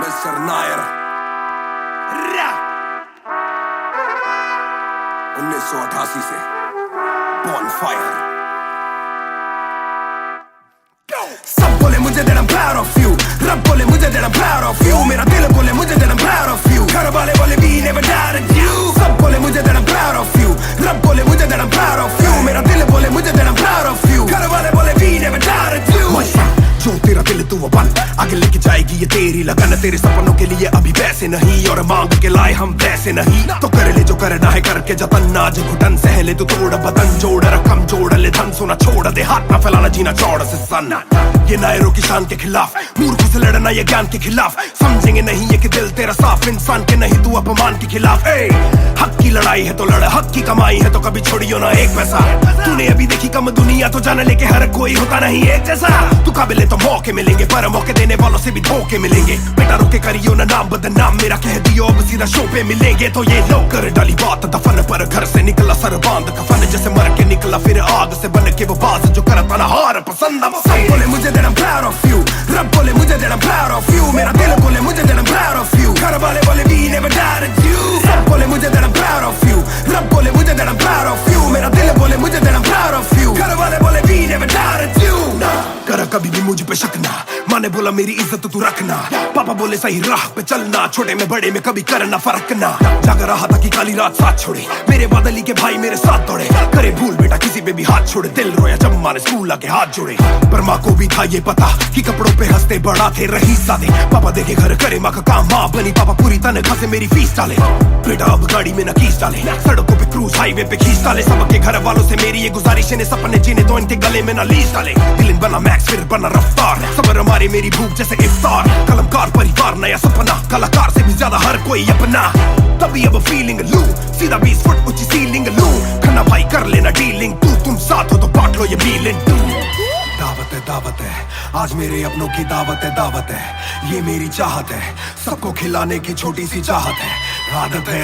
Mister Nair 1988 से bonfire. सब बोले मुझे that I'm proud of you, रब बोले मुझे that I'm proud of you, मेरा दिल बोले मुझे that I'm proud of you, घर वाले बोले we never doubted you। सब बोले मुझे that I'm proud of you, रब बोले मुझे that I'm proud of you, मेरा दिल बोले मुझे that I'm proud of you, घर वाले बोले we never doubted you। जो तेरा दिल तू वो बन, आगे लेके जाएगी ये तेरी लगन। तेरे सपनों के लिए अभी पैसे नहीं और मांग के लाए हम वैसे नहीं, तो कर ले जो करना है करके जतन। आज घुटन सहले तू तोड़ बदन, जोड़ रकम जोड़ ले धन, सोना छोड़ दे हाथ ना फैलाना जीना चौड़ से सन। ये नायरों की शान के खिलाफ, मूर्ख से लड़ना ये ज्ञान के खिलाफ, समझेंगे नहीं ये कि दिल तेरा साफ, इंसान के नहीं तू अपमान के खिलाफ। हक की लड़ाई है तो लड़, हक की कमाई है तो कभी छोड़ियो ना एक पैसा। तूने अभी देखी कम दुनिया तो जान लेके हर कोई होता नहीं एक जैसा। तू काबिल तो मौके मिलेंगे पर मौके देने वालों से भी धोखे मिलेंगे। बेटा रोके करियो ना नाम बदनाम मेरा, कह दियो अब सीधा शो पे मिलेंगे। तो ये लो कर डाली बात दफन पर, घर से निकला सर बांध कफन, जैसे मर के निकला फिर आग से बन के वो बाज जो करता ना हार पसंद। सब बोले मुझे that I'm proud of you, रब बोले मुझे that I'm proud of you, मेरा दिल बोले मुझे that I'm proud of you, घर वाले बोले we never doubted you। सब बोले मुझे that I'm proud of you, रब बोले मुझे that I'm proud of you, मेरा दिल बोले मुझे that I'm proud of you, घर वाले बोले we never doubted you। ना कर कभी भी मुझ पे शक ना, माँ ने बोला मेरी इज्जत तू रखना, पापा बोले सही राह पे चलना, छोटे में बड़े में कभी करना फर्क ना। जाग रहा था कि काली रात साथ छोड़े, मेरे बादली के भाई मेरे साथ दौड़े, करे भूल बेटा किसी पे भी हाथ छोड़े, दिल रोया जब माँ ने स्कूल आके हाथ जोड़े। पर माँ को भी था ये पता कि कपड़ों पे हंसते बड़ा थे रईस सादे, पापा देखे घर करे माँ का काम, माँ बनी पापा पूरी तनख्वाह से मेरी फीस डाले। बेटा अब गाड़ी में न कीस डाले, सड़कों पे क्रूज हाईवे पे खींच डाले, सबके घर वालों से मेरी ये गुजारिश है सपने जीने तो इनके गले में न लीस डाले। दिल बना मैक्स फिर बना रफ्तार, सबर हमारे मेरी भूख जैसे इफ्तार, कलमकार परिवार नया सपना, कलाकार से भी ज्यादा हर कोई अपना। तभी अब फीलिंग लू, सीधा 20 फुट ऊंची सीलिंग लू, खन्ना भाई कर लेना डीलिंग, तुम साथ हो तो बांट लो ये मीलिंग। दावत है आज मेरे अपनों की दावत है, ये मेरी चाहत है, सबको खिलाने की छोटी सी चाहत है।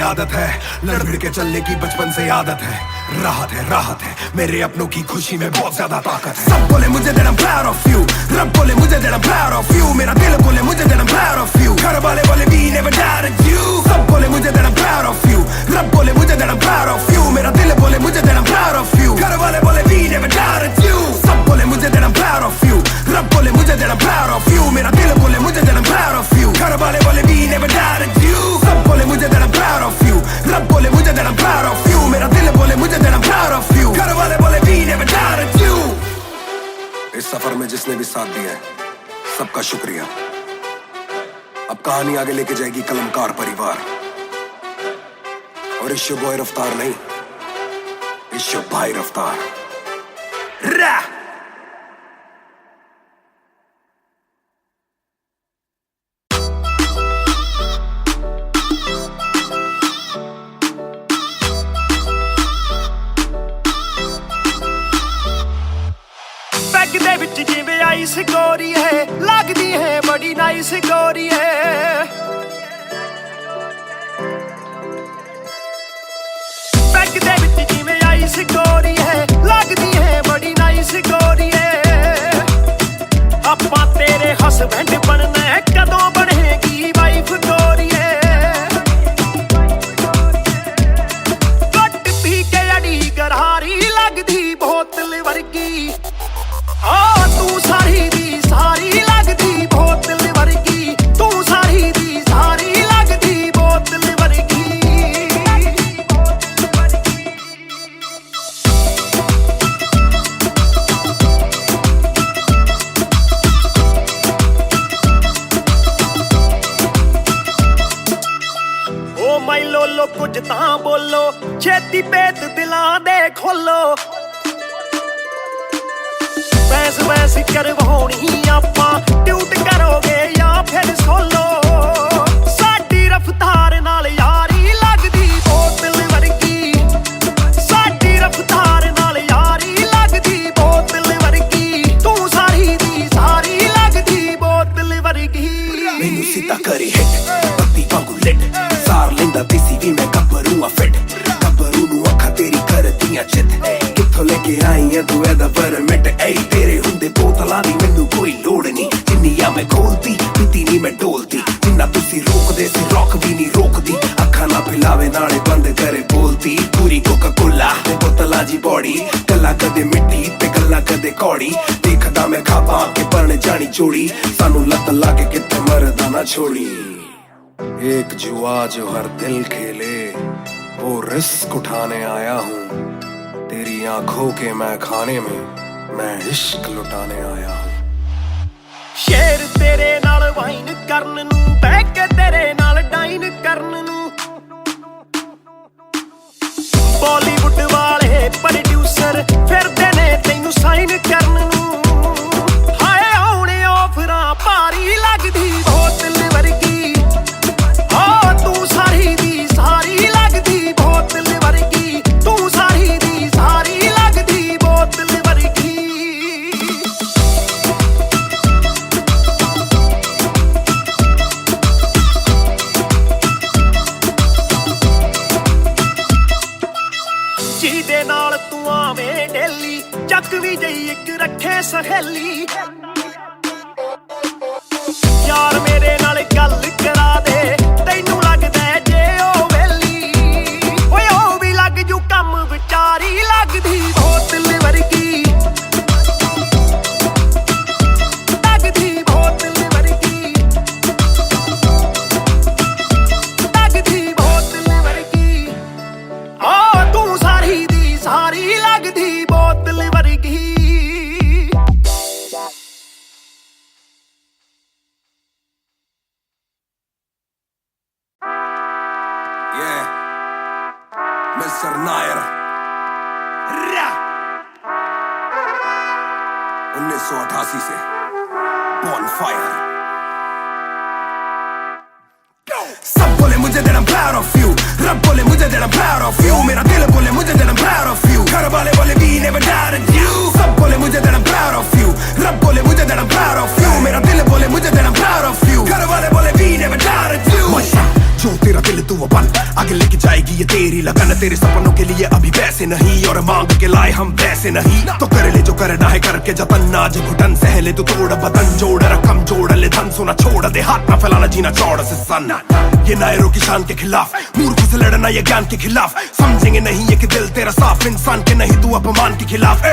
आदत है लड़ भिड़ के चलने की बचपन से आदत है, राहत है मेरे अपनों की खुशी में बहुत ज्यादा ताकत है। सब बोले मुझे that I'm proud of you, रब बोले मुझे that I'm proud of you, मेरा दिल बोले मुझे that I'm proud of you, घर वाले बोले we never doubted you। सब बोले मुझे that I'm proud of you, रब बोले मुझे that I'm proud of you, मेरा दिल बोले मुझे that I'm proud of you, घर वाले बोले we never doubted you। सब बोले मुझे that I'm proud of you, रब बोले मुझे that I'm proud of you, मेरा दिल बोले मुझे that I'm proud of you, घर वाले बोले we never doubted you। सब बोले मुझे that I'm proud of you, रब बोले मुझे that I'm proud of you, मेरा दिल बोले मुझे that I'm proud of you, घर वाले बोले we never doubted you। इस सफर में जिसने भी साथ दिया है सबका शुक्रिया। अब कहानी आगे लेके जाएगी कलमकार परिवार, और इश्यो बॉय रफ्तार नहीं, इश्यो भाई रफ्तार। ਦੇ ਵਿੱਚ ਜਿਵੇਂ ਆਈਸ ਗੋਰੀ ਹੈ, ਲੱਗਦੀ ਹੈ ਬੜੀ ਨਾਈਸ ਗੋਰੀ ਹੈ। ਬੈਗ ਦੇ ਵਿੱਚ ਜਿਵੇਂ ਆਈਸ ਗੋਰੀ ਹੈ, ਲੱਗਦੀ ਹੈ ਬੜੀ ਨਾਈਸ ਗੋਰੀ ਹੈ। ਆਪਾਂ ਤੇਰੇ ਹਸਬੈਂਡ ਬਣਨਾ ਹੈ, ਕਦੋਂ ਬਣੇਗੀ ਵਾਈਫ ਗੋਰੀ ਹੈ। ਘੱਟ ਪੀ ਕੇ ਅੜੀ ਗਰਾਰੀ ਲੱਗਦੀ ਬੋਤਲ ਵਰਗੀ, ਤੂੰ ਸਾਰੀ ਦੀ ਸਾਰੀ ਲੱਗਦੀ ਬੋਤਲ ਵਰਗੀ, ਤੂੰ ਸਾਰੀ ਦੀ ਸਾਰੀ ਲੱਗਦੀ ਬੋਤਲ ਵਰਗੀ। ਓ ਮਾਈ ਲੋਲੋ ਕੁਝ ਤਾਂ ਬੋਲੋ, ਛੇਤੀ ਭੇਤ ਦਿਲਾਂ ਦੇ ਖੋਲੋ। ਵੈਸ ਕਰਵਾਉਣੀ ਆਪਾਂ, ਟਿਊਟ ਕਰੋਗੇ ਜਾਂ ਫਿਰ ਸੋਲੋ। ਸਾਡੀ ਰਫਤਾਰ ਨਾਲ ਯਾਰੀ ਲੱਗਦੀ ਬੋਤਲ ਵਰਗੀ, ਸਾਡੀ ਰਫਤਾਰ ਨਾਲ ਯਾਰੀ ਲੱਗਦੀ ਬੋਤਲ ਵਰਗੀ, ਤੂੰ ਸਾਰੀ ਦੀ ਸਾਰੀ ਲੱਗਦੀ ਬੋਤਲ ਵਰਗੀ। ਮੈਨੂੰ ਸਿੱਧਾ ਕਰੀ ਹਿੱਟ ਬੱਤੀ ਵਾਂਗੂ ਲਿਟ, ਸਾਰ ਲੈਂਦਾ ਦੇਸੀ ਵੀ ਮੈਂ ਗੱਭਰੂ ਆ ਫਿੱਟ, ਗੱਭਰੂ ਨੂੰ ਅੱਖਾਂ ਤੇਰੀ ਕਰਦੀਆਂ ਚਿੱਤ, ਕਿੱਥੋਂ ਲੈ ਕੇ ਆਈ ਐ ਤੂੰ ਇਹਦਾ ਪਰਮਿਟ। ਤੇਰੇ ਹੁੰਦੇ ਬੋਤਲਾਂ ਦੀ ਮੈਨੂੰ ਕੋਈ ਲੋੜ ਨਹੀਂ, ला जी बॉडी गल्ला कदे मिट्टी ते गल्ला कदे कौड़ी देखदा मैं खाबा के बन जानी जोड़ी सानू लत लाके किते मरदा ना छोड़ी एक जुआ जो हर दिल खेले वो रिस्क उठाने आया हूँ तेरी आंखों के मैं खाने में मैं इश्क लुटाने आया हूँ शेर तेरे नाल वाइन करन नू बह के तेरे नाल डाइन करन नू बॉलीवुड वाले प्रोड्यूसर फिरदे ने तैनू साइन करन नू हाय आउणे ऑफरां भारी लगदी बोतल वर्गी ओ तू सारी दी सारी लगदी बोतल वर्गी तू सारी दी सारी लगदी बोतल वर्गी ਜਿਹਦੇ ਨਾਲ ਤੂੰ ਆਵੇਂ ਡੇਲੀ ਚੱਕ ਵੀ ਜਈ ਇੱਕ ਰੱਖੇ ਸਹੇਲੀ ਯਾਰ ਮੇਰੇ ਨਾਲ ਗੱਲ ਕਰਾ ਦੇ ਤੈਨੂੰ ਲੱਗਦਾ ਜੇ ਉਹ ਵੇਲੀ ਓਏ ਉਹ ਵੀ ਲੱਗ ਜੂ ਕੰਮ ਵਿਚਾਰੀ ਲੱਗਦੀ ਬੋਤਲ ਵਰਗੀ ਲੱਗਦੀ ਬੋਤਲ ਵਰਗੀ ਲੱਗਦੀ ਬੋਤਲ ਵਰਗੀ ਆ ਤੂੰ ਸਾਰੀ ਦੀ ਸਾਰੀ ਲੱਗਦੀ ਬੋਤਲ ਵਰਗੀ Yeah, Mr. Nair. Ra! 1988 से Bonfire. सब बोले मुझे that I'm proud of you. रब बोले मुझे that I'm proud of you. मेरा दिल बोले मुझे that I'm proud of you. घर वाले बोले we never doubted you. सब बोले मुझे that I'm proud of you. रब बोले मुझे that I'm proud of you. मेरा दिल बोले मुझे that I'm proud of you. घर वाले बोले we never doubted you. जो तेरा दिल तू वो बन आगे लेके जाएगी ये तेरी लगन तेरे सपनों के लिए अभी पैसे नहीं और मांग के लाए हम पैसे नहीं तो कर ले जो करना है करके जतन आज घुटन सहले तू तोड़ बदन जोड़ रकम जोड़ ले धन सोना छोड़ दे हाथ ना फैलाना जीना चौड़ से सन ये नायरों की शान के खिलाफ मूर्ख से लड़ना ये ज्ञान के खिलाफ समझेंगे नहीं ये कि दिल तेरा साफ इंसान के नहीं तू अपमान के खिलाफ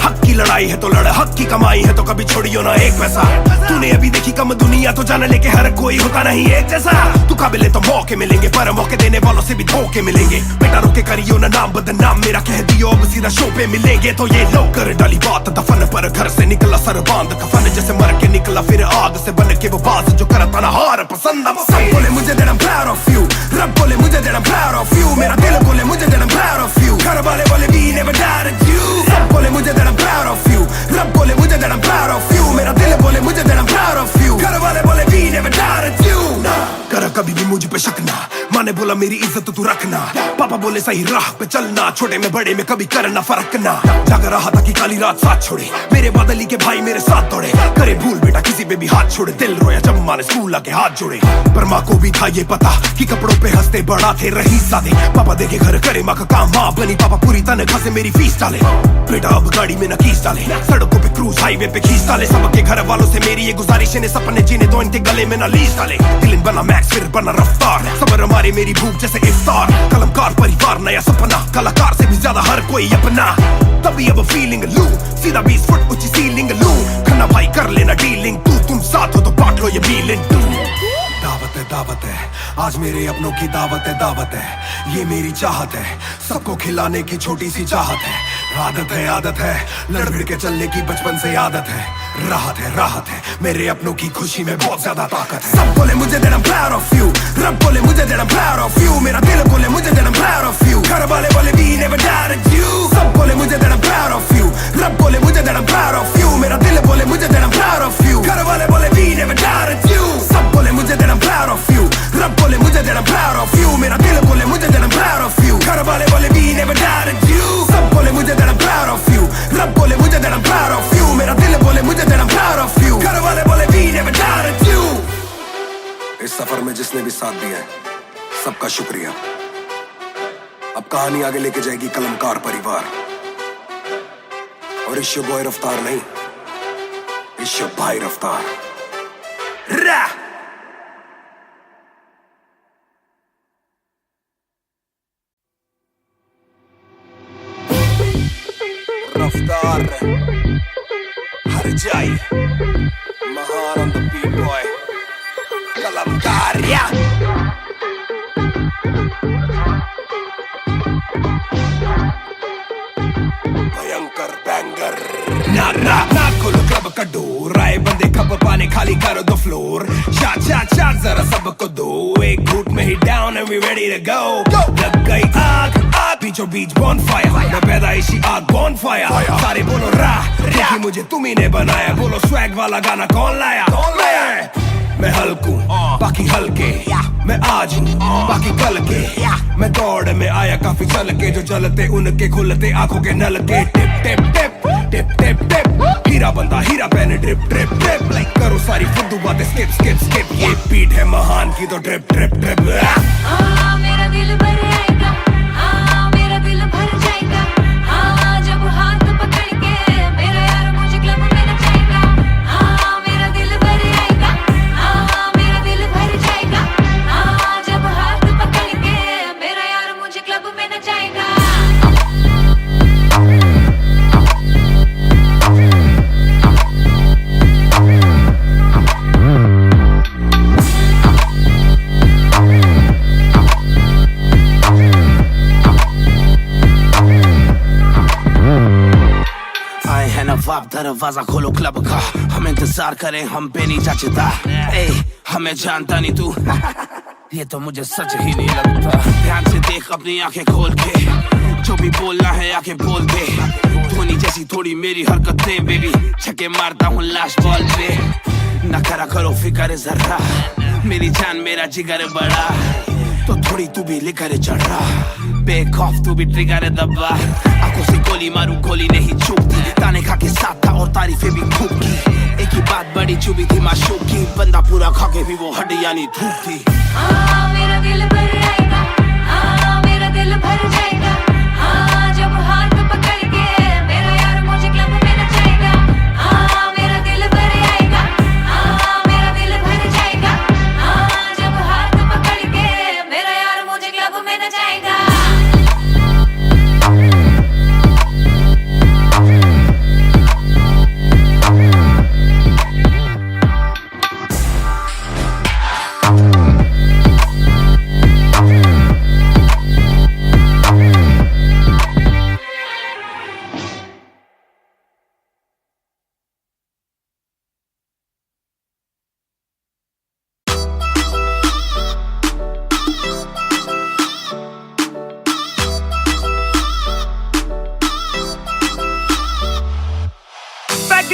हक की लड़ाई है तो लड़ हक की कमाई है तो कभी छोड़ियो ना एक पैसा तूने अभी देखी कम दुनिया तो जान लेके हर कोई होता नहीं एक जैसा तू काबिल तो मौके मिलेंगे पर मौके देने वालों से भी धोखे मिलेंगे बेटा रोके करियो ना नाम बदनाम मेरा कह दियो अब सीधा शो पे मिलेंगे तो ये लोग कर डाली बात दफन पर घर से निकला सर बांध कफन जैसे मर के निकला फिर आग से बन के वो बात जो करता ना हार पसंद सब बोले मुझे that I'm proud of you रब बोले मुझे that I'm proud of you मेरा दिल बोले मुझे that I'm proud of you घर वाले बोले we never doubted you सब बोले मुझे that I'm proud of you रब बोले मुझे that I'm proud of you मेरा दिल बोले मुझे that I'm proud of you घर वाले बोले we never doubted you कर कभी भी मुझ पे शक ना माँ ने बोला मेरी इज्जत तू रखना पापा बोले सही राह पे चलना छोटे में बड़े में कभी करना फर्क ना जाग रहा था कि काली रात साथ छोड़े मेरे बादली के भाई मेरे साथ दौड़े करे भूल बेटा किसी पे भी हाथ छोड़े दिल रोया जब माँ ने स्कूल आके हाथ जोड़े पर माँ को भी था ये पता कि कपड़ों पे हंसते बड़ा थे रही सादे पापा देखे घर करे माँ का काम माँ बनी पापा पूरी तनख्वाह से मेरी फीस डाले बेटा अब गाड़ी में न कीस डाले सड़कों पे क्रूज हाईवे पे खींच डाले सबके घर वालों से मेरी ये गुजारिश ने सपने जीने दो इनके गले में न लीस डाले दिल बना मैक्स फिर बना रफ्तार सबर हमारे मेरी भूख जैसे इफ्तार कलमकार परिवार नया सपना कलाकार से भी ज्यादा हर कोई अपना तभी अब फीलिंग लू सीधा 20 फुट ऊंची सीलिंग लू खन्ना भाई कर लेना डीलिंग तुम साथ हो तो बांट लो ये मीलिंग दावत है आज मेरे अपनों की दावत है ये मेरी चाहत है सबको खिलाने की छोटी सी चाहत है आदत है लड़ भिड़ के चलने की बचपन से आदत है राहत है मेरे अपनों की खुशी में बहुत ज्यादा ताकत है सब बोले मुझे that I'm proud of you रब बोले मुझे that I'm proud of you मेरा दिल बोले मुझे that I'm proud of you घर वाले बोले we never doubted you सब बोले मुझे that I'm proud of you रब बोले मुझे that I'm proud of you मेरा दिल बोले मुझे that I'm proud of you घर वाले बोले we never doubted you सब बोले मुझे that I'm proud of you रब बोले मुझे that I'm proud of you मेरा दिल बोले मुझे that I'm proud of you घर वाले बोले we never doubted you सब बोले मुझे that I'm proud of you रब बोले मुझे that I'm proud of you मेरा दिल बोले मुझे that I'm proud of you घर वाले बोले we never doubted you इस सफर में जिसने भी साथ दिया है सबका शुक्रिया अब कहानी आगे लेके जाएगी कलमकार परिवार और इश्यो बॉय रफ्तार नहीं इश्यो भाई रफ्तार रा बंदे कप पाने खाली करो दो फ्लोर शॉट शॉट शॉट जरा सबको दो एक घूट में ही down and we ready to go लग गई आग आग बीचों बीच बॉनफायर मैं पैदाइशी आग बॉनफायर सारे बोलो राह देखी मुझे तुम्ही ने बनाया बोलो स्वैग वाला गाना कौन लाया मैं हल्कू बाकी हल्के मैं आज हूँ बाकी कल के मैं दौड़ में आया काफी चल के जो चलते उनके खुलते आंखों के नल के टिप टिप टिप टिप टिप टिप हीरा बंदा हीरा पहने ड्रिप ड्रिप ड्रिप लाइक करो सारी फुद्दू बातें स्किप स्किप स्किप ये बीट है महान की तो ड्रिप ड्रिप ड्रिप मेरा दिल भर आएगा मेरा दिल भर जाएगा जब हाथ पकड़ के मेरा यार मुझे क्लब में नचाएगा मेरा दिल भर आएगा मेरा दिल भर जाएगा जब हाथ पकड़ के मेरा यार मुझे क्लब में नचाएगा नवाब दरवाजा खोलो क्लब का हम इंतजार करें हम पे नहीं जचता हमें जानता नहीं तू ये तो मुझे सच ही नहीं लगता ध्यान से देख अपनी आंखें खोल के जो भी बोलना है आके बोल दे धोनी जैसी थोड़ी मेरी हरकतें बेबी छक्के मारता हूँ लास्ट बॉल पे न करा करो फिक्र जरा मेरी जान मेरा जिगर बड़ा तो थोड़ी तू भी लेकर चढ़ रहा बेक ऑफ तू भी ट्रिगर दबा आंखों से गोली मारू गोली नहीं चूकती ताने खा के साथ था और तारीफें भी खूब की एक ही बात बड़ी चुभी थी माशूक की बंदा पूरा खा के भी वो हड्डियां नहीं थूकती मेरा दिल भर आएगा मेरा दिल भर जाएगा जब हाथ पकड़ के मेरा यार मुझे क्लब में नचाएगा मेरा दिल भर आएगा मेरा दिल भर जाएगा जब हाथ पकड़ के मेरा यार मुझे क्लब में नचाएगा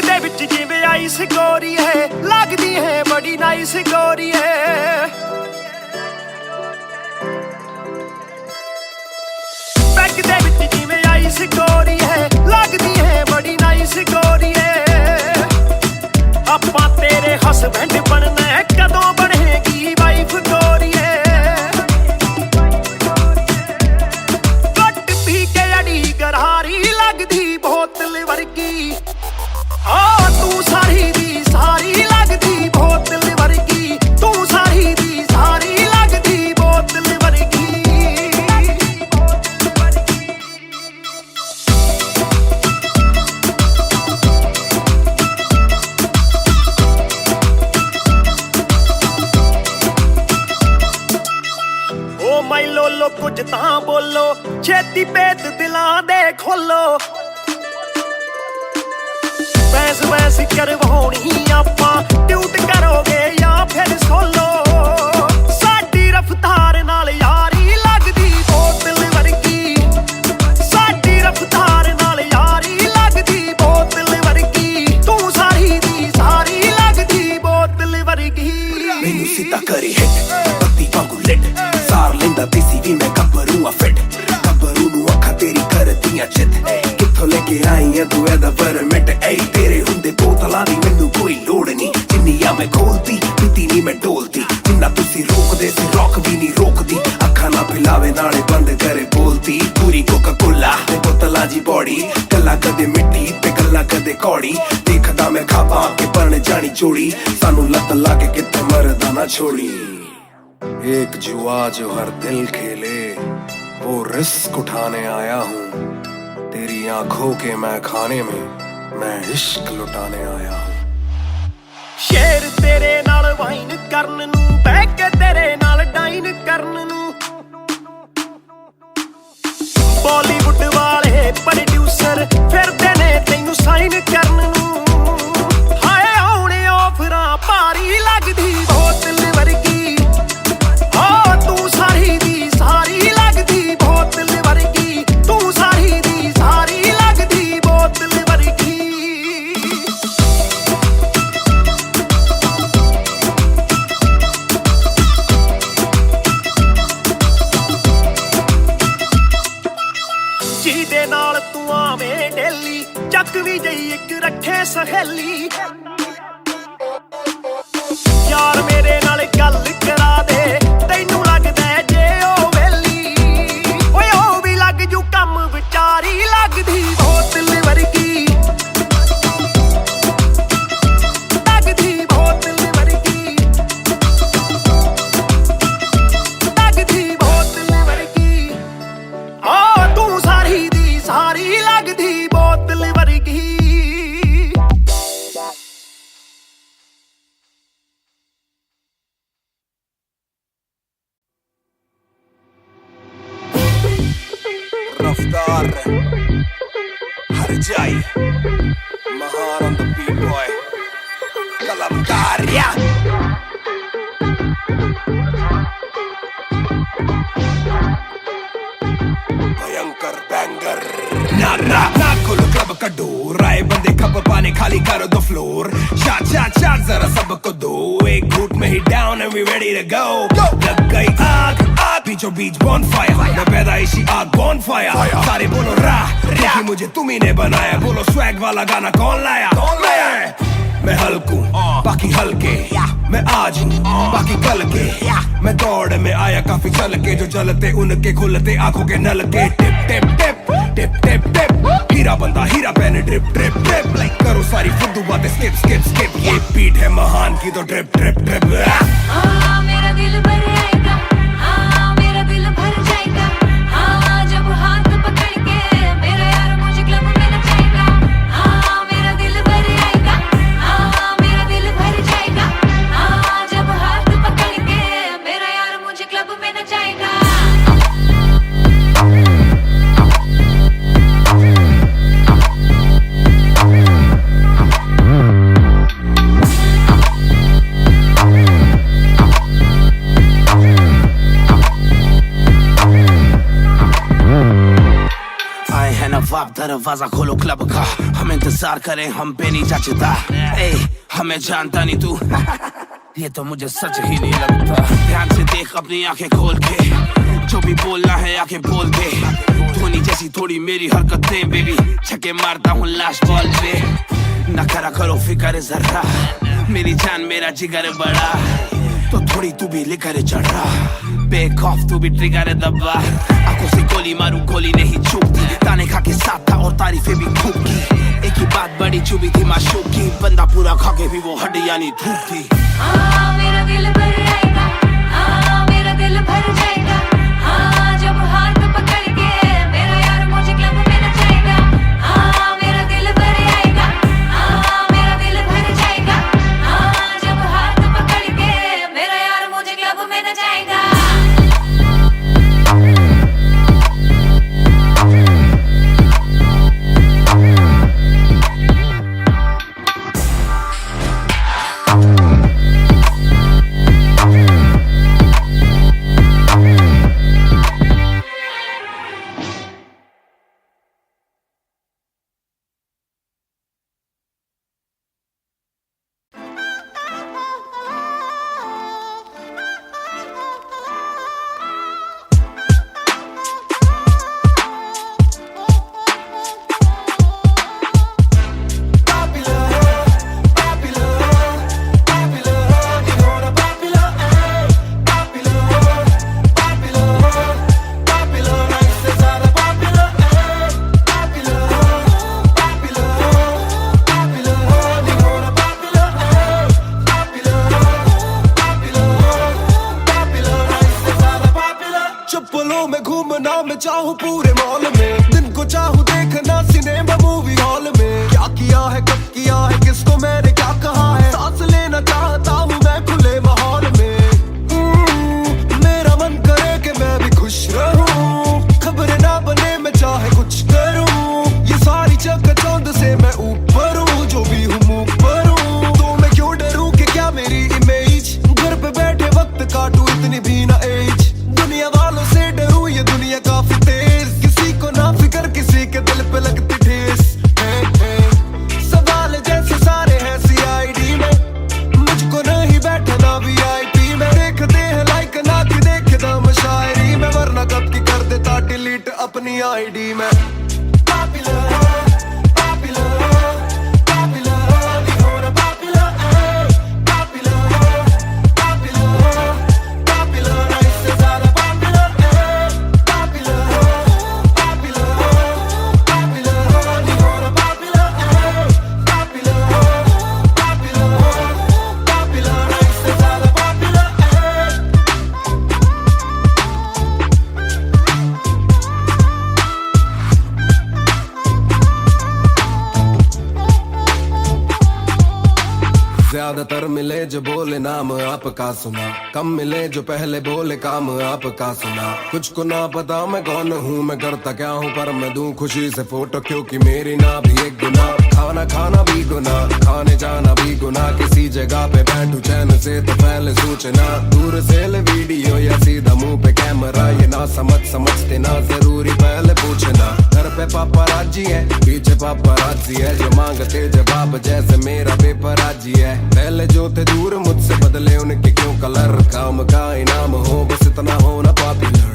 ਦੇ ਵਿੱਚ ਜਿਵੇਂ ਆਈਸ ਗੋਰੀ ਹੈ ਲੱਗਦੀ ਹੈ ਬੜੀ ਨਾਈਸ ਗੋਰੀ ਹੈ ਬੈਗ ਦੇ ਵਿੱਚ ਜਿਵੇਂ ਆਈਸ ਗੋਰੀ ਹੈ ਲੱਗਦੀ ਹੈ ਬੜੀ ਨਾਈਸ ਗੋਰੀ ਹੈ ਆਪਾਂ ਤੇਰੇ ਹਸਬੈਂਡ ਬਣਨਾ ਹੈ ਕਦੋਂ ਬਣੇਗੀ ਵਾਈਫ ਗੋਰੀ ਹੈ ਕੱਟ ਪੀ ਕੇ ਅੜੀ ਗਰਾਰੀ ਲੱਗਦੀ ਬੋਤਲ ਵਰਗੀ ਤੂੰ ਸਾਰੀ ਦੀ ਸਾਰੀ ਲੱਗਦੀ ਬੋਤਲ ਵਰਗੀ ਤੂੰ ਸਾਰੀ ਦੀ ਸਾਰੀ ਲੱਗਦੀ ਬੋਤਲ ਵਰਗੀ ਓ ਮਾਈ ਲੋਲੋ ਕੁਝ ਤਾਂ ਬੋਲੋ ਛੇਤੀ ਭੇਤ ਦਿਲਾਂ ਦੇ ਖੋਲੋ ਵੈਸ ਵੈਸ ਕਰਵਾਉਣੀ ਆਪਾਂ ਟਿਊਟ ਕਰੋਗੇ ਜਾਂ ਫਿਰ ਸੋਲੋ ਸਾਡੀ ਰਫਤਾਰ ਨਾਲ ਯਾਰੀ ਲੱਗਦੀ ਬੋਤਲ ਵਰਗੀ ਸਾਡੀ ਰਫਤਾਰ ਨਾਲ ਯਾਰੀ ਲੱਗਦੀ ਬੋਤਲ ਵਰਗੀ ਤੂੰ ਸਾਰੀ ਦੀ ਸਾਰੀ ਲੱਗਦੀ ਬੋਤਲ ਵਰਗੀ ਮੈਨੂੰ ਸਿੱਧਾ ਕਰੀ ਹਿੱਟ ਬੱਤੀ ਵਾਂਗੂ ਲਿਟ ਸਾਰ ਲੈਂਦਾ ਦੇਸੀ ਵੀ ਮੈਂ ਗੱਭਰੂ ਆ ਫਿੱਟ ਗੱਭਰੂ ਨੂੰ ਅੱਖਾਂ ਤੇਰੀ ਕਰਦੀਆਂ ਚਿੱਤ ਕਿੱਥੋਂ ਲੈ ਕੇ ਆਈ ਆ ਤੂੰ ਇਹਦਾ ਪਰਮਿਟ ਏ ਤੇਰੇ ਹੁੰਦੇ ਬੋਤਲਾਂ ਦੀ ਮੈਨੂੰ ਕੋਈ ਲੋੜ ਨਹੀਂ ਜਿੰਨੀਆਂ ਮੈਂ ਖੋਲਤੀ ਪੀਤੀ ਨਹੀਂ ਮੈਂ ਡੋਲਤੀ ਜਿੰਨਾ ਤੁਸੀਂ ਰੋਕਦੇ ਸੀ ਰੋਕ ਵੀ ਨਹੀਂ ਰੋਕਦੀ ਅੱਖਾਂ ਨਾ ਪਿਲਾਵੇ ਨਾਲੇ ਬੰਦ ਕਰੇ ਬੋਲਤੀ ਪੂਰੀ ਕੋਕਾ ਕੋਲਾ ਤੇ ਬੋਤਲਾਂ ਜੀ ਬੋਡੀ ਗੱਲਾਂ ਕਦੇ ਮਿੱਟੀ ਤੇ ਗੱਲਾਂ ਕਦੇ ਕੌੜੀ ਦੇਖਦਾ ਮੈਂ ਖਾਬਾਂ ਕੇ ਬਣ ਜਾਣੀ ਚੋੜੀ ਸਾਨੂੰ ਲੱਤ ਲਾ ਕੇ ਕਿਤੇ ਮਰਦਾ ਨਾ ਛੋੜੀ एक जुआ जो हर दिल खेले वो रिस्क उठाने आया हूँ तेरी आंखों के मैं खाने में मैं इश्क लुटाने आया हूँ ਸ਼ੇਰ ਤੇਰੇ ਨਾਲ ਵਾਈਨ ਕਰਨ ਨੂੰ ਬਹਿ ਕੇ ਤੇਰੇ ਨਾਲ ਡਾਈਨ ਕਰਨ ਨੂੰ ਬਾਲੀਵੁੱਡ ਵਾਲੇ ਪ੍ਰੋਡਿਊਸਰ ਫਿਰਦੇ ਨੇ ਤੈਨੂੰ ਸਾਈਨ ਕਰਨ ਨੂੰ ਹਾਏ ਆਉਣੇ ਸਾਰੀ ਲੱਗਦੀ ਬੋਤਲ ਵਰਗੀ ਓ ਤੂੰ ਸਾਰੀ ਦੀ ਸਾਰੀ ਲੱਗਦੀ ਬੋਤਲ ਵਰਗੀ ਤੂੰ ਸਾਰੀ ਦੀ ਸਾਰੀ ਲੱਗਦੀ ਬੋਤਲ ਵਰਗੀ ਜਿਹਦੇ ਨਾਲ ਤੂੰ ਆਵੇਂ ਡੇਲੀ ਚੱਕ ਵੀ ਜਈ ਇੱਕ ਰੱਖੇ ਸਹੇਲੀ ਯਾਰ ਮੇਰੇ ਨਾਲ ਗੱਲ ਕਰਾ ਦੇ ਤੈਨੂੰ ਲੱਗਦਾ ਜੇ ਉਹ ਵੇਲੀ ਓਏ ਉਹ ਵੀ ਲੱਗ ਜੂ ਕੰਮ ਵਿਚਾਰੀ ਲੱਗਦੀ ਬੋਤਲ ਵਰਗੀ ਲੱਗਦੀ ਬੋਤਲ ਵਰਗੀ ਲੱਗਦੀ ਬੋਤਲ ਵਰਗੀ ਓ ਤੂੰ ਸਾਰੀ ਦੀ ਸਾਰੀ ਲੱਗਦੀ ਬੋਤਲ ਵਰਗੀ Raftar Harjai Mahar on the beat boy Kalamkar yeah Bhayankar banger Na kholo club ka door Aaye bande khap paane khali karo the floor Shot zara sabko do Ek ghoot mein hi down and we ready to go Lag gayi aag बीचों बीच bonfire मैं पैदाइशी आग bonfire सारे बोलो रा क्योंकि मुझे तुम्ही ने बनाया बोलो swag वाला गाना कौन लाया मैं हल्कू बाकी हल्के मैं आज हूँ बाकी कल के मैं दौड़ में आया काफी चल के जो चलते उनके खुलते आंखों के नल के टिप टिप टिप टिप टिप टिप हीरा बंदा हीरा पहने ड्रिप ड्रिप ड्रिप लाइक करो सारी फुद्दू बातें स्किप स्किप स्किप ये बीट है महान की तो ड्रिप ड्रिप ड्रिप मेरा दिल भर आएगा मेरा दिल भर जाएगा जब हाथ पकड़ के मेरा यार मुझे क्लब में नचाएगा मेरा दिल भर आएगा मेरा दिल भर जाएगा जब हाथ पकड़ के मेरा यार मुझे क्लब में नचाएगा नवाब दरवाजा खोलो क्लब का हम इंतजार करें हम पे नहीं जचता हमें जानता नहीं तू ये तो मुझे सच ही नहीं लगता ध्यान से देख अपनी आंखें खोल के जो भी बोलना है आके बोल दे धोनी जैसी थोड़ी मेरी हरकतें बेबी छक्के मारता हूँ लास्ट बॉल पे न करा करो फिक्र जरा मेरी जान मेरा जिगर बड़ा तो थोड़ी तू भी लेकर चढ़ रहा बेक ऑफ तू भी ट्रिगर दबा आंखों से गोली मारू गोली नहीं चूकती ताने खा के साथ था और तारीफें भी खूब की एक ही बात बड़ी चुभी थी माशूक की बंदा पूरा खा के भी वो हड्डियां नहीं धूप थी मेरा दिल भर आएगा मेरा दिल भर जाएगा जब हाथ पकड़ के मेरा यार मुझे क्लब में नचाएगा मेरा दिल भर आएगा मेरा दिल भर जाएगा जब हाथ पकड़ के मेरा यार मुझे क्लब में नचाएगा चप्पलों में घूमना मैं चाहूँ पूरे मॉल में दिन को चाहूँ देखना सिनेमा मूवी हॉल में क्या किया है कब किया है किसको मैंने क्या कहा है सांस लेना चाहता हूँ मैं खुले माहौल में मेरा मन करे कि मैं भी खुश रहूं खबरें ना बने मैं चाहे कुछ करूं ये सारी चकाचौंध से मैं ऊपर हूँ जो भी हूँ मुँह पर हूँ तो मैं क्यों डरूं कि क्या मेरी अपनी आईडी में ज्यादातर मिले जो बोले नाम आपका सुना, कम मिले जो पहले बोले काम आपका सुना। कुछ को ना पता मैं कौन हूँ, मैं करता क्या हूँ, पर मैं दूं खुशी से फोटो क्योंकि मेरी ना भी एक गुना। खाना खाना भी गुना, खाने जाना भी गुना, किसी जगह पे बैठू चैन से तो पहले सूचना। दूर से ले वीडियो या सीधा मुंह पे कैमरा, ये ना समझते ना जरूरी पहले पूछना। घर पे पापराजी है, पीछे पापराजी है, जो मांगते जवाब जैसे मेरा पेपर आजी है। पहले जो थे दूर मुझसे बदले उनके क्यों कलर, काम का इनाम हो बस इतना हो ना पॉपुलर।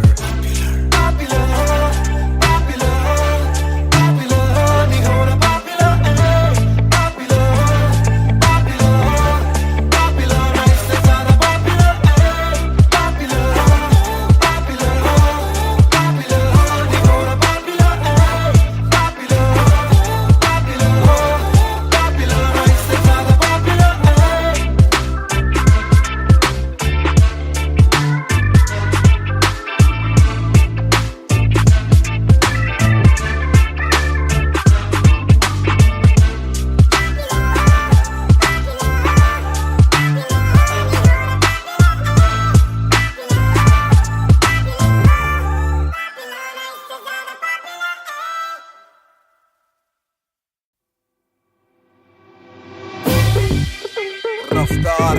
रफ्तार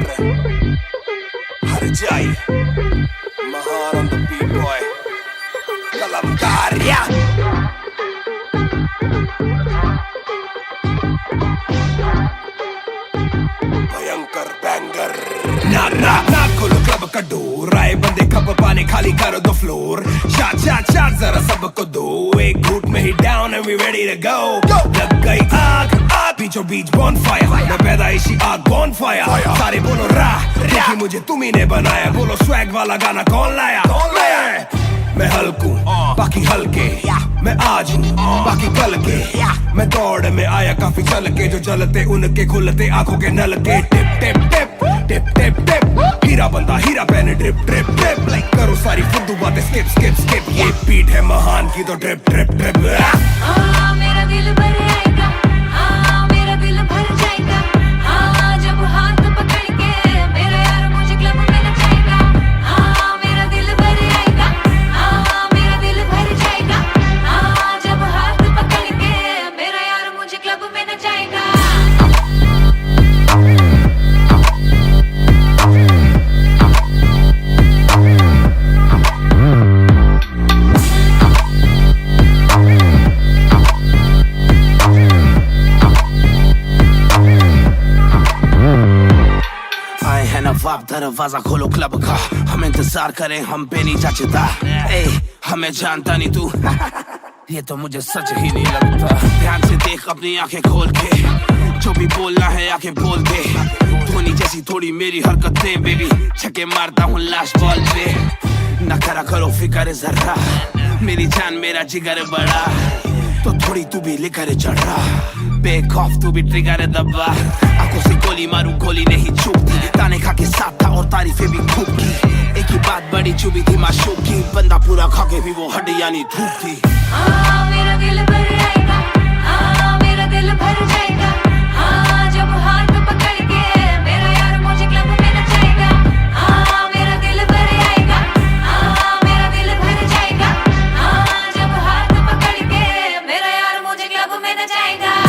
हर जाई महान on the beat boy कलमकार या भयंकर बैंगर ना खोलो क्लब का डोर, आए बंदे कब पाने खाली करो दो फ्लोर। शाट जरा सबको दो, एक घूट में ही down and we ready to go. लग गई आग बीचों बीच बॉनफायर, मैं पैदाइशी आग बॉनफायर। सारे बोलो क्योंकि मुझे तुम ही ने बनाया, बोलो स्वैग वाला गाना कौन लाया। मैं हल्कू बाकी हल्के, मैं आज हूँ बाकी कल के। मैं दौड़ में आया काफी चल के, जो चलते उनके खुलते आंखों के नल के। टिप टिप टिप टिप टिप टिप, हीरा बंदा हीरा पहने ड्रिप ड्रिप ड्रिप। लाइक करो सारी फुद्दू बातें स्किप स्किप स्किप, ये बीट है महान की तो ड्रिप ड्रिप ड्रिप। मेरा दिल भर आएगा, मेरा दिल भर जाएगा, जब हाथ पकड़ के मेरा यार मुझे क्लब में नचाएगा। मेरा दिल भर आएगा, मेरा दिल भर जाएगा, जब हाथ पकड़ के मेरा यार मुझे क्लब में नचाएगा। नवाब दरवाजा खोलो क्लब का, हम इंतजार करें हम पे नहीं जचता। ए हमें जानता नहीं तू ये तो मुझे सच ही नहीं लगता। ध्यान से देख अपनी आंखें खोल के, जो भी बोलना है आके बोल दे। धोनी जैसी थोड़ी मेरी हरकतें बेबी, छक्के मारता हूँ लास्ट बॉल पे। न करा करो फिक्र जरा, मेरी जान मेरा जिगर बड़ा, तो थोड़ी तू भी लेकर चढ़ रहा। बेक ऑफ तू भी ट्रिगर दबा, आंखों से गोली मारूं गोली नहीं चूकती। ताने खा के साथ था और तारीफें भी खूब की, एक ही बात बड़ी चुभी थी माशूक की। बंदा पूरा खा के भी वो हड्डियां नहीं धूप थी। मेरा दिल भर आएगा, मेरा दिल भर जाएगा, जब हाथ पकड़ के मेरा यार मुझे क्लब में नचाएगा। मेरा दिल भर आएगा, मेरा दिल भर जाएगा, जब हाथ पकड़ के मेरा यार मुझे क्लब में नचाएगा।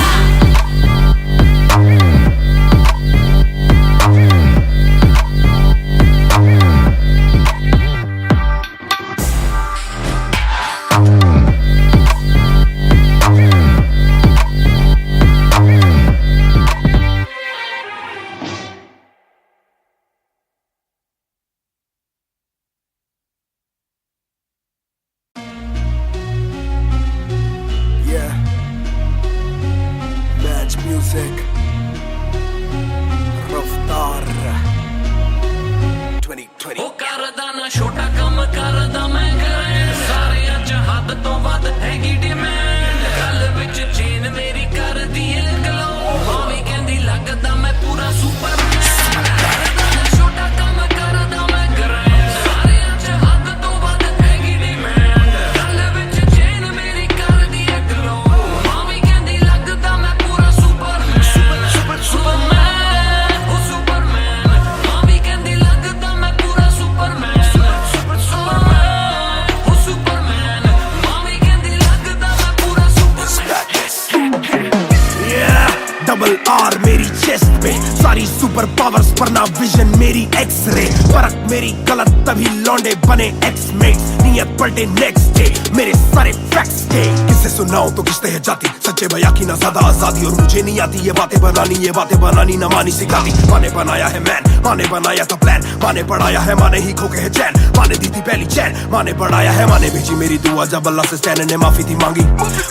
तेरा विजन मेरी एक्सरे, फर्क मेरी गलत तभी लौंडे बने एक्समेट्स, नियत पलटे नेक्स्ट डे मेरे सारे फैक्ट्स थे। किससे सुनाओ तो किसते है जाती, सच्चे भैया की ना ज्यादा आजादी, और मुझे नहीं आती ये बातें बनानी ना मानी सिखाती। माने बनाया है मैन, माने बनाया था प्लान, माने पढ़ाया है, माने ही खो के है चैन, माने दी थी पहली चैन, माने बढ़ाया है, माने भेजी मेरी दुआ जब अल्लाह से स्टैन ने माफी थी मांगी,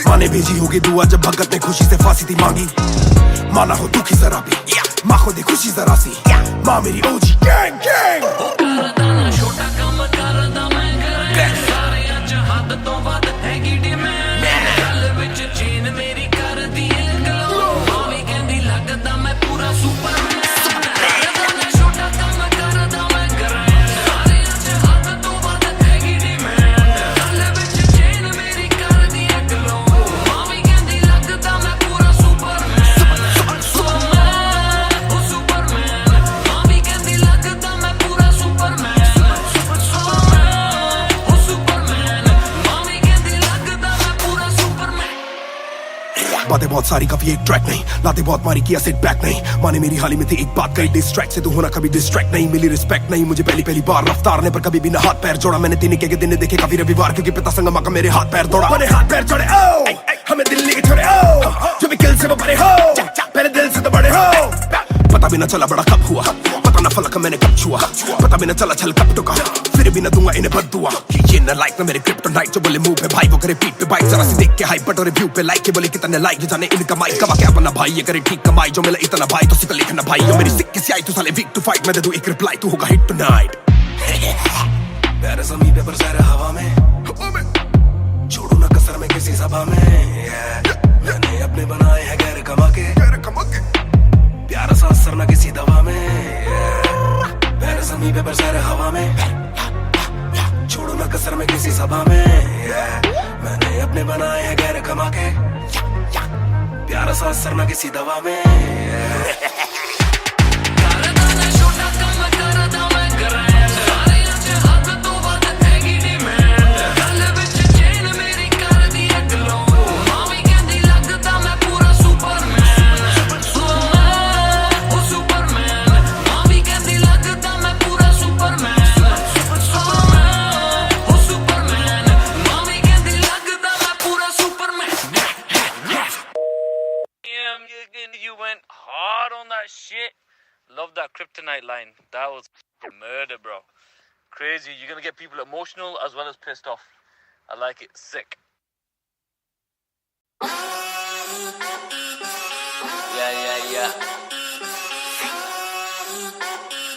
माने भेजी होगी दुआ जब भगत ने खुशी से फांसी थी मांगी। माना हो दुखी जरा भी, माँ को दी खुशी जरा सी, माँ मेरी ओजी गैंग गैंग। छोटा काम करदा मैं करे, सारे अज हद तो वध हैगी डिमांड, गल विच चेन मेरी कर दी ग्लो, मावी कहंदी लगदा मैं पूरा सुपरमैन। छोटा काम करदा मैं करे, सारे अज हद तो वध हैगी डिमांड, गल विच चेन मेरी कर दी ग्लो, मावी कहंदी लगदा मैं पूरा सुपरमैन। सुपरमैन, मावी कहंदी लगदा मैं पूरा सुपरमैन। बातें बहुत सारी कभी एक ट्रैक नहीं, लाते बहुत मारी किया सेट बैक नहीं, माने मेरी हाल ही में थी एक बात कही, डिस्ट्रैक्ट से तू होना कभी डिस्ट्रैक्ट नहीं, मिली रिस्पेक्ट नहीं मुझे पहली बार रफ्तार ने, पर कभी भी ना हाथ पैर जोड़ा मैंने, दिन के दिन देखे काफी रविवार, क्योंकि पिता संगमा का मेरे हाथ पैर दौड़ा, मैंने हाथ पैर जोड़े ओ हमें दिल्ली के छोड़े ओ, जो भी किल से वो बड़े हो, पहले दिल से तो बड़े हो। पता भी ना चला बड़ा कब हुआ, पता ना फलक मैंने कब छुआ, पता भी ना चला छल कब टुका, फिर भी ना दूंगा इन्हें बददुआ। ये ना लाइक ना मेरे क्रिप्टोनाइट, जो बोले मुंह पे भाई वो करे पीठ पे बाइक, जरा सी देख के हाइप बट और रिव्यू पे लाइक के बोले कितने लाइक, ये जाने इनका माइक कमा क्या बना भाई, ये करे ठीक कमाई, जो मिला इतना भाई तो सिक्का लिखना भाई, यो मेरी सिक्के से आई तू साले वीक टू फाइट, मैं दे दूं एक रिप्लाई तू होगा हिट टुनाइट। प्यारे ज़मीन पे बरसा रहा हवा में, छोड़ू ना कसर में किसी सभा में, मैंने अपने बनाए हैं गैर कमा के, प्यारा सा असर ना किसी दवा में, प्यारे ज़मीन पे बरसा रहा हवा में, छोड़ू ना कसर में किसी सभा में, मैंने अपने बनाए हैं गैर कमा के, प्यारा सा असर ना किसी दवा में। छोटा काम करदा मैं करे, सारे अज हद तो वध हैगी डिमांड, गल विच चेन मेरी कर दी ग्लो, मावी कहंदी लगदा मैं पूरा सुपरमैन। सुपरमैन, मावी कहंदी लगदा मैं पूरा सुपरमैन। सुपरमैन, मावी कहंदी लगदा मैं पूरा Superman. You went hard on that shit. Love that kryptonite line. That was murder, bro. Crazy. You're gonna get people emotional as well as pissed off. I like it. Sick.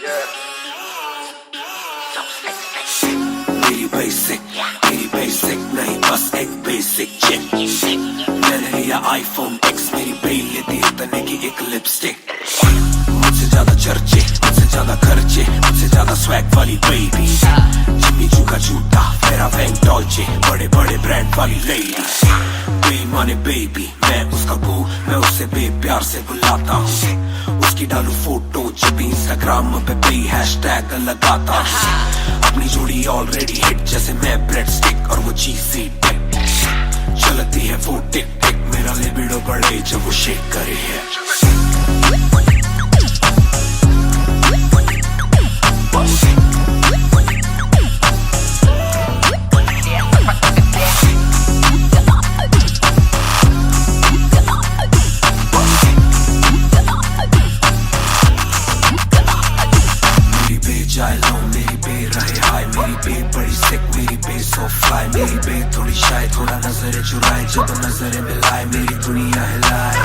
Yeah. मेरी basic नहीं बस एक basic chip, मैंने लिया iPhone X, मेरी bell लेती इतने की एक लिपस्टिक, मुझसे ज्यादा चर्चे, मुझसे ज्यादा खर्चे, मुझसे ज्यादा स्वैग वाली बेबी, जिम्मी चू का जूता मेरा वैंग डॉल्चे, बड़े बड़े ब्रांड वाली लेडी, बेईमाने बेबी मैं उसका बू, मैं उसे बेप्यार से बुलाता हूँ, उसकी डालू फोटो जब इंस्टाग्राम पे पे हैशटैग लगाता हूँ, अपनी जोड़ी ऑलरेडी हिट जैसे मैं ब्रेड स्टिक और वो चीज़ी टिक, चलती है वो टिक टिक, मेरा लिबिडो बढ़े जब वो शेक करे है। मेरी बे थोड़ी शाय, थोड़ा नजर चुराए, जब नजर मिलाए मेरी दुनिया हिलाए,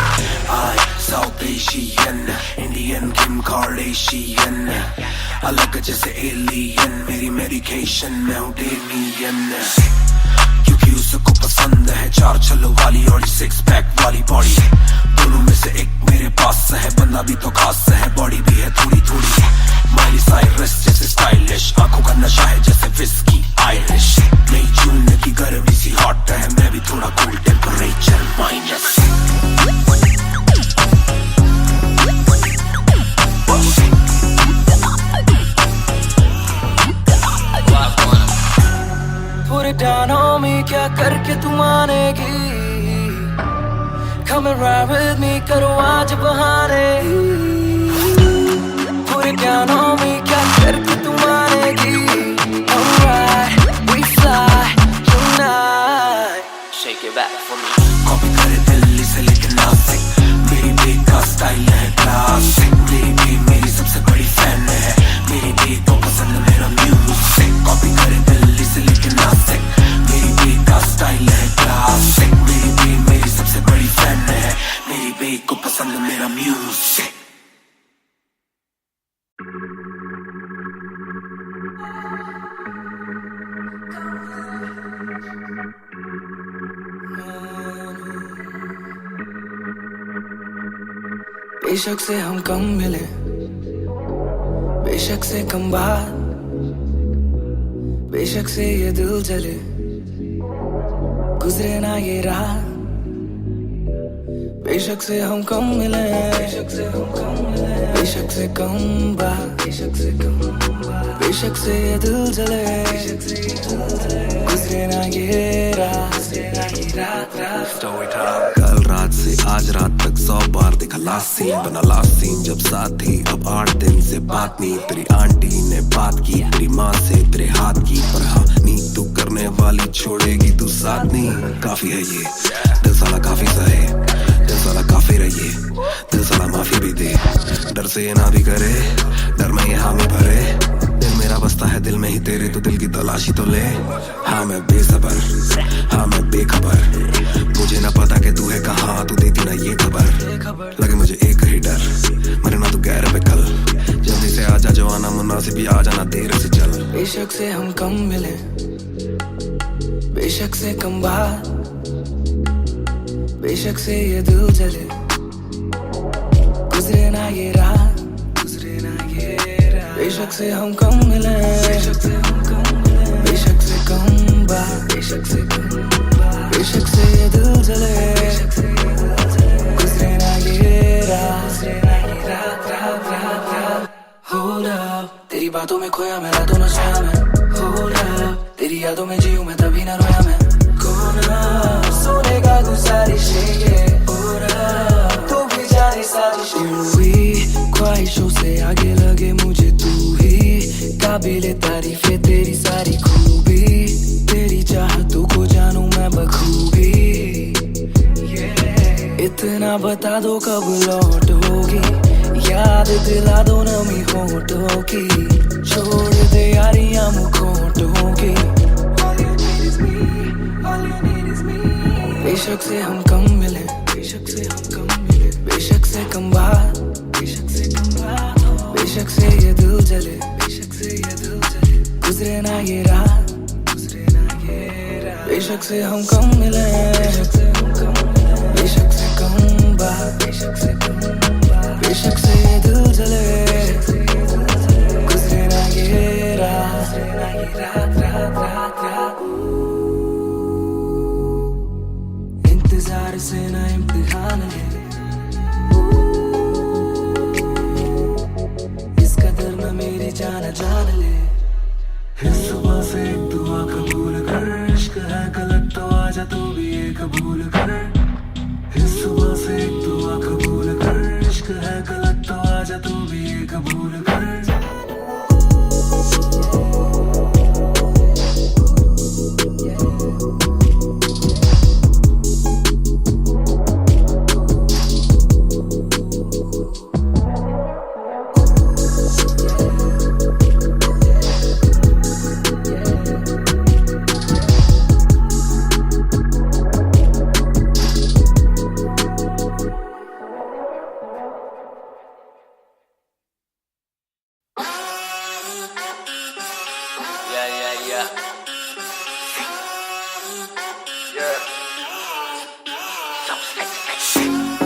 आई साउथ एशियन इंडियन किम कार्डेशियन, अलग जैसे एलियन, मेरी मेडिकेशन मैं हूँ डेमियन, क्योंकि उसको पसंद है चार छल्लों वाली और 6 पैक वाली बॉडी, दोनों में से एक मेरे पास है, बंदा भी तो खास है, बॉडी भी है थोड़ी थोड़ी, माइली साइरस जैसे स्टाइलिश, आंखों का नशा है जैसे विस्की आयरिश, नई जून की गर्मी सी हॉट है, मैं भी थोड़ा cool temperature minus. Put it down on me, क्या करके तू मानेगी, Come and ride with me, करो आज बहाने, Put it down down on me, क्या करके तू मानेगी? Alright, we fly tonight. Shake it back for me. Copy करे दिल्ली से लेके नासिक, मेरी बेक का स्टाइल है क्लासिक। मेरी बेक मेरी सबसे बड़ी फैन है, मेरी बेक को पसंद मेरा म्यूजिक। कॉपी करे दिल्ली से लेके नासिक, मेरी बेक का स्टाइल है क्लासिक। मेरी बेक मेरी सबसे बड़ी फैन है, मेरी बेक को पसंद मेरा म्यूजिक। बेशक से हम कम मिले, बेशक से कम बात, बेशक से ये दिल जले, गुजरे ना ये रात। बेशक से हम कम मिले, बेशक से हम कम मिले, बेशक से कम बात, बेशक से कम बात, बेशक से ये दिल जले, बेशक से ये दिल जले, गुजरे ना ये रात, गुजरे ना ये रात। कल रात से आज रात तक 100 बार देखा लास्ट सीन, बना लास्ट सीन जब साथ थी। अब 8 दिन से बात नहीं, तेरी आंटी ने बात की, तेरी माँ से तेरे हाथ की। पर हाँ नींद तू करने वाली छोड़ेगी तू साथ नहीं। काफी है ये दिल साला काफी सहे, दिल साला काफी रहिए, दिल साला माफी भी दे। डर से ये ना भी करे, डर में ये हामी भरे। दिल मेरा बसता है दिल में ही तेरे, तो दिल की तलाशी तो ले। हाँ मैं बेसबर, हाँ मैं बेखबर, मुझे ना पता कि तू है कहाँ, तू देती ना ये खबर। लगे मुझे एक ही डर, मरे ना तू गैर पे कल। जल्दी से आजा जो आना मुनासिब, भी आ जाना देर से चल। बेशक से हम कम मिले, बेशक से कम बात, बेशक से ये दिल जले, गुजरे ना ये रात, गुजरे ना ये रात। बेशक से हम कम मिले, बेशक से हम कम मिले, बेशक से कम बात, बेशक से कम बात, बेशक से ये दिल जले, बेशक से ये दिल जले, गुजरे ना ये रात, गुजरे ना ये रात, रात, रात, रात। Hold up, तेरी बातों में खोया मैं, रातों न सोया मैं। Hold up, तेरी यादों में जीऊं मैं, तभी ना रोया मैं। कौन सोनेगा तू सारी शेगे, तू भी जाने साजिश। हुई ख्वाहिशों से आगे लगे मुझे तू ही, काबिले तारीफ है तेरी सारी खूबी। तेरी चाहतों को जानूं मैं बखूबी। इतना बता दो कब लौटोगी, याद दिला दो नमी होठों की, छोड़ दे यारियां मुखोटों की। बेशक से हम कम मिले, बेशक से हम कम मिले, बेशक से कम बात, बेशक से कम बात, बेशक से ये दिल जले, बेशक से ये दिल जले, गुजरे ना ये रात, गुजरे ना ये रात। बेशक से हम कम मिले, बेशक से हम कम मिले, बेशक से कम बात, बेशक से कम बात, बेशक से ये दिल जले, गुजरे ना ये रात, गुजरे ना ये रात, रात, रात, रात। इंतजार से ना इम्तिहान ले, इस कदर न मेरी जान जान ले। इस सुबह से एक दुआ कबूल कर, इश्क है गलत तो आजा तू भी ये कबूल कर। इस सुबह से एक दुआ कबूल कर, इश्क है गलत तो आजा तू भी ये कबूल कर।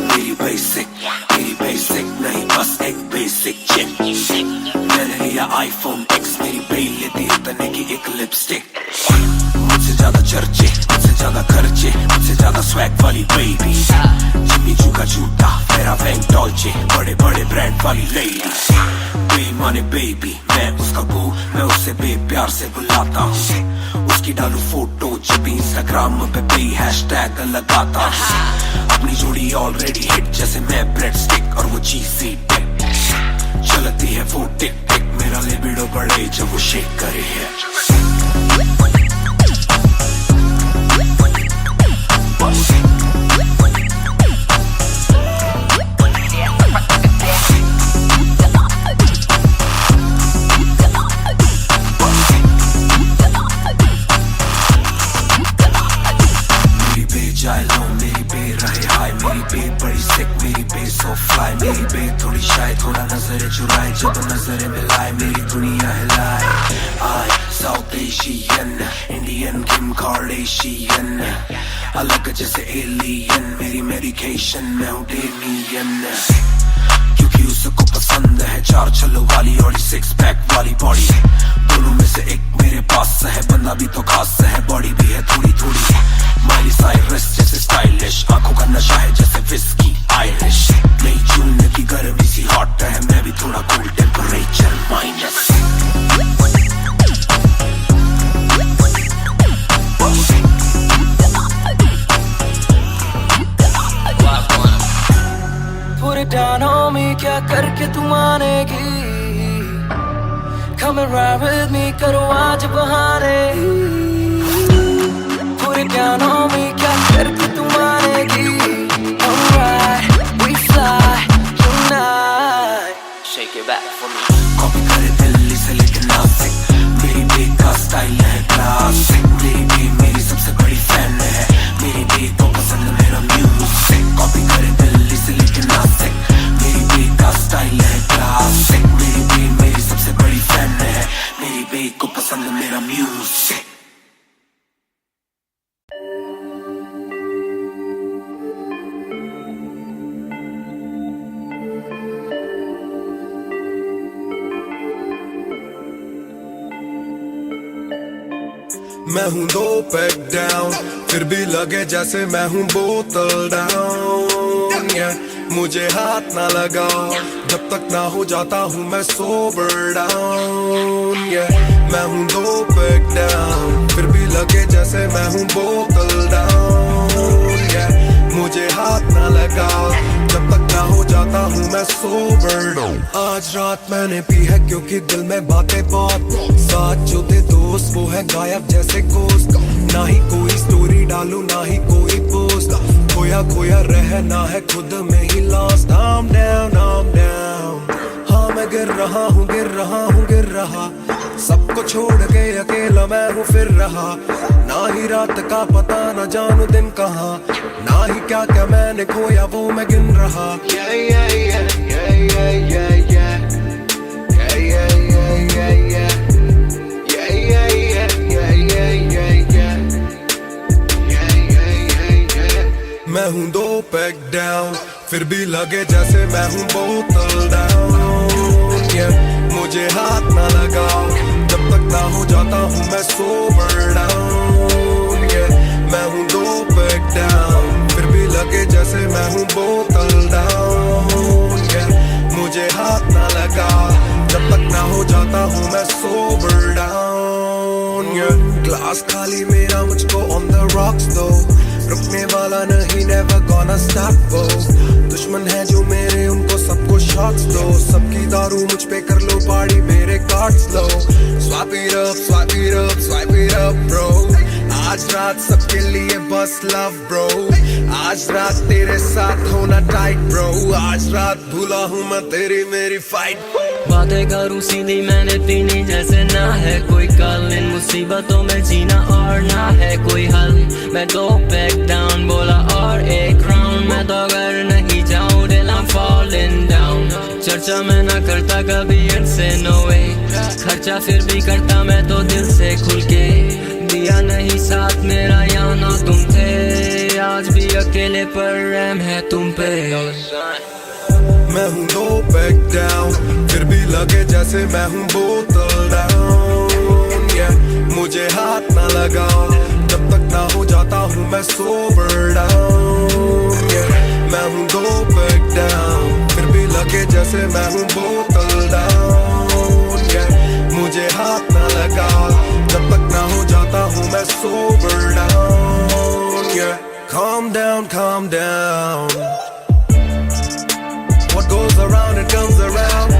मेरी बेसिक नहीं बस एक बेसिक चिप। मैंने लिया iPhone X, मेरी बेल लेती है तने की एक लिपस्टिक। मुझसे ज्यादा चर्चे, मुझसे ज्यादा खर्चे, मुझसे ज्यादा स्वैग वाली बेबी। जिम्मी चू का जूता, मेरा वैंग डॉल्चे, बड़े बड़े ब्रांड वाली लेडी। बेईमाने बेबी, मैं उसका बू, मैं उसे बेप्यार से बुलाता हूँ। उसकी डालू फोटो जब इंस्टाग्राम पे बे हैशटैग लगाता हूँ। अपनी जोड़ी ऑलरेडी हिट, जैसे मैं ब्रेड स्टिक और वो चीज़ी टिप। चलती है वो टिक टिक, मेरा लिबिडो बढ़े जब वो शेक करे है। जाए लो मेरी बे रहे हाय, मेरी बे बड़ी सिक, मेरी बे सो फ्लाई, मेरी बे थोड़ी शाय, थोड़ा नजरें चुराए, जब नजरें मिलाए मेरी दुनिया हिलाए। आई साउथ एशियन इंडियन किम कार्डेशियन, अलग जैसे एलियन, मेरी मेडिकेशन मैं हूँ डेनियन, क्योंकि उसको पसंद है चार छल्लो वाली और सिक्स पैक वाली बॉडी, दोनों में से एक मेरे पास है, बंदा भी तो खास है, बॉडी भी है थोड़ी थोड़ी, माइली साइरस जैसे स्टाइलिश, आंखों का नशा है जैसे विस्की आयरिश, नई जून की गर्मी सी हॉट है, मैं भी थोड़ा cool temperature minus. Put it down on me, क्या करके तू मानेगी, Come and ride with me, करो आज बहाने, Put it down on me, क्या करके तू मानेगी, Alright, we fly tonight, Shake it back for me। Copy करे दिल्ली से लेकर नासिक, मेरी बे का स्टाइल है क्लासिक, मेरी बे मेरी सबसे बड़ी फैन है, मेरी बे को पसंद मेरा म्यूजिक, कॉपी करे दिल्ली से लेकर नासिक, मेरी बे का स्टाइल है क्लासिक, मेरी बे मेरी सबसे बड़ी फैन है, मेरी बे को पसंद मेरा म्यूजिक। मैं हूँ 2 पैक डाउन, फिर भी लगे जैसे मैं हूँ बोतल डाउन, मुझे हाथ ना लगाओ जब तक ना हो जाता हूँ मैं सोबर डाउन, मैं हूँ 2 पैक डाउन, फिर भी लगे जैसे मैं हूँ बोतल डाउन, मुझे हाथ ना लगाओ जब तक ना हो जाता हूँ मैं सोबर डाउन। आज रात मैंने पी है क्योंकि दिल में बातें बहुत, साथ जो थे दोस्त वो है गायब जैसे गोश्त, ना ही कोई स्टोरी डालूं ना ही कोई पोस्ट, खोया खोया रहना है खुद में ही लॉस्ट। I'm down, हाँ मैं गिर रहा हूँ गिर रहा हूँ गिर रहा, सबको छोड़ के अकेला मैं हूँ फिर रहा, ना ही रात का पता न जानू दिन कहाँ, ना ही क्या क्या मैंने खोया वो मैं गिन रहा। मैं हूँ 2 पैक डाउन, फिर भी लगे जैसे मैं हूँ बोतल डाउन, मुझे हाथ ना लगाओ जब तक ना हो जाता हूँ मैं सोबर डाउन, मैं हूँ 2 पैक डाउन, फिर भी लगे जैसे मैं हूँ बोतल डाउन, मुझे हाथ ना लगाओ जब तक ना हो जाता हूँ मैं सोबर डाउन, ग्लास खाली मेरा मुझको ऑन द रॉक्स दो, रुकने वाला नहीं never gonna stop वो, दुश्मन है जो मेरे उनको सबको शॉट्स दो, सबकी दारू मुझ पे कर लो पार्टी मेरे cards low, swap it up swipe it up swipe it up bro, आज रात सबके लिए बस love bro, आज रात तेरे साथ होना टाइट bro, आज रात भूला हूँ मैं तेरी मेरी फाइट। बातें करूँ सीधी मैंने पीनी जैसे ना है कोई कल, इन मुसीबतों में जीना और ना है कोई हल, मैं 2 पैक डाउन बोला और एक राउंड, मैं तो अगर नहीं जाऊँ दिल I'm falling down, चर्चा मैं ना करता कभी इनसे no way, खर्चा फिर भी करता मैं तो दिल से खुल के, दिया नहीं साथ मेरा यहाँ ना तुम थे, आज भी अकेले पर रहम है तुम पे। मैं हूँ 2 पैक डाउन, फिर भी लगे जैसे मैं हूँ बोतल डाउन, मुझे हाथ ना लगाओ जब तक ना हो जाता हूँ मैं सोबर डाउन, मैं हूँ 2 पैक डाउन, फिर भी लगे जैसे मैं हूँ बोतल डाउन, मुझे हाथ ना लगाओ जब तक ना हो जाता हूँ मैं sober down, calm down calm down, what goes around it comes around,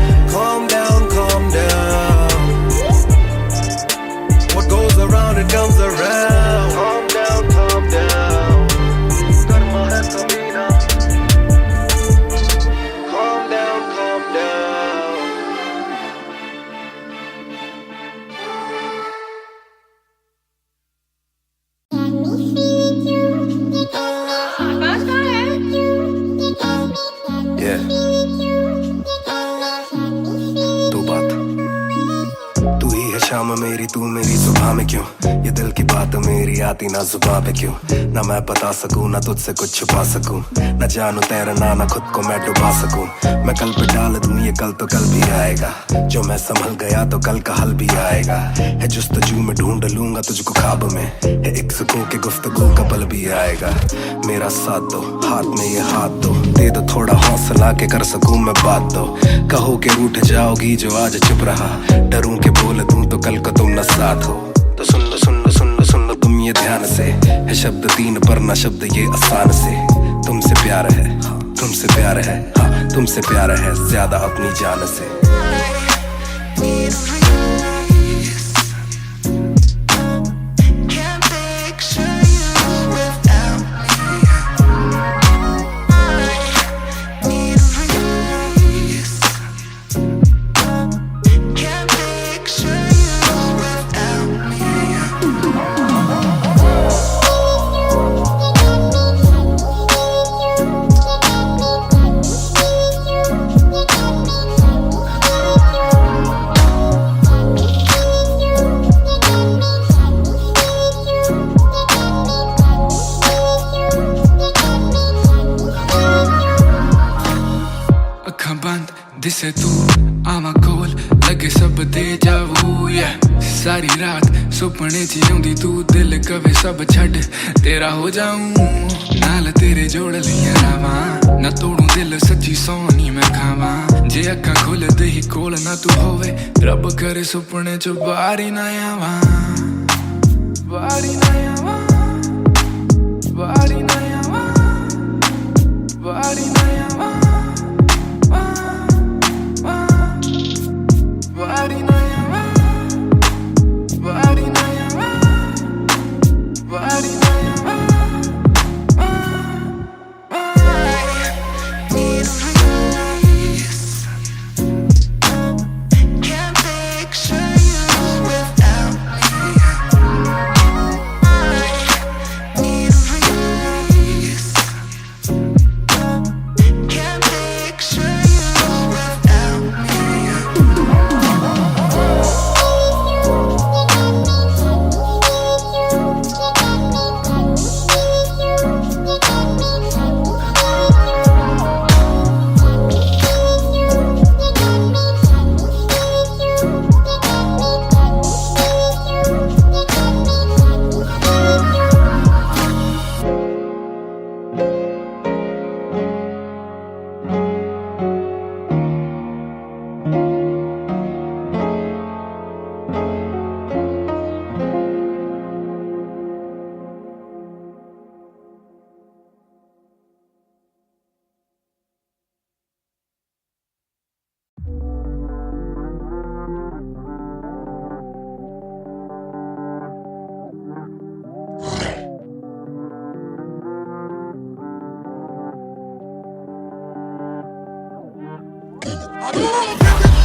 शाम मेरी तू मेरी सुबह में क्यों, ये दिल की बात मेरी आती ना जुबां पे क्यों, ना मैं बता सकूं ना तुझसे कुछ छुपा सकूं, ना जानू तैरना ना खुद को मैं डुबा सकूं। मैं कल पे डाल दूं ये कल तो कल भी आएगा, जो मैं संभल गया तो कल का हल भी आएगा। है जुस्तजू में ढूंढ लूंगा तुझको ख्वाब में, है एक सुकून के गुफ्तगू का पल भी आएगा। मेरा साथ दो हाथ में ये हाथ दो, दे दो थोड़ा हौसला के कर सकूं मैं बात दो। कहो के रूठ जाओगी जो आज चुप रहा, डरूं के बोल दूं तो कल को तुम न साथ हो। तो सुन लो सुन लो सुन लो सुन लो तुम ये ध्यान से, है शब्द तीन पर ना शब्द ये आसान से। तुमसे प्यार है तुमसे प्यार है, हाँ तुमसे प्यार है ज्यादा अपनी जान से। दिसे तू आवा कोल लगे सब दे जावू, सारी रात सुपने च आउंदी तू, दिल कवे सब छड़ तेरा हो जाऊं, नाल तेरे जोड़ लिया रावा, ना तोड़ू दिल सच्ची सोनी मैं खावा। जे अखा खोल दे ही कोल ना तू होवे, रब करे सुपने च बारी ना आवा, बारी ना आवा, बारी ना आवा, बारी ना आवा, बारी ना आवा, बारी ना आवा, बारी ना आवा। Can't picture you without me. Need a release. Can't picture you without me.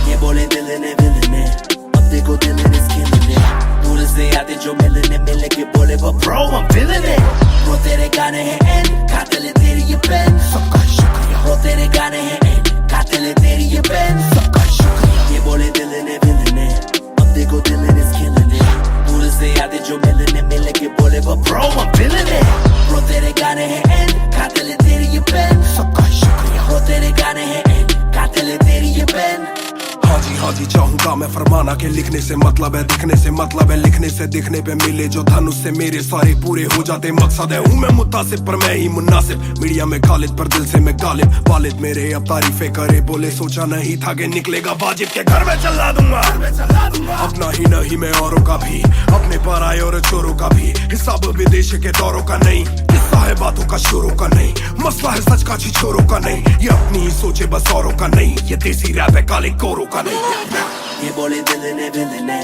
ये बोले दिल ने अब देखो दिल ने स्किन ने, दूर से आते जो मिलने मिल के बोले वो bro I'm feeling it। वो तेरे गाने हैं एंड खाते ले तेरी ये पेन, सबका शुक्रिया। वो तेरे गाने हैं एंड खाते ले तेरी ये पेन, सबका शुक्रिया। ये बोले दिल ने अब देखो दिल ने स्किन ने, दूर से आते जो मिलने मिल के बोले वो bro I'm feeling it। वो तेरे गाने हैं एंड खाते ले तेरी ये पेन, सबका शुक्रिया। वो तेरे गाने हैं एंड खाते ले तेरी ये पेन। हाँ जी चाहूंगा मैं फरमाना के लिखने से मतलब है दिखने से मतलब है, लिखने से दिखने पे मिले जो धन उससे मेरे सारे पूरे हो जाते मकसद है। हूँ मैं मुतासिब पर मैं ही मुनासिब, मीडिया में खालिद पर दिल से मैं गालिब। वालिद मेरे अब तारीफे करे बोले सोचा नहीं था कि निकलेगा वाजिब के घर में चला दूंगा। अपना ही नहीं मैं औरों का भी, अपने पर आए और चोरों का भी, हिसाब विदेश के दौरों का नहीं, किस्सा है बातों का शोरों का नहीं, मसला है सच का छिछोरों का नहीं, ये अपनी ही सोचे बस औरों का नहीं, ये देसी रैप है काले कोरों का नहीं। ये बोले दिल ने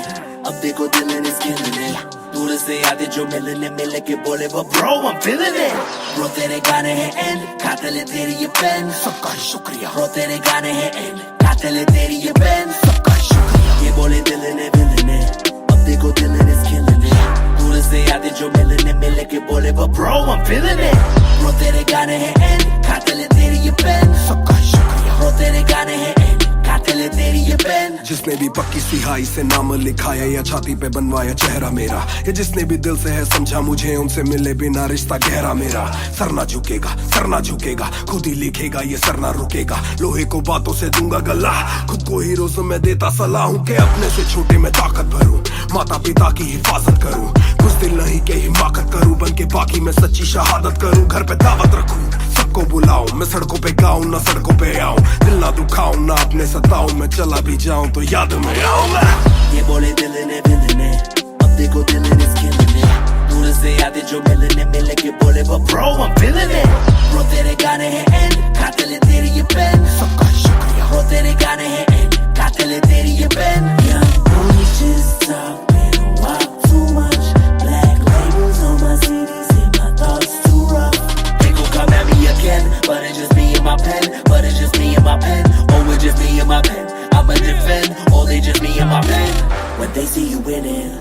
अब देखो दिल ने स्किन ने, दूर से आते जो मिलने मिल के बोले वो bro I'm feeling it। Bro तेरे गाने हैं एंड खाते ले तेरी ये पेन, सबका शुक्रिया। Bro तेरे गाने हैं एंड खाते ले तेरी ये पेन, सबका शुक्रिया। ये बोले दिल ने अब देखो दिल ने स्किन ने, दूर से आते जो मिलने मिल के बोले वो bro I'm feeling it। Bro तेरे गाने हैं एंड खाते ले तेरी ये पेन, सबका शुक्रिया। Bro तेरे गाने हैं एंड खाते ले तेरी ये पेन। जिसने भी पक्की सिहाई से नाम लिखाया या छाती पे बनवाया चेहरा मेरा, ये जिसने भी दिल से है समझा मुझे, उनसे मिले बिना रिश्ता गहरा मेरा। सर ना झुकेगा, सर ना झुकेगा, खुद ही लिखेगा ये सर ना रुकेगा। लोहे को बातों से दूंगा गला, खुद को हीरो से मैं देता सलाह हूं कि अपने से छोटे में ताकत भरूं, माता पिता की हिफाजत करूं, कुछ दिल नहीं के हिमाकत करूं, बन के बाकी मैं सच्ची शहादत करूं। घर पे दावत रखूं, सबको बुलाऊं, मैं सड़कों पे गाऊं ना सड़कों पे आऊं, दिल ना दुखाऊं ना अपने सताऊं, मैं चला भी जाऊं तो याद में आऊं मैं। ये बोले दिल ने अब देखो दिल ने दूर से आते जो मिलने मिले के बोले bro I'm feeling it, bro तेरे गाने हैं एंड खाते ले तेरी ये पेन, सबका शुक्रिया bro तेरे गाने हैं एंड खाते ले तेरी ये pen. Young boy just talk, they don't walk too much, black labels on my CDs and my thoughts too rough. They gon' come at me again, but it's just me and my pen, but it's just me and my pen, oh it's just me and my pen, I'ma defend, oh they just me and my pen. When they see you winning,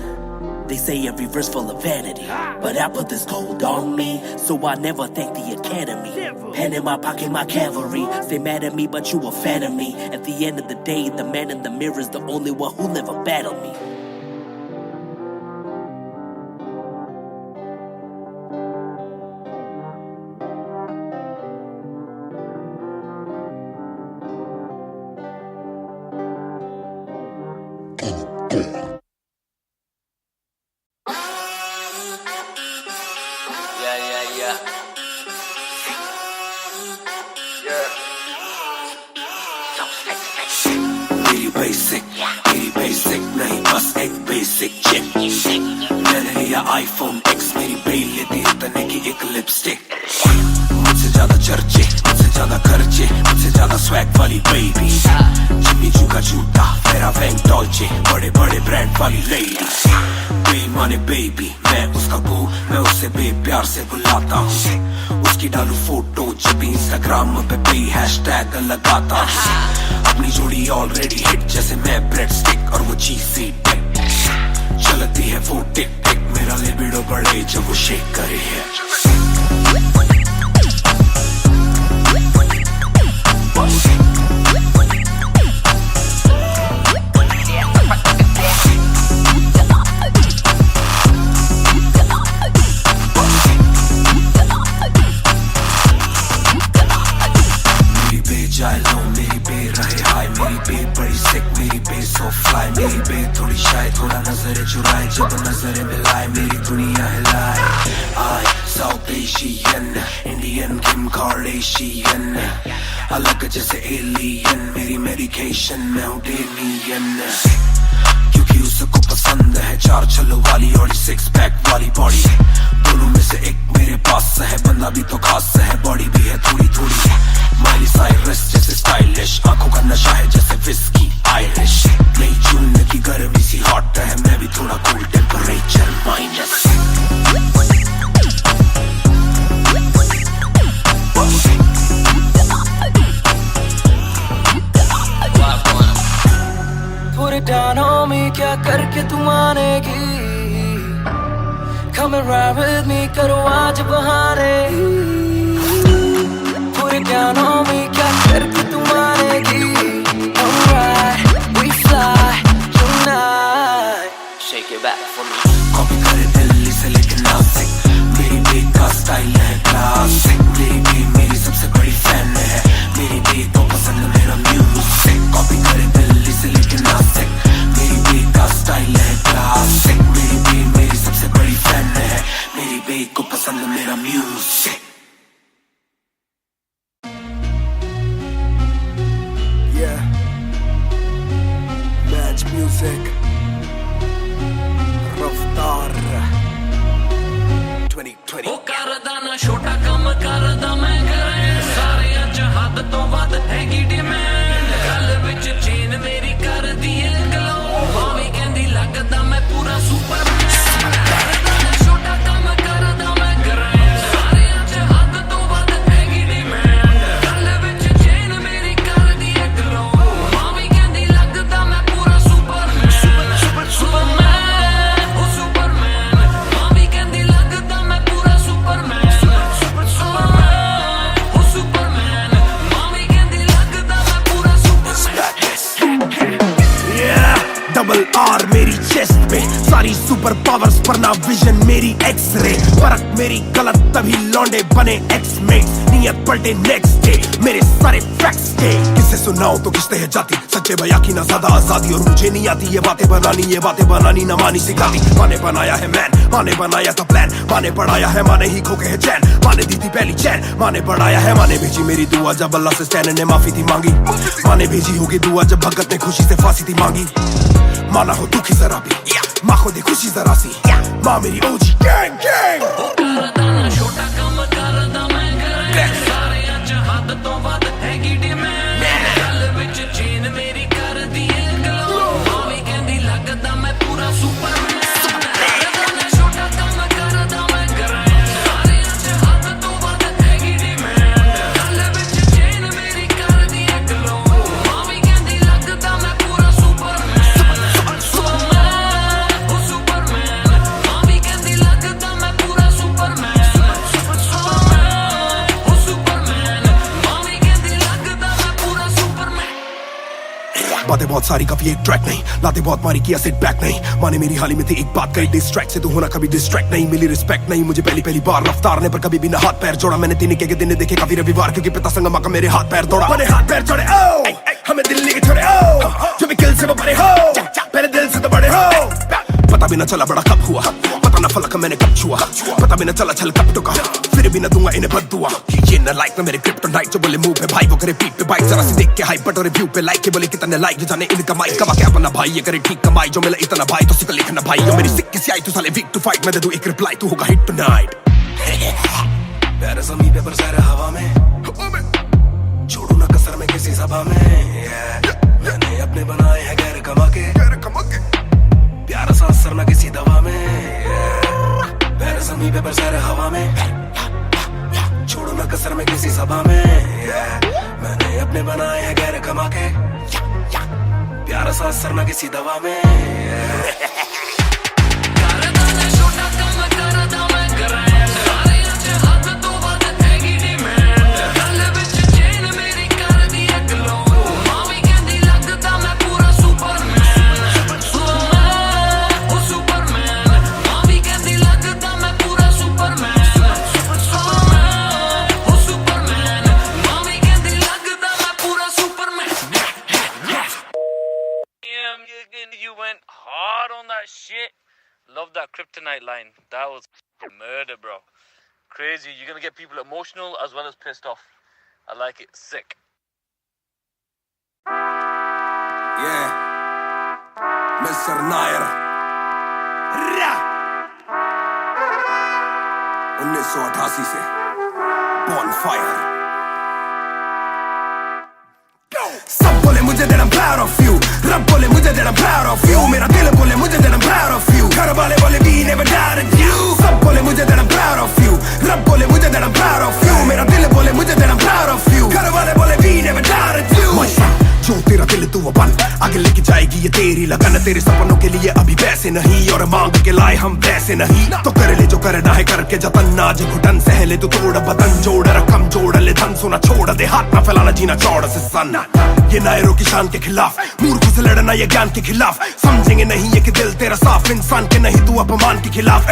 they say every verse full of vanity, but I put this gold on me, so I never thank the academy. Pen in my pocket, my cavalry. Stay mad at me, but you a fan of me. At the end of the day, the man in the mirror is the only one who never battled me. मेरी basic नहीं बस एक basic chip. मैंने लिया iPhone X, मेरी bell लेती है तने की एक लिपस्टिक। मुझसे ज्यादा चर्चे, मुझसे ज्यादा खर्चे, मुझसे ज्यादा स्वैग वाली बेबी। जिम्मी चू का जूता, फेरा वैंग डॉल्चे, बड़े बड़े ब्रांड वाली लेडी। बेईमाने बेबी, मैं उसका बू, मैं उसे बेप्यार से बुलाता हूँ। उसकी डालू फोटो जब भी इंस्टाग्राम पे भी हैशटैग लगाता हूँ। अपनी जोड़ी ऑलरेडी हिट, जैसे मैं ब्रेड स्टिक और वो चीज़ी टिक। चलती है वो टिक टिक, मेरा लिबिडो बढ़े जब वो शेक करे है। मेरी बे थोड़ी शाय, थोड़ा नजरें चुराए, जब नजरें मिलाए मेरी दुनिया हिलाए। आई साउथ एशियन, इंडियन किम कार्डेशियन, अलग जैसे एलियन, मेरी मेडिकेशन मैं हूँ डेलियन। क्योंकि उसको पसंद है चार छल्लों वाली और 6 पैक वाली बॉडी। दोनों में से एक मेरे पास है, बंदा भी तो खास है, बॉडी भी है थोड़ी थोड़ी। माइली साइरस जैसे स्टाइलिश, आंखों का नशा है जैसे विस्की आयरिश। नई जून की गर्मी सी हॉट है, मैं भी थोड़ा cool temperature minus. Put it down on me, क्या करके तू मानेगी? Come and ride with me, करो आज बहाने। Put it down on me, क्या करके तू मानेगी? Alright, we fly tonight. Shake it back for me. Copy करे दिल्ली से लेके नासिक, मेरी बेग का स्टाइल है क्लासिक। मेरी बेग मेरी सबसे बड़ी फैन है, मेरी बेग को पसंद मेरा म्यूजिक। कॉपी करे दिल्ली से लेके नासिक, मेरी बेग का स्टाइल है क्लासिक। मेरी बेग मेरी सबसे बड़ी फैन है, मेरी बेग को पसंद मेरा music. Yeah, Match Music, Raftar 2020। ਉਹ ਕਰਦਾ ਨਾ ਛੋਟਾ ਕੰਮ ਕਰਦਾ ਮੈਂ ਕਰਾਂ, ਸਾਰੇ ਅੱਜ ਹੱਦ ਤੋਂ ਵੱਧ ਹੈਗੀ ਡਿਮਾਂਡ। ਗੱਲ ਵਿੱਚ ਚੇਨ ਮੇਰੀ ਕਰਦੀ ਏ ਗਲੋ, ਮਾਵੀ ਕਹਿੰਦੀ ਲੱਗਦਾ ਮੈਂ ਪੂਰਾ ਸੁਪਰਮੈਨ। ਕਰਦਾ ਨਾ ਛੋਟਾ ਕੰਮ ਕਰਦਾ ਮੈਂ ਕਰਾਂ, ਸਾਰੇ ਅੱਜ ਹੱਦ ਤੋਂ ਵੱਧ ਹੈਗੀ ਡਿਮਾਂਡ। ਗੱਲ ਵਿੱਚ ਚੇਨ ਮੇਰੀ ਕਰਦੀ ਏ ਗਲੋ, ਮਾਵੀ ਕਹਿੰਦੀ ਲੱਗਦਾ ਮੈਂ ਪੂਰਾ ਸੁਪਰਮੈਨ। ਸੁਪਰਮੈਨ, ਉਹ ਸੁਪਰਮੈਨ, ਮਾਵੀ ਕਹਿੰਦੀ ਲੱਗਦਾ ਮੈਂ ਪੂਰਾ ਸੁਪਰਮੈਨ। ਸੁਪਰਮੈਨ, ਉਹ ਸੁਪਰਮੈਨ, ਮਾਵੀ ਕਹਿੰਦੀ ਲੱਗਦਾ ਮੈਂ डबल आर मेरी चेस्ट पे, सारी सुपर पावर्स पर ना विजन मेरी एक्सरे, परख मेरी गलत तभी लौंडे बने एक्समेट, नियत पलटे नेक्स्ट डे मेरे सारे फैक्ट्स के। किससे सुनाऊं तो किसते है जाती, सच्चे भैया की ना ज्यादा आजादी, और मुझे नहीं आती ये बातें बनानी ना मानी सिखाती। माने बनाया है मैन, माने बनाया था प्लान, माने पढ़ाया है, माने ही खोके है चैन, माने दी थी पहली चैन, माने बढ़ाया है, माने भेजी मेरी दुआ जब अल्लाह से स्टैन ने माफी थी मांगी, माने भेजी होगी दुआ जब भगत ने खुशी से फांसी थी मांगी। माना हो दुखी जरा भी, माँ को दे खुशी जरा सी, माँ मेरी ओजी गैंग गैंग। छोटा काम करदा मैं करे, सारे अज हद तो वध हैगी डिमांड, गल विच चेन मेरी कर दी है ग्लो, मावी कहंदी लगदा मैं पूरा सुपरमैन। छोटा काम करदा मैं करे, सारे अज हद तो वध हैगी डिमांड, गल विच चेन मेरी कर दी है ग्लो, मावी कहंदी लगदा मैं पूरा सुपरमैन। सुपरमैन, मावी कहंदी लगदा मैं पूरा सुपरमैन। बातें बहुत सारी कभी एक ट्रैक नहीं, लाते बहुत मारी किया सेट बैक नहीं, माने मेरी हाल ही में थी एक बात कही, डिस्ट्रैक्ट से तू होना कभी डिस्ट्रैक्ट नहीं, मिली रिस्पेक्ट नहीं मुझे पहली बार रफ्तार ने, पर कभी भी ना हाथ पैर जोड़ा मैंने, दिन के दिन देखे काफी रविवार, क्योंकि पिता संगमा का मेरे हाथ पैर दौड़ा, मैंने हाथ पैर जोड़े ओ हमें दिल्ली के छोड़े ओ, जो भी किल से वो बड़े हो, मेरे दिल से तो बड़े हो। पता भी ना चला बड़ा कब हुआ, पता ना फलक मैंने कब छुआ, पता भी ना चला छल कब टुका, फिर भी ना दूंगा इन्हें बददुआ। ये ना लाइक ना मेरे क्रिप्टोनाइट, जो बोले मुंह पे भाई वो करे पीठ पे बाइक, जरा सी देख के हाइप बट और रिव्यू पे लाइक के बोले कितने लाइक, जाने इनका माइक कमा क्या बना भाई, ये करे ठीक कमाई, जो मिला इतना भाई तो सिक लिखना भाई, जो मेरी सिक्की सी आई तू साले वीक टू फाइट, मैं दे दूं एक रिप्लाई तू होगा हिट टुनाइट। प्यारे ज़मीन पे बरसाए हवा में, छोड़ू ना कसर में किसी सभा में, मैंने अपने बनाए हैं गैर कमा के, प्यारा सा असर ना किसी दवा में, प्यारे ज़मीन पे बरसाए हवा में, छोड़ू ना कसर में किसी सभा में, मैंने अपने बनाए हैं गैर कमा के, प्यारा सा असर ना किसी दवा में। छोटा काम करदा मैं करे, सारे अज हद तो वध हैगी डिमांड, गल विच चेन मेरी कर दी है ग्लो, मावी कहंदी लगदा मैं पूरा सुपरमैन। सुपरमैन, मावी कहंदी लगदा मैं पूरा सुपरमैन। सुपरमैन, मावी कहंदी लगदा मैं पूरा Superman. You went hard on that shit. Love that kryptonite line. That was murder, bro. Crazy. You're gonna get people emotional as well as pissed off. I like it. Sick. Yeah, Mr. Nair. 1988 से Bonfire. सब बोले मुझे that I'm proud of you, रब बोले मुझे that I'm proud of you, मेरा दिल बोले मुझे that I'm proud of you, घर वाले बोले we never doubted you, सब बोले मुझे that I'm proud of you, रब बोले मुझे that I'm proud of you, मेरा दिल बोले मुझे that I'm proud of you, घर वाले बोले we never doubted you। जो तेरा दिल तू वो बन, आगे लेके जाएगी ये तेरी लगन, तेरे सपनों के लिए अभी पैसे नहीं, और मांग के लाए हम पैसे नहीं, तो कर ले जो करना है करके जतन, नाज घुटन सहले तू तोड़ बदन, जोड़ रकम जोड़ ले धन, सोना छोड़ दे हाथ ना फैलाना जीना चौड़ से सन, ये नायरों की शान के खिलाफ, मूर्खों से लड़ना ये ज्ञान के खिलाफ, समझेंगे नहीं ये कि दिल तेरा साफ, इंसान के नहीं तू अपमान के खिलाफ।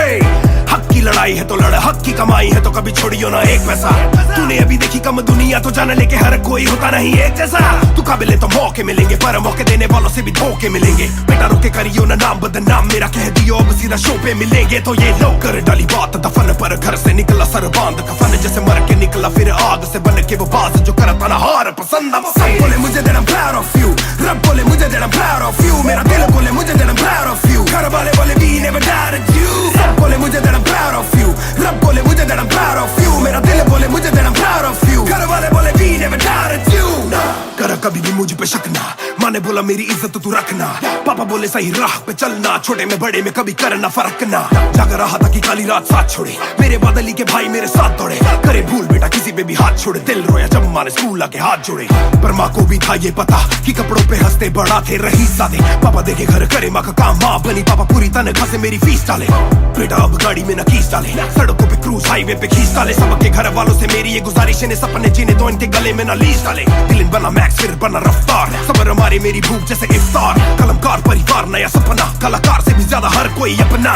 हक की लड़ाई है तो लड़, हक की कमाई है तो कभी छोड़ियो ना एक पैसा, तूने अभी देखी कम दुनिया तो जान ले के हर कोई होता नहीं एक जैसा, तू काबिल तो मौके मिलेंगे पर मौके देने वालों से भी धोखे मिलेंगे, बेटा रोके करियो ना नाम बदनाम मेरा, कह दियो अब सीधा शो पे मिलेंगे, तो ये लो कर डाली बात दफन पर, घर से निकला सर बांध कफन, जैसे मर के निकला फिर आग से बन के वो बाज जो करता ना हार पसंद। सब बोले मुझे that I'm proud of you, रब बोले मुझे that I'm proud of you, मेरा दिल बोले मुझे that I'm proud of you, घर वाले बोले we never doubted you, सब बोले मुझे that I'm proud of you, रब बोले मुझे that I'm proud of you, मेरा दिल बोले मुझे that I'm proud of you, घर वाले बोले we never doubted you। ना कर कभी भी मुझ पे शक ना, माँ ने बोला मेरी इज्जत तू रखना, पापा बोले सही राह पे चलना, छोटे में बड़े में कभी करना फर्क ना, जाग रहा था कि काली रात साथ छोड़े, मेरे बादली के भाई मेरे साथ दौड़े, करे भूल बेटा किसी पे भी हाथ छोड़े, दिल रोया जब माँ ने स्कूल आके हाथ जोड़े, पर माँ को भी था ये पता कि कपड़ों पे हंसते बड़ा थे रही सादे, पापा देखे घर करे माँ का काम, माँ बनी पापा पूरी तनख्वाह से मेरी फीस डाले, बेटा अब गाड़ी में न कीस डाले, सड़कों पे क्रूज हाईवे पे खींच डाले, सबके घर वालों से मेरी ये गुजारिश है, सपने जीने दो इनके गले में न लीस डाले, दिल बना मैक्स फिर बना रफ्तार, सबर हमारी मारे मेरी भूख जैसे इफ्तार। कलमकार परिवार नया सपना, कलाकार से भी ज्यादा हर कोई अपना।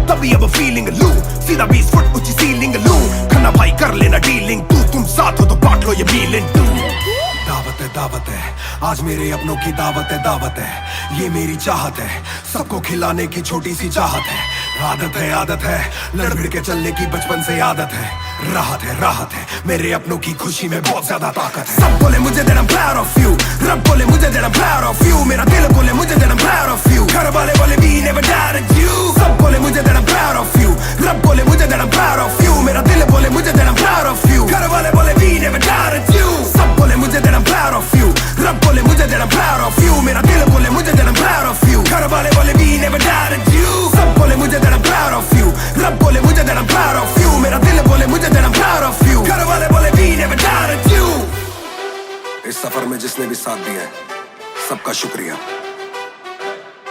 तभी अब फीलिंग लू, सीधा 20 फुट ऊंची सीलिंग लू। खन्ना भाई कर लेना डीलिंग, तुम साथ हो तो बांट लो ये फीलिंग। दावत है आज मेरे अपनों की दावत है। ये मेरी चाहत है, सबको खिलाने की छोटी सी चाहत है। आदत है लड़ भिड़ के चलने की बचपन से आदत है। राहत है मेरे अपनों की खुशी में बहुत ज्यादा ताकत है। सब बोले मुझे that I'm proud of you, रब बोले मुझे that I'm proud of you, मेरा दिल बोले मुझे that I'm proud of you, घर वाले बोले we never doubted you। सब बोले मुझे that I'm proud of you, रब बोले मुझे that I'm proud of you, मेरा दिल बोले मुझे that I'm proud of you, घर वाले बोले we never doubted you। सब बोले मुझे that I'm proud of you, रब बोले मुझे that I'm proud of you, मेरा दिल बोले मुझे that I'm proud of you, घर वाले बोले we never doubted you। सब बोले मुझे that I'm proud of you, रब बोले मुझे that I'm proud of you, मेरा दिल बोले मुझे that I'm proud of you, घर वाले बोले we never doubted you। इस सफर में जिसने भी साथ दिया है सबका शुक्रिया।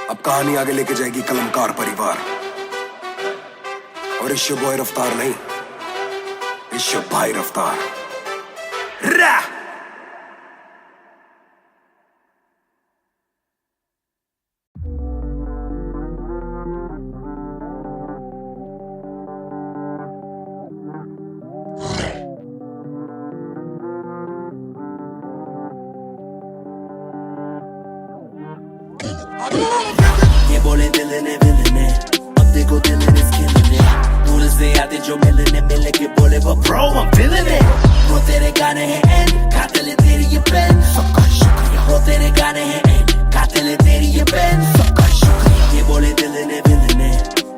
अब कहानी आगे लेके जाएगी कलमकार परिवार। और इश्यो बॉय रफ्तार नहीं, इश्यो भाई रफ्तार। रा ये बोले दिल ने अब देखो दिल ने killing it। दूर से आते जो मिलने के बोले वो bro I'm feeling it। वो तेरे गाने हैं एंड खाते ले तेरी ये पेन, सबका शुक्रिया। वो तेरे गाने हैं एंड खाते ले तेरी ये पेन, सबका शुक्रिया। ये बोले दिल ने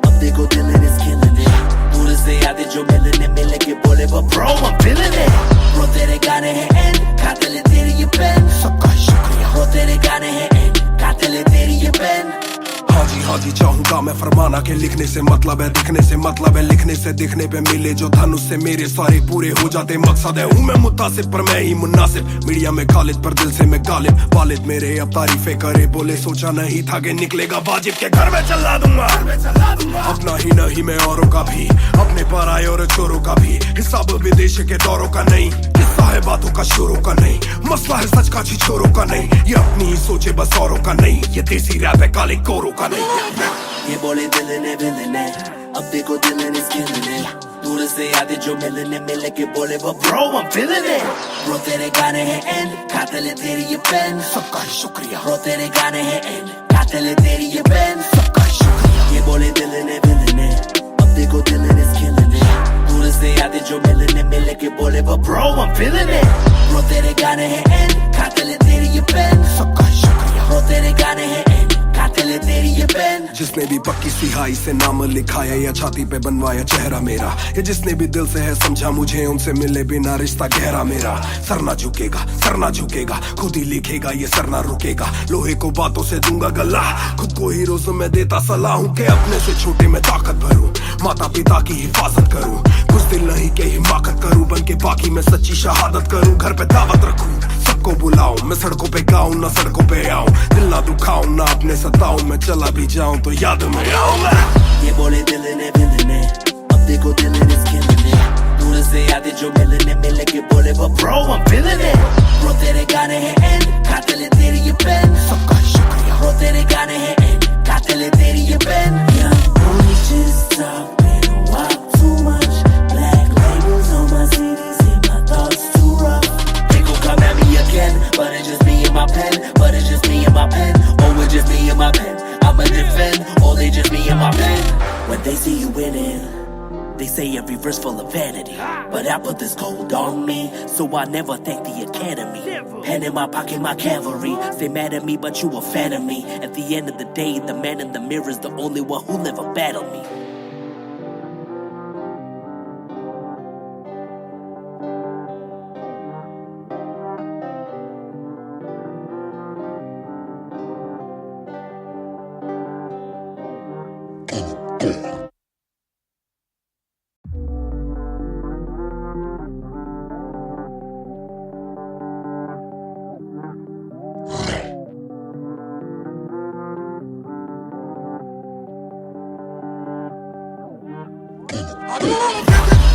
अब देखो दिल ने killing it। दूर से आते जो मिलने के बोले वो bro I'm feeling it। वो तेरे गाने हैं एंड खाते ले तेरी ये पेन, सबका शुक्रिया। वो तेरे गाने हैं एंड खाते ले तेरी ये पेन। हाँ जी चाहूंगा मैं फरमाना के लिखने से मतलब है दिखने से मतलब है लिखने से दिखने पे मिले जो धन उससे मेरे सारे पूरे हो जाते मकसद है। हूँ मैं मुतासिब पर मैं ही मुनासिब, मीडिया में खालिद पर दिल से मैं गालिब। वालिद मेरे अब तारीफे करे बोले सोचा नहीं था कि निकलेगा वाजिब के घर में चला दूंगा। अपना ही नहीं मैं औरों का भी, अपने पर आए और चोरों का भी। हिसाब विदेश के दौरों का नहीं, किस्सा है बातों का शोरों का नहीं, मसला है सच का छिछोरों का नहीं। ये अपनी ही सोचे बस औरों का नहीं, ये देसी रैप है काले कोरों का नहीं। ये बोले दिल ने अब देखो दिल ने killing it। दूर से आते जो मिलने के बोले वो bro I'm feeling it। Bro तेरे गाने हैं एंड खाते ले तेरी ये पेन, सबका शुक्रिया। ब्रो तेरे गाने हैं एंड खाते ले तेरी ये पेन, सबका शुक्रिया। ये बोले दिल ने अब देखो दिल ने killing it। दूर से आते जो मिलने के बोले वो bro I'm feeling it। Bro तेरे गाने हैं एंड खाते ले तेरी ये पेन, सबका शुक्रिया। ब्रो तेरे गाने हैं एंड खाते ले तेरी ये पेन। जिसने भी पक्की सिहाई से नाम लिखाया या छाती पे बनवाया चेहरा मेरा, या जिसने भी दिल से है समझा मुझे उनसे मिले बिना रिश्ता गहरा मेरा। सर ना झुकेगा खुद ही लिखेगा ये सर ना रुकेगा। लोहे को बातों से दूंगा गला, खुद को हीरोज में देता सलाह हूँ कि अपने से छोटे में ताकत भरूं, माता पिता की हिफाजत करूं। कुछ दिल नहीं के हिमाकत करूं, बन के बाकी मैं सच्ची शहादत करूं। घर पे दावत रखूं सबको बुलाऊं, मैं सड़कों पे गाऊं ना सड़कों पे आऊं। दिल ना दुखाऊं ना अपने सताऊं, मैं चला भी जाऊं तो याद में आऊं। ये बोले दिल ने अब देखो दिल ने killing it। दूर से आते जो मिलने के बोले वो bro I'm feeling it। Bro तेरे गाने हैं एंड खाते ले तेरी ये पेन, सबका शुक्रिया। ब्रो तेरे गाने हैं एंड खाते ले तेरी ये pen. Too much black labels on my CDs, and my thoughts too rough। They gon' come at me again, but it's just me and my pen, but it's just me and my pen, oh it's just me and my pen, I'ma defend, oh they just me and my pen। When they see you winning, they say every verse full of vanity, but I put this gold on me, so I never thank the academy। Pen in my pocket, my cavalry, stay mad at me but you a fan of me, at the end of the day the man in the mirror's the only one who never battled me।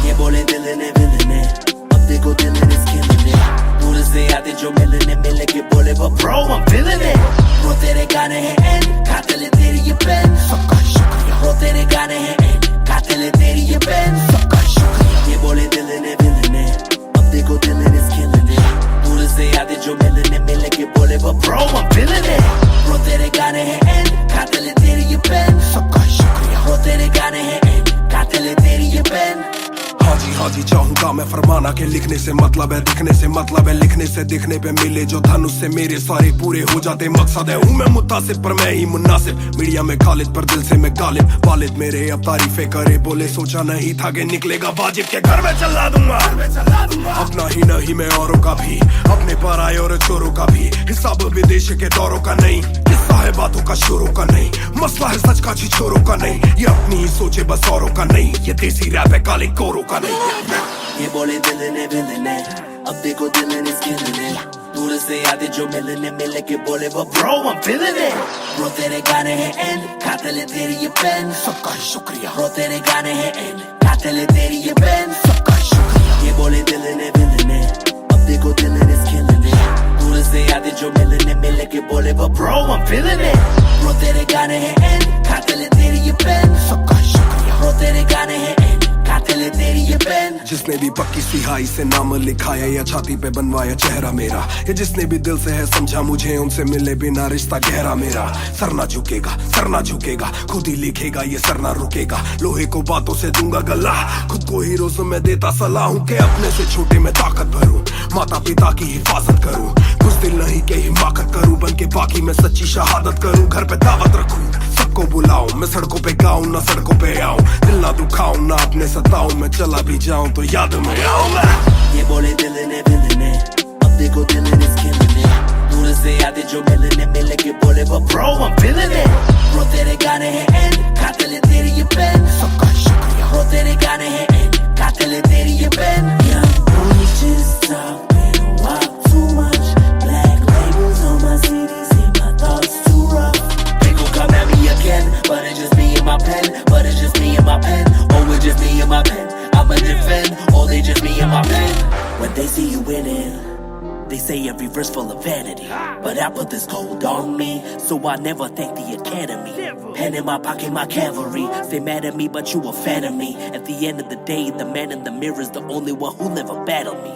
ये बोले दिल ने अब देखो दिल ने killing it। दूर से आते जो मिलने मिल के बोले वो bro I'm feeling it bro तेरे गाने हैं एन कातिल है तेरी ये पेन सबका शुक्रिया bro तेरे गाने हैं एन कातिल है तेरी ये पेन सबका शुक्रिया ये बोले दिल ने अब देखो दिल ने killing it दूर से आते जो मिलने मिल के बोले वो bro I'm feeling it bro तेरे गाने हैं एन कातिल है तेरी ये पेन सबका शुक्रिया bro तेरे गाने हैं एन कातिल है तेरी ये पेन हाँ जी चाहूंगा मैं फरमाना के लिखने से मतलब है दिखने से मतलब है लिखने से दिखने पे मिले जो धनुष से मेरे सारे पूरे हो जाते मकसद है हूँ मैं मुतासिब पर मैं ही मुनासिब मीडिया में खालिद पर दिल से मैं गालिब वालिद मेरे अब तारीफे करे बोले सोचा नहीं था कि निकलेगा वाजिब के घर में चला दूंगा अपना ही नहीं मैं औरों का भी अपने पर आए और चोरों का भी हिसाब विदेश के दौरों का नहीं किस्सा है बातों का शोरों का नहीं मसला है सच का छिछोरों का नहीं ये अपनी ही सोचे बस औरों का नहीं ये देसी रैप है काले कोरों का नहीं ये बोले दिल ने अब देखो दिल ने skillin' it दूर से आते जो मिलने मिल के बोले वो bro I'm feeling it bro तेरे गाने हैं एन कातिल है तेरी ये पेन सबका शुक्रिया bro तेरे गाने हैं एन कातिल है तेरी ये पेन सबका शुक्रिया ये बोले दिल ने अब देखो दिल ने skillin' it दूर से आते जो मिलने मिल के बोले वो bro I'm feeling it bro तेरे गाने हैं एन कातिल है तेरी ये पेन सबका शुक्रिया bro तेरे गाने हैं एन कातिल है तेरी ये पेन जिसने भी पक्की सिहाई से नाम लिखाया या छाती पे बनवाया चेहरा मेरा या जिसने भी दिल से है समझा मुझे उनसे मिले बिना रिश्ता गहरा मेरा सर ना झुकेगा खुद ही लिखेगा ये सर ना रुकेगा लोहे को बातों से दूंगा गला खुद को हीरोज़ में देता सलाह हूँ के अपने से छोटे में ताकत भरूं माता पिता की हिफाजत करूं कुछ दिल नहीं के हिमाकत करूं बन के बाकी मैं सच्ची शहादत करूं घर पे दावत रखूं सबको बुलाऊं मैं सड़कों पे गाऊं ना सड़कों पे आऊं दिल ना दुखाऊं ना अपने सताऊं मैं चला भी जाऊं तो याद में आऊंगा ये बोले दिल ने अब देखो दिल ने skillin' it दूर से आते जो मिलने मिल के बोले वो bro I'm feeling it bro तेरे गाने हैं एन कातिल है तेरी ये पेन सबका शुक्रिया bro तेरे गाने हैं एन कातिल है तेरी ये pen young boy just talk they don't walk too much black labels on my CD say my thoughts too rough they gon' come at me again but it's just me and my pen oh it's just me and my pen I'ma defend, oh they just me and my pen when they see you winning they say every verse full of vanity but I put this gold on me so I never thank the academy pen in my pocket my cavalry stay mad at me but you a fan of me at the end of the day the man in the mirror is the only one who never battled me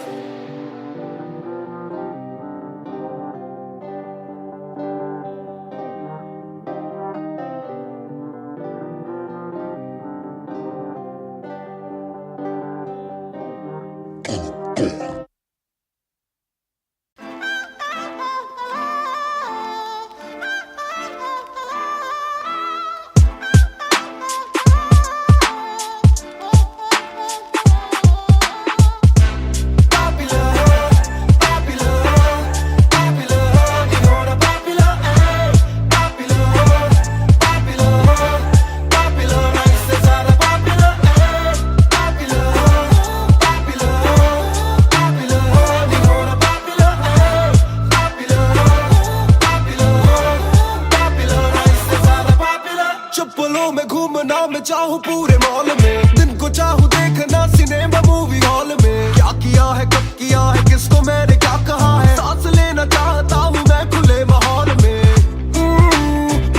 चाहूं पूरे mall में दिन को चाहूं देखना cinema movie hall में क्या किया है कब किया है किसको मैंने क्या कहा है सांस लेना चाहता हूं मैं खुले माहौल में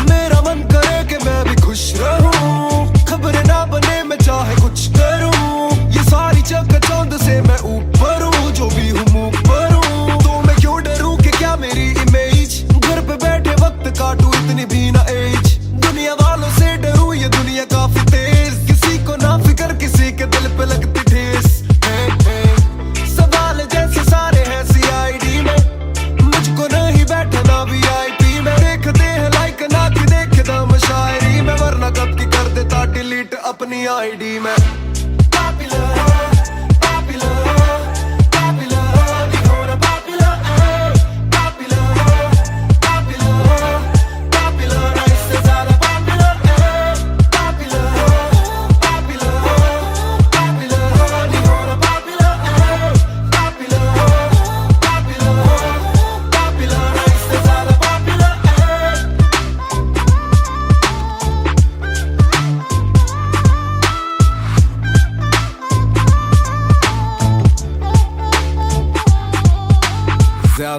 मेरा मन करे कि मैं भी खुश रहूं खबरें ना बने मैं चाहे कुछ करूं ये सारी चकाचौंध से मैं ऊपर हूं जो भी हूं मुंह पर हूं तो मैं क्यों डरूं कि क्या मेरी इमेज घर पे बैठे वक्त काटूं इतनी भी ना एज दुनिया वालों से डरूं ये दुनिया काफी तेज किसी को ना फिक्र किसी के दिल पे लगती ठेस सवाल जैसे सारे हैं सीआईडी में मुझको नहीं बैठना वीआईपी में देखते हैं लाइक ना कि देखे दम शायरी में वरना कब की कर देता डिलीट अपनी आईडी में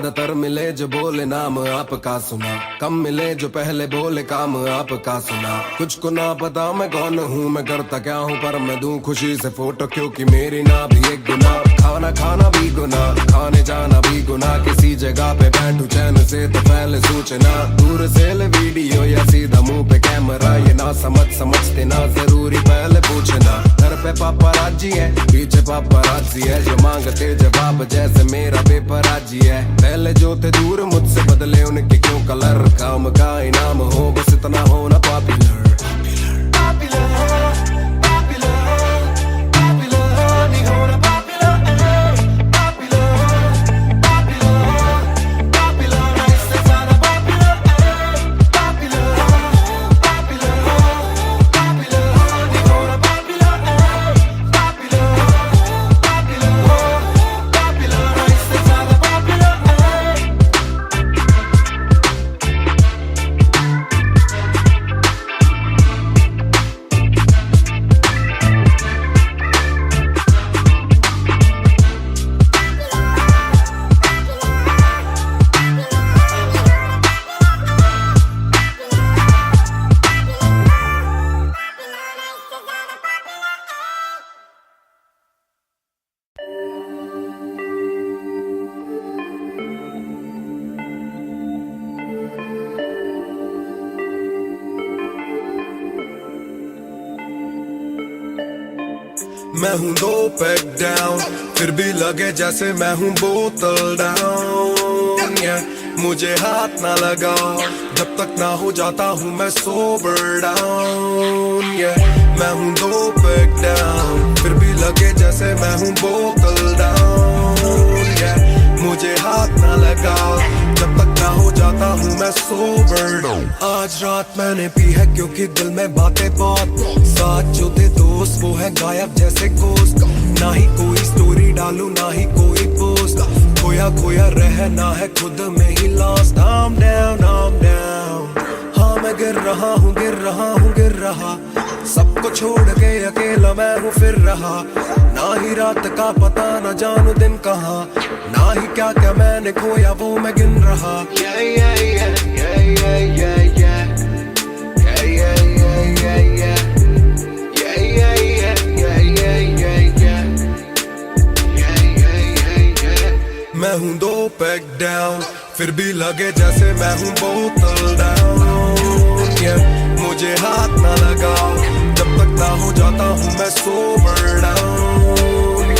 ज्यादातर मिले जो बोले नाम आपका सुना, कम मिले जो पहले बोले काम आपका सुना। कुछ को ना पता मैं कौन हूँ, मैं करता क्या हूँ, पर मैं दूं खुशी से फोटो क्योंकि मेरी ना भी एक गुना। खाना खाना भी गुना, खाने जाना भी गुना, किसी जगह पे बैठू चैन से तो पहले सूचना। दूर से ले वीडियो या सीधा मुंह पे कैमरा, ये ना समझते ना जरूरी पहले पूछना। घर पे पापराजी है, पीछे पापराजी है, जो मांगते जवाब जैसे मेरा पेपर आजी है। पहले जो थे दूर मुझसे बदले उनके क्यों कलर, काम का इनाम हो बस इतना होना पॉपुलर। मैं हूँ 2 पैक डाउन, फिर भी लगे जैसे मैं हूँ बोतल डाउन। मुझे हाथ ना लगाओ जब तक ना हो जाता हूँ मैं सोबर डाउन। मैं हूँ 2 पैक डाउन, फिर भी लगे जैसे मैं हूँ बोतल डाउन। मुझे हाथ ना लगाओ जब तक ना हो जाता हूँ मैं सोबर डाउन। आज रात मैंने पी है क्योंकि दिल में बातें बहुत, साथ जो थे दोस्त वो है गायब जैसे गोश्त। ना ही कोई स्टोरी डालूं ना ही कोई पोस्ट, खोया खोया रहना है खुद में he lost. I'm down, I'm down, हाँ मैं गिर रहा हूँ गिर रहा हूँ गिर रहा, सबको छोड़ के अकेला मैं हूँ फिर रहा। ना ही रात का पता ना जानू दिन कहाँ, ना ही क्या क्या मैंने खोया वो मैं गिन रहा। Yeah, yeah, yeah, yeah, yeah, yeah, yeah. Yeah, yeah, yeah, yeah, yeah. Yeah, yeah, yeah, yeah, yeah, yeah, yeah. Yeah, yeah, yeah, yeah. मैं हूँ 2 पैक डाउन, फिर भी लगे जैसे मैं हूँ बोतल डाउन। मुझे हाथ ना लगाओ जब तक ना हो जाता हूँ मैं सोबर डाउन।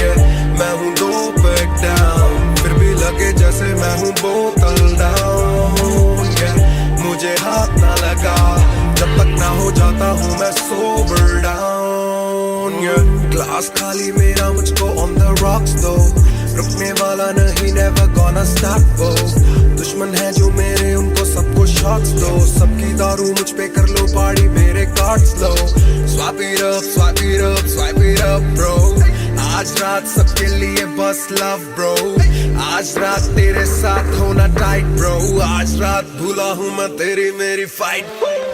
मैं हूँ 2 पैक डाउन, फिर भी लगे जैसे मैं हूँ बोतल डाउन। मुझे हाथ ना लगाओ जब तक ना हो जाता हूँ मैं सोबर डाउन। ग्लास खाली मेरा मुझको ऑन द रॉक्स दो, रुकने वाला नहीं never gonna stop go। दुश्मन है जो मेरे उनको सबको शॉट्स दो, सबकी दारू मुझ पे कर लो पार्टी मेरे cards low. Swipe it up, swipe it up, swipe it up bro। आज रात सबके लिए बस लव ब्रो, आज रात तेरे साथ होना टाइट ब्रो, आज रात भूला हूँ मैं तेरी मेरी फाइट।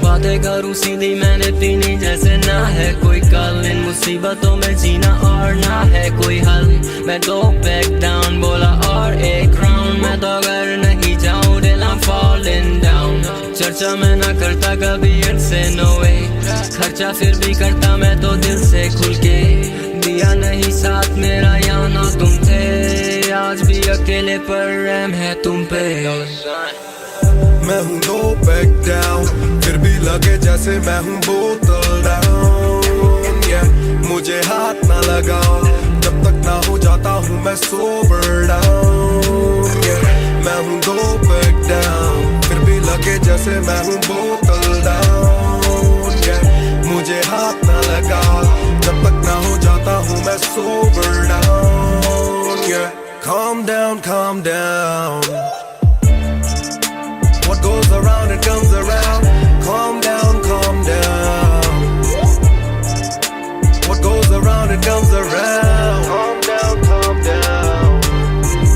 बातें करूँ सीधी मैंने पीनी जैसे ना है कोई कल, इन मुसीबतों में जीना और ना है कोई हल। मैं 2 पैक डाउन बोला और एक राउंड, मैं तो अगर नहीं जाऊँ दिल I'm falling down। चर्चा मैं ना करता कभी इनसे no way, खर्चा फिर भी करता मैं तो दिल से खुल के। दिया नहीं साथ मेरा या ना तुम थे, आज भी अकेले पर रहम है तुम पे। मैं हूँ 2 पैक डाउन, फिर भी लगे जैसे मैं हूँ बोतल डाउन। मुझे हाथ ना लगाओ जब तक ना हो जाता हूँ मैं सोबर डाउन। मैं हूँ 2 पैक डाउन, फिर भी लगे जैसे मैं हूँ बोतल डाउन। मुझे हाथ ना लगाओ जब तक ना हो जाता हूँ मैं sober down. Calm down, calm down, what goes around it comes around। Calm down, calm down, what goes around it comes around। Calm down, calm down,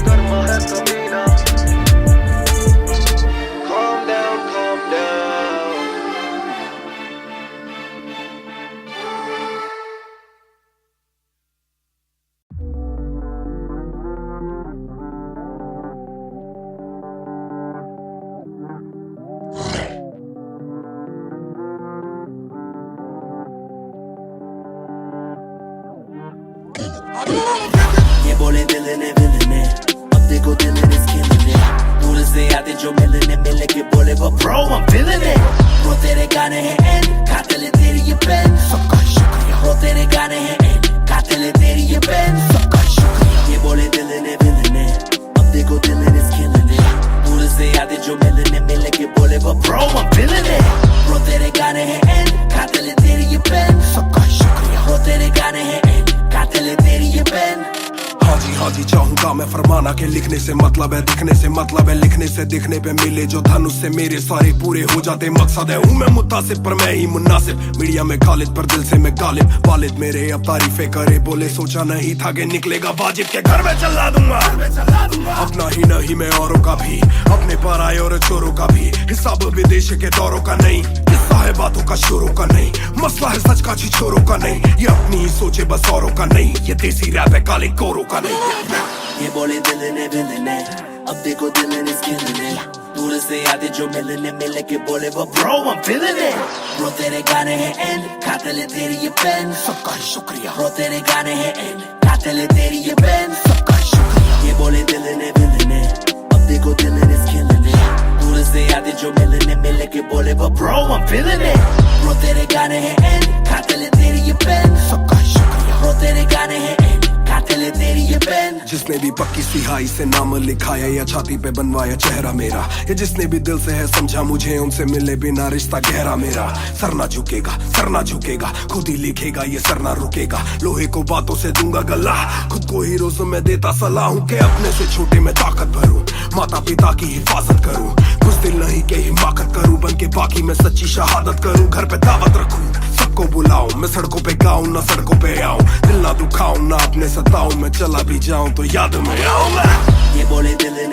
Karma है कमीना। Calm down, calm down। ये बोले विलन है अब देखो दिलन is killing it दूर से आते जो मिलने के बोले वो bro I'm feeling it bro तेरे गाने हैं एंड कातिल है तेरी ये पेन सबका शुक्रिया bro तेरे गाने हैं एंड कातिल है तेरी ये पेन सबका शुक्रिया ये बोले विलन है अब देखो दिलन is killing it दूर से आते जो मिलने के बोले वो bro I'm feeling it bro तेरे गाने हैं एंड कातिल है तेरी ये पेन सबका शुक्रिया bro तेरे गाने हैं एंड कातिल है तेरी ये पेन हाँ जी चाहूंगा मैं फरमाना के लिखने से मतलब है दिखने से मतलब है लिखने से दिखने पे मिले जो धनुष से मेरे सारे पूरे हो जाते मकसद है हूँ मैं मुतासिब पर मैं ही मुनासिब मीडिया में खालिद पर दिल से मैं गालिब वालिद मेरे अब तारीफे करे बोले सोचा नहीं था कि निकलेगा वाजिब के घर में चला दूंगा अपना ही नहीं मैं औरों का भी अपने पर आए और चोरों का भी हिसाब विदेश के दौरों का नहीं किस्सा है बातों का शोरों का नहीं मसला है सच का छिछोरों का नहीं ये अपनी ही सोचे बस औरों का नहीं ये देसी रैप है काले कोरों का नहीं ये बोले विलन है अब देखो दिलन is killing it दूर से आते जो मिलने के बोले वो bro I'm feeling it bro तेरे गाने हैं एंड कातिल है तेरी ये पेन सबका शुक्रिया bro तेरे गाने हैं एंड कातिल है तेरी ये पेन सबका शुक्रिया ये बोले विलन है अब देखो दिलन is killing it दूर से आते जो मिलने के बोले वो bro I'm feeling it bro तेरे गाने हैं एंड कातिल है तेरी ये पेन सबका शुक्रिया bro तेरे गाने हैं एंड कातिल है तेरी ये पेन जिसने भी पक्की सिहाई से नाम लिखाया या छाती पे बनवाया चेहरा मेरा ये जिसने भी दिल से है समझा मुझे उनसे मिले बिना रिश्ता गहरा मेरा सर ना झुकेगा खुद ही लिखेगा ये सर ना रुकेगा लोहे को बातों से दूंगा गला खुद को हीरोज में देता सलाह हूँ के अपने से छोटे में ताकत भरूं माता पिता की हिफाजत करूं कुछ दिल नहीं के हिमाकत करूं बन के बाकी मैं सच्ची शहादत करूं घर पे दावत रखूं सबको बुलाऊं मैं सड़कों पे गाऊं ना सड़कों पे आऊं दिल ना दुखाऊं ना अपने सताऊं मैं चला भी जाऊं तो याद में आऊं ये बोले विलन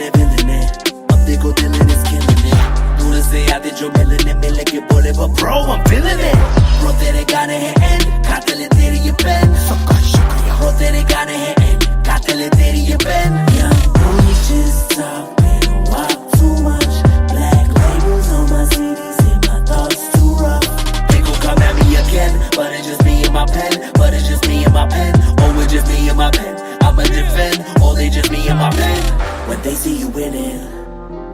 है अब देखो दिलन is killing it दूर से आते जो मिलने के बोले वो bro I'm feeling it bro तेरे गाने हैं एंड कातिल है तेरी ये पेन सबका शुक्रिया bro तेरे गाने हैं एंड कातिल है तेरी ये pen young boy just talking walk too much black labels on my CDs and my thoughts too rough they gon' come at me again but it's just me and my pen but it's just me and my pen oh it's just me and my pen I'ma defend, oh they just me and my pen when they see you winning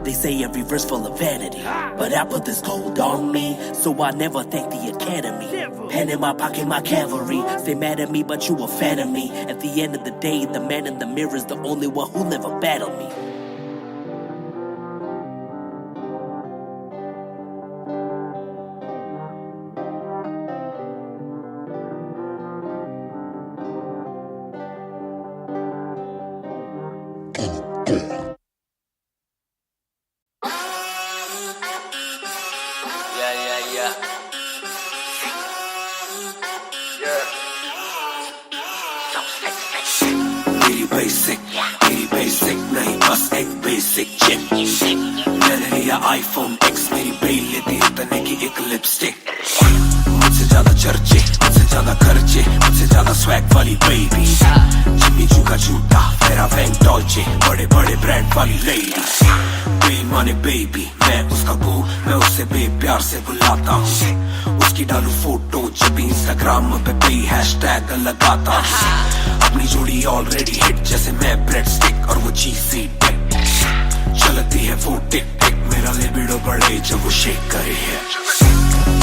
they say every verse full of vanity but I put this gold on me so I never thank the academy pen in my pocket my cavalry stay mad at me but you a fan of me at the end of the day the man in the mirror is the only one who never battled me मेरी basic नहीं बस एक basic chip मैंने लिया iPhone X मेरी bell लेती इतने की एक लिपस्टिक मुझसे ज्यादा चर्चे मुझसे ज्यादा खर्चे मुझसे ज्यादा स्वैग वाली बेबी जिम्मी चू का जूता फेरा वैंग डॉल्चे बड़े बड़े ब्रांड वाली लेडी बेईमाने बेबी मैं उसका बू मैं उससे बेप्यार से बुलाता हूँ उसकी डालू फोटो जब इंस्टाग्राम पे हैशटैग लगाता अपनी जोड़ी ऑलरेडी हिट जैसे मैं ब्रेड स्टिक और वो चीज़ी टिक चलती है वो टिक टिक मेरा लिबिडो बढ़े जब वो शेक करे है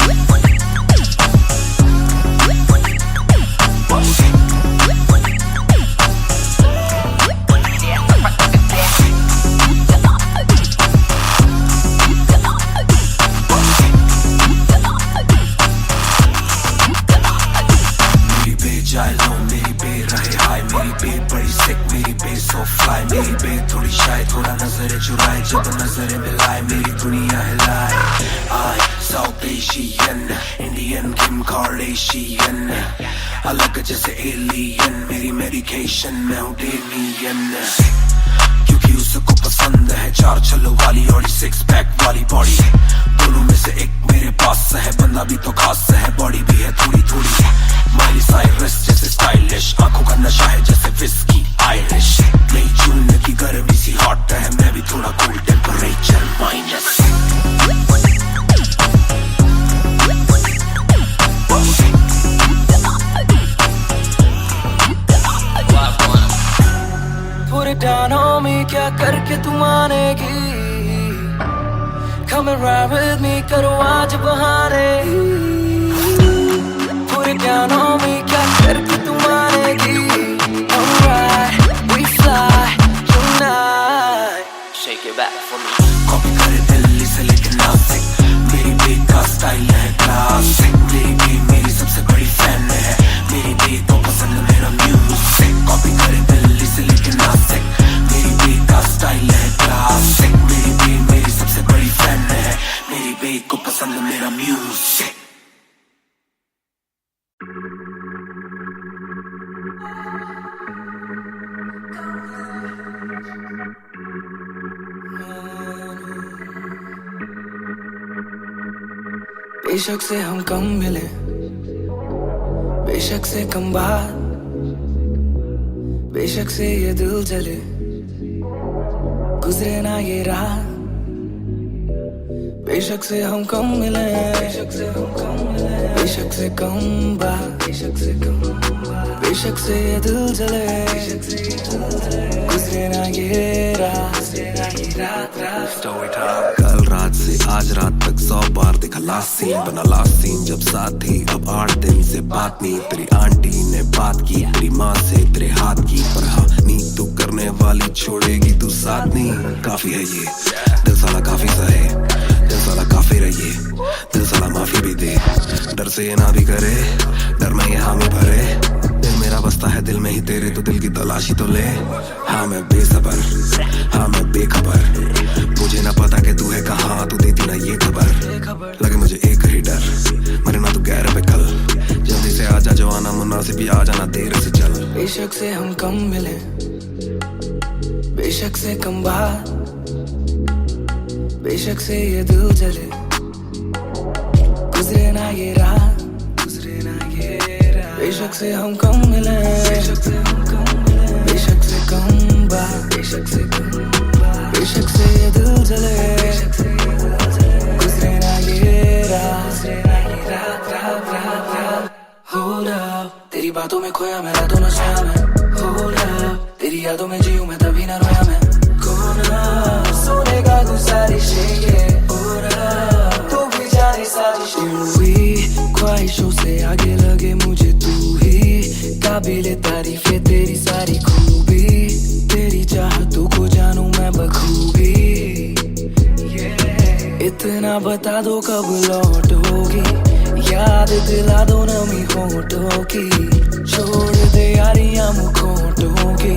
मेरी बे थोड़ी शाय थोड़ा नजरें चुराए जब नजरें मिलाए मेरी दुनिया हिलाए आई साउथ एशियन इंडियन किम कार्डेशियन अलग जैसे एलियन मेरी मेडिकेशन मैं हूँ डेलियन क्योंकि उसको पसंद है चार छल्लों वाली और 6 पैक वाली बॉडी दोनों में से एक मेरे पास है बंदा भी तो खास है बॉडी भी है थोड़ी थोड़ी माइली साइरस जैसे स्टाइलिश आंखों का नशा है जैसे विस्की आयरिश नई जून की गर्मी सी हॉट है मैं भी थोड़ा कूल टेम्परेचर माइनस क्या करके तू मानेगी? Come and ride with me, करो आज बहाने। पूरे ज्ञानों में क्या करके तू मानेगी? Alright, we fly tonight. Shake it back for me. Copy करे दिल्ली से लेके नासिक, मेरी बीट का स्टाइल है क्लासिक। मेरी बीट मेरी सबसे बड़ी फैन है, मेरी बीट को पसंद मेरा म्यूजिक। कॉपी करे दिल्ली से लेके नासिक, मेरी बीट का स्टाइल है क्लासिक। मेरी बीट मेरी सबसे बड़ी फैन है, मेरी बीट को पसंद मेरा म्यूजिक। बेशक से हम कम मिले, बेशक से कम बात, बेशक से ये दिल जले, गुजरे ना ये रात। बेशक से हम कम मिले, बेशक से हम कम मिले, बेशक से कम बात, बेशक से कम बात, बेशक से ये दिल जले, बेशक से ये दिल जले, गुजरे ना ये रात, गुजरे ना ये रात रात। कल रात से आज रात तक 100 बार देखा लास्ट सीन, बना लास्ट सीन जब साथ थी। अब 8 दिन से बात नहीं, तेरी आंटी ने बात की, तेरी माँ से तेरे हाथ की। पर हाँ नी तू करने वाली छोड़ेगी तू साथ नहीं। काफी है ये दिल साला काफी सहे, दिल साला काफी रहिए, दिल साला माफी भी दे। डर से ये ना भी करे, डर में ये हामी भरे। दिल मेरा बसता है दिल में ही तेरे, तो दिल की तलाशी तो ले। हाँ मैं बेसबर, हाँ मैं बेखबर, मुझे ना पता कि तू है कहाँ, तू देती ना ये खबर। लगे मुझे एक ही डर, मरे ना तू गैर पे कल। जल्दी से आजा जो आना मुनासिब, भी आ जाना देर से चल। बेशक से हम कम मिले, बेशक से कम बात, बेशक से ये दिल जले, गुजरे ना ये रात, गुजरे ना ये रात। बेशक से हम कम मिले, बेशक से हम कम मिले, बेशक से कम बात, बेशक से कम बात, बेशक से ये दिल जले, बेशक से ये दिल जले, गुजरे ना ये रात, गुजरे ना ये रात रात रात रात। Hold up, तेरी बातों में खोया मैं, रातों न सोया मैं। Hold up, तेरी यादों में जीऊं मैं, तभी ना रोया मैं। कौन सोने का गुजारिश है ये, तू भी जाने साजिश हुई। ख्वाहिशों से आगे लगे मुझे तू ही, काबिले तारीफ है तेरी सारी खूबी। तेरी चाहतों को जानूं मैं बखूबी। इतना बता दो कब लौटोगी, याद दिला दो नमी होठों की। छोड़ दे यारियां मुखोटों की।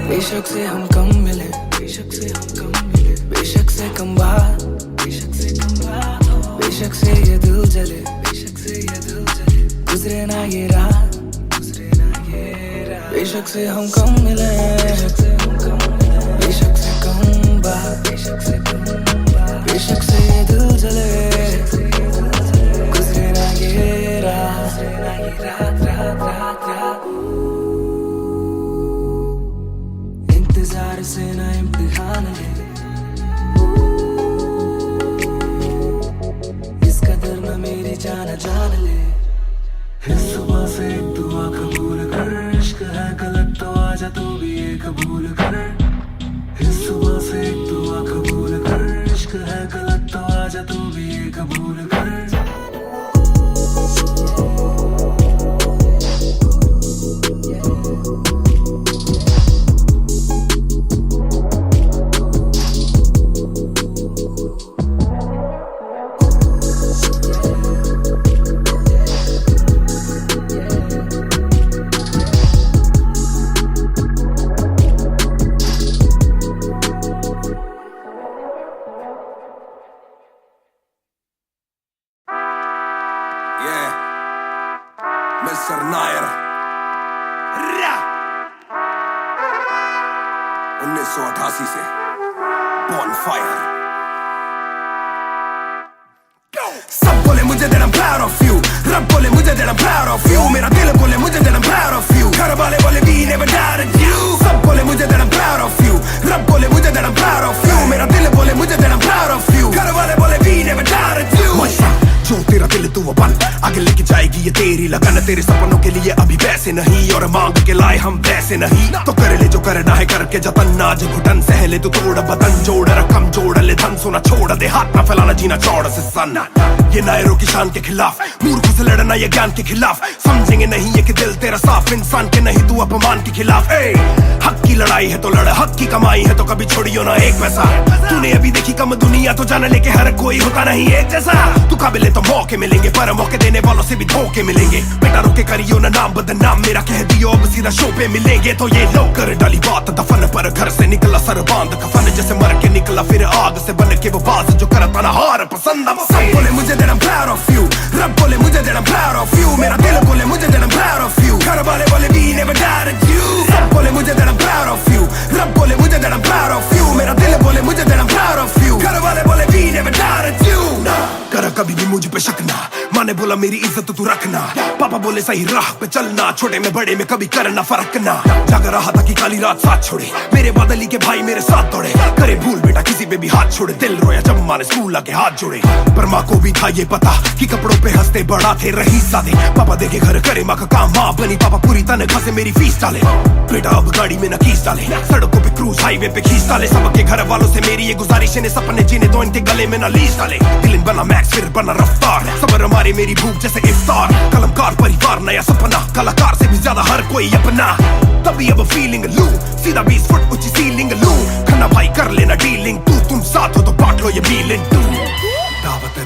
बेशक से हम कम मिले, बेशक से हम कम मिले, बेशक से कम बात, बेशक से कम बात, बेशक से ये दिल जले, बेशक से ये दिल जले, गुजरे ना ये रात, गुजरे ना ये रात। बेशक से हम कम मिले, बेशक से हम कम मिले, बेशक से कम बात, बेशक से कम बात, बेशक से ये दिल जले, गुजरे ना ये रात, गुजरे ना ये रात रात रात रात। इंतजार से ना इम्तिहान ले, इस कदर ना मेरी जान जान ले। इस सुबह से एक दुआ कबूल कर, इश्क है गलत तो आजा तू भी ये कबूल कर। इस सुबह से एक दुआ कबूल कर, इश्क है गलत तो आजा तू भी ये कबूल कर। मिस्टर नायर 1988 से Bonfire। सब बोले मुझे that I'm proud of you, रब बोले मुझे that I'm proud of you, मेरा दिल बोले मुझे that I'm proud of you, घर वाले बोले we never doubted you। सब बोले मुझे that I'm proud of you, रब बोले मुझे that I'm proud of you, मेरा दिल बोले मुझे that I'm proud of you, घर वाले बोले we never doubted you। जो तेरा दिल तू वो बन, आगे लेके जाएगी रहेगी ये तेरी लगन, तेरे सपनों के लिए अभी पैसे नहीं और मांग के लाए हम वैसे नहीं। तो कर ले जो करना है करके जतन, आज घुटन सह ले तू तोड़ बदन, जोड़ रकम जोड़ ले धन, सोना छोड़ दे हाथ ना फैलाना, जीना चौड़ से सन। ये नायरों की शान के खिलाफ, मूर्खों से लड़ना ये ज्ञान के खिलाफ, समझेंगे नहीं ये कि दिल तेरा साफ, इंसान के नहीं तू अपमान के खिलाफ। हक की लड़ाई है तो लड़, हक की कमाई है तो कभी छोड़ियो ना एक पैसा। तूने अभी देखी कम दुनिया तो जान ले के हर कोई होता नहीं एक जैसा। तू काबिल तो मौके मिलेंगे पर मौके देने वालों से भी धोखे मिलेंगे। बेटा रोके करियो ना नाम बदनाम मेरा, कह दियो अब सीधा शो पे मिलेंगे। तो ये लो कर डाली बात दफन पर, घर से निकला सर बांध कफन, जैसे मर के निकला फिर आग से बन के वो बाज जो करता ना हार पसंद। सब बोले मुझे that I'm proud of you, रब बोले मुझे that I'm proud of you, मेरा दिल बोले मुझे that I'm proud of you, घर वाले बोले we never doubted you। सब बोले मुझे that I'm proud of you, रब बोले मुझे that I'm proud of you, मेरा दिल बोले मुझे that I'm proud of you, घर वाले बोले we never doubted you। कर कभी भी मुझ पे शक ना, माँ ने बोला मेरी इज्जत तू रखना, पापा बोले सही राह पे चलना, छोटे में बड़े में कभी करना फर्क ना। जाग रहा था कि काली रात साथ छोड़े, मेरे बादली के भाई मेरे साथ दौड़े, करे भूल बेटा किसी पे भी हाथ छोड़े, दिल रोया जब माँ ने स्कूल आके हाथ जोड़े। पर माँ को भी था ये पता कि कपड़ों पे हंसते बड़ा थे रही सादे, पापा देखे घर करे माँ का काम, माँ बनी पापा पूरी तनख्वाह से मेरी फीस डाले। बेटा अब गाड़ी में न खींच डाले, सड़कों पे क्रूज हाईवे पे खींच डाले, सबके घर वालों से मेरी ये गुजारिश है सपने जीने दो इनके गले में न लीस डाले। दिल बना मैक्स फिर बना रफ्तार, सबर हमारे मेरी भूख जैसे इफ्तार, कलमकार परिवार नया सपना, कलाकार से भी ज्यादा हर कोई अपना। तभी अब फीलिंग लू, सीधा 20 फुट ऊंची सीलिंग लू, खाना भाई कर लेना डीलिंग, तुम साथ हो तो बांट लो ये मीलिंग तू।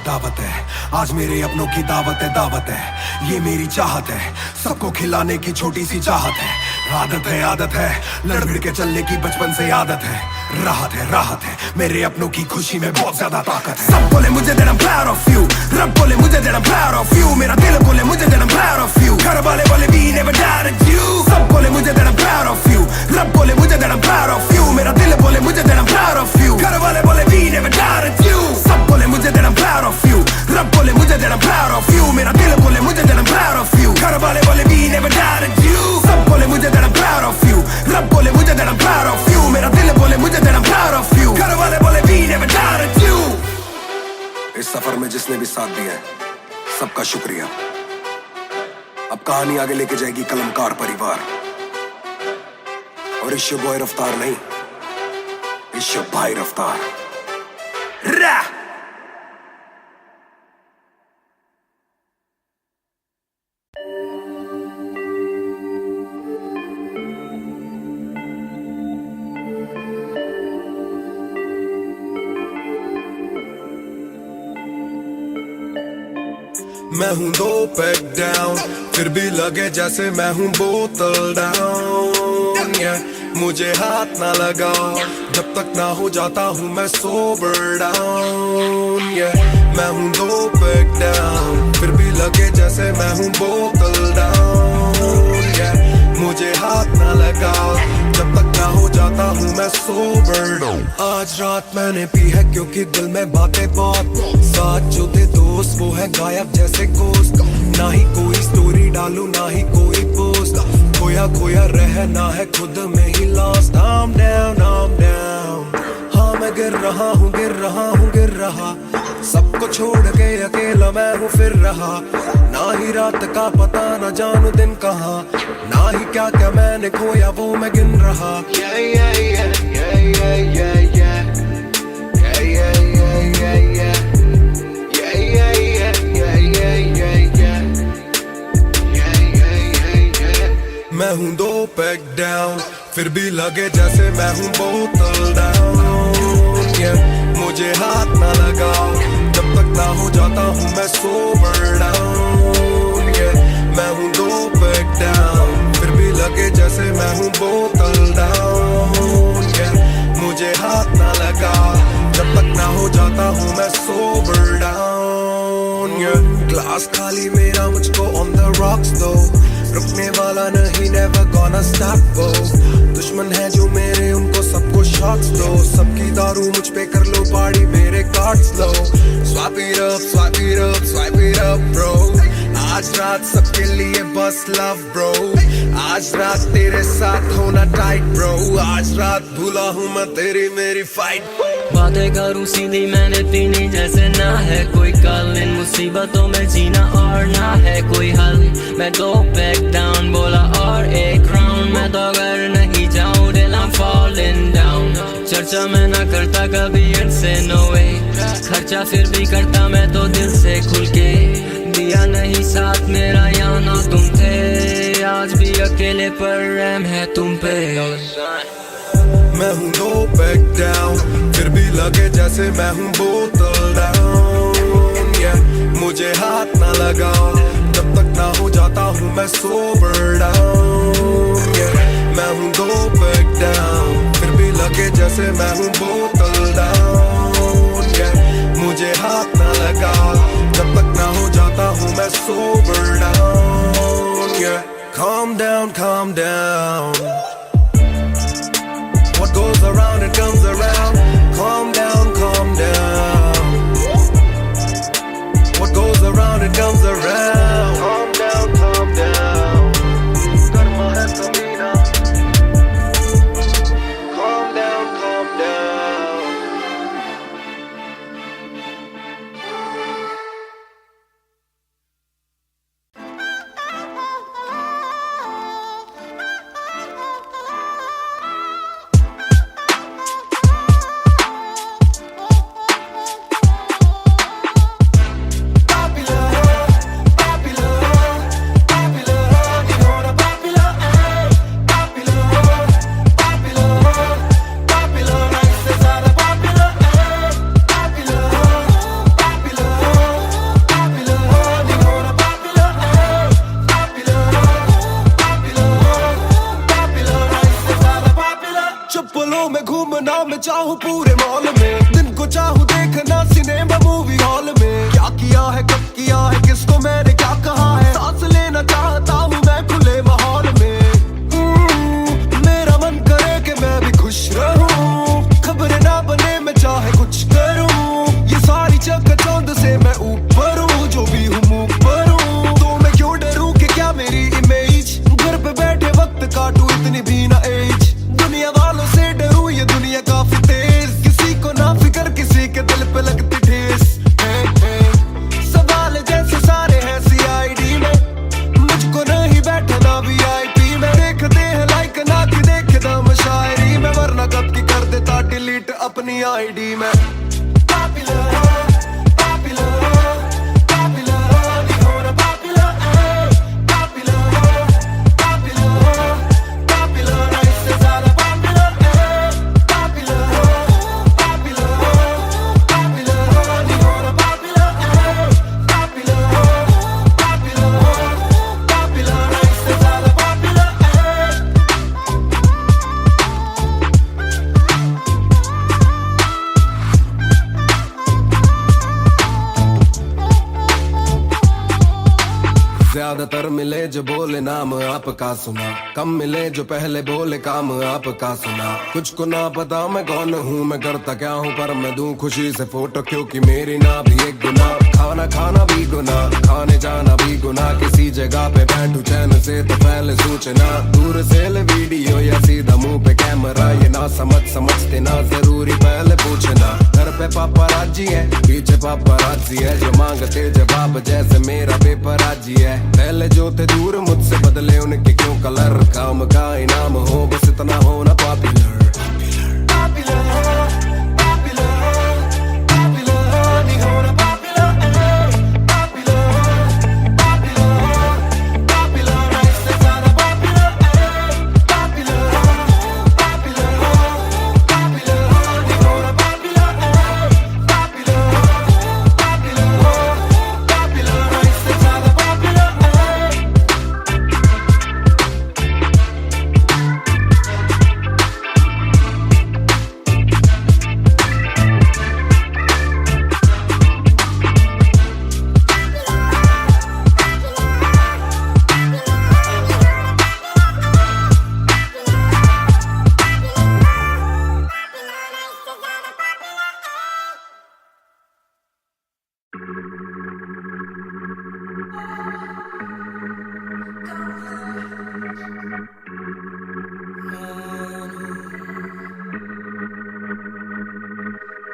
दावत है आज मेरे अपनों की दावत है, ये मेरी चाहत है, सबको खिलाने की छोटी सी चाहत है। आदत है लड़ भिड़ के चलने की बचपन से आदत है, राहत है मेरे अपनों की खुशी में बहुत ज्यादा ताकत है। सब बोले मुझे that I'm proud of you, रब बोले मुझे that I'm proud of you, मेरा दिल बोले मुझे that I'm proud of you, घर वाले बोले we never doubted you। सब बोले मुझे that I'm proud of you, रब बोले मुझे that I'm proud of you, मेरा दिल बोले मुझे that I'm proud of you, घर वाले बोले we never doubted you। सब बोले मुझे that I'm proud of you, रब बोले मुझे that I'm proud of you, मेरा दिल बोले मुझे that I'm proud of you, घर वाले बोले we never doubted you। सब बोले मुझे that I'm proud of you, रब बोले मुझे that I'm proud of you, मेरा दिल बोले मुझे that I'm proud of you, घर वाले बोले we never doubted you। इस सफर में जिसने भी साथ दिया है सबका शुक्रिया। अब कहानी आगे लेके जाएगी कलमकार परिवार, और इस बॉय रफ्तार नहीं, इस भाई रफ्तार। मैं हूँ 2 पैक डाउन, फिर भी लगे जैसे मैं हूँ बोतल डाउन। मुझे हाथ ना लगाओ जब तक ना हो जाता हूँ मैं सोबर डाउन। मैं हूँ 2 पैक डाउन, फिर भी लगे जैसे मैं हूँ बोतल डाउन। मुझे हाथ ना लगाओ जब तक ना हो जाता हूँ मैं सोबर डाउन। आज रात मैंने पी है क्योंकि दिल में बातें बहुत, साथ जो थे दोस्त वो है गायब जैसे गोश्त। ना ही कोई स्टोरी डालूं ना ही कोई पोस्ट, खोया खोया रहना है खुद में ही लॉस्ट। I'm down, हाँ मैं गिर रहा हूँ सबको छोड़ के अकेला मैं हूँ फिर रहा। ना ही रात का पता ना जानू दिन कहाँ, ना ही क्या क्या मैंने खोया वो मैं गिन रहा। मैं हूँ 2 पैक डाउन, फिर भी लगे जैसे मैं हूँ बोतल डाउन। मुझे हाथ ना लगाओ जब तक ना हो जाता हूँ मैं सोबर डाउन। मैं हूँ 2 पैक डाउन, फिर भी लगे जैसे मैं हूँ बोतल डाउन। मुझे हाथ ना लगाओ जब तक ना हो जाता हूँ मैं सोबर डाउन। ग्लास खाली मेरा मुझको ऑन द रॉक्स दो, रुकने वाला नहीं never gonna stop go। दुश्मन है जो मेरे उनको सबको शॉट्स दो, सबकी दारू मुझ पे कर लो पार्टी मेरे cards low. Swipe it up bro, आज रात सबके लिए बस लव ब्रो। आज रात तेरे साथ होना टाइट ब्रो, आज रात भूला हूँ मैं तेरी मेरी फाइट। बातें करूँ सीधी मैंने पीनी जैसे ना है कोई कालीन, मुसीबतों में जीना और ना है कोई हल। मैं go back down बोला और एक राउंड, मैं तो अगर नहीं जाऊं दिल I'm falling down। चर्चा मैं ना करता कभी इनसे no way, खर्चा फिर भी करता मैं तो दिल से खुल के। दिया नहीं साथ मेरा यहाँ ना तुम थे, आज भी अकेले पर रहम है तुम पे। मैं हूँ no back down, फिर भी लगे जैसे मैं हूँ बोतल down, yeah। मुझे हाथ ना लगाओ जब तक ना हो जाता हूँ मैं sober down, yeah। मैं हूँ no back down, फिर भी लगे जैसे मैं हूँ बोतल down, yeah। मुझे हाथ ना लगाओ जब तक ना हो जाता हूँ मैं sober down, yeah। Calm down, calm down, what goes around it comes around. Calm down, calm down, what goes around it comes around. Calm down, calm down, karma hai kamina. Calm down, calm down. चप्पलों में घूमना मैं चाहूँ पूरे mall में, दिन को चाहूँ देखना सिनेमा मूवी हॉल में। क्या किया है कब किया है किसको मैंने क्या कहा है, सांस लेना चाहता हूँ मैं खुले माहौल में। मेरा मन करे कि मैं भी खुश रहूं, खबरें ना बने मैं चाहे कुछ करूं। ये सारी चकाचौंध से मैं ऊपर हूँ, जो भी हूँ मुँह पर हूँ। तो मैं क्यों डरूं कि क्या मेरी इमेज, घर पे बैठे वक्त काटूं इतनी भी ना एज। दुनिया वालों से डरूं ये दुनिया काफी तेज, किसी को ना फिकर किसी के दिल पे लगती ठेस। सवाल जैसे सारे हैं CID में, मुझको नहीं बैठना VIP में। देखते हैं लाइक ना कि देखे दम शायरी में, वरना कब की कर देता डिलीट अपनी ID में। ज्यादातर मिले जो बोले नाम आपका सुना, कम मिले जो पहले बोले काम आपका सुना। कुछ को ना पता मैं कौन हूँ मैं करता क्या हूँ, पर मैं दूं खुशी से फोटो क्योंकि मेरी ना भी एक गुना। खाना खाना भी गुना, खाने जाना भी गुना, किसी जगह पे बैठू चैन से तो पहले सूचना। दूर से ले वीडियो या सीधा मुंह पे कैमरा, ये ना समझते ना जरूरी पहले पूछना। घर पे पापराजी है पीछे पापराजी है, जो मांगते जवाब जैसे मेरा पेपराजी है। पहले जो थे दूर मुझसे बदले उनके क्यों कलर, काम का इनाम हो बस इतना होना पॉपुलर।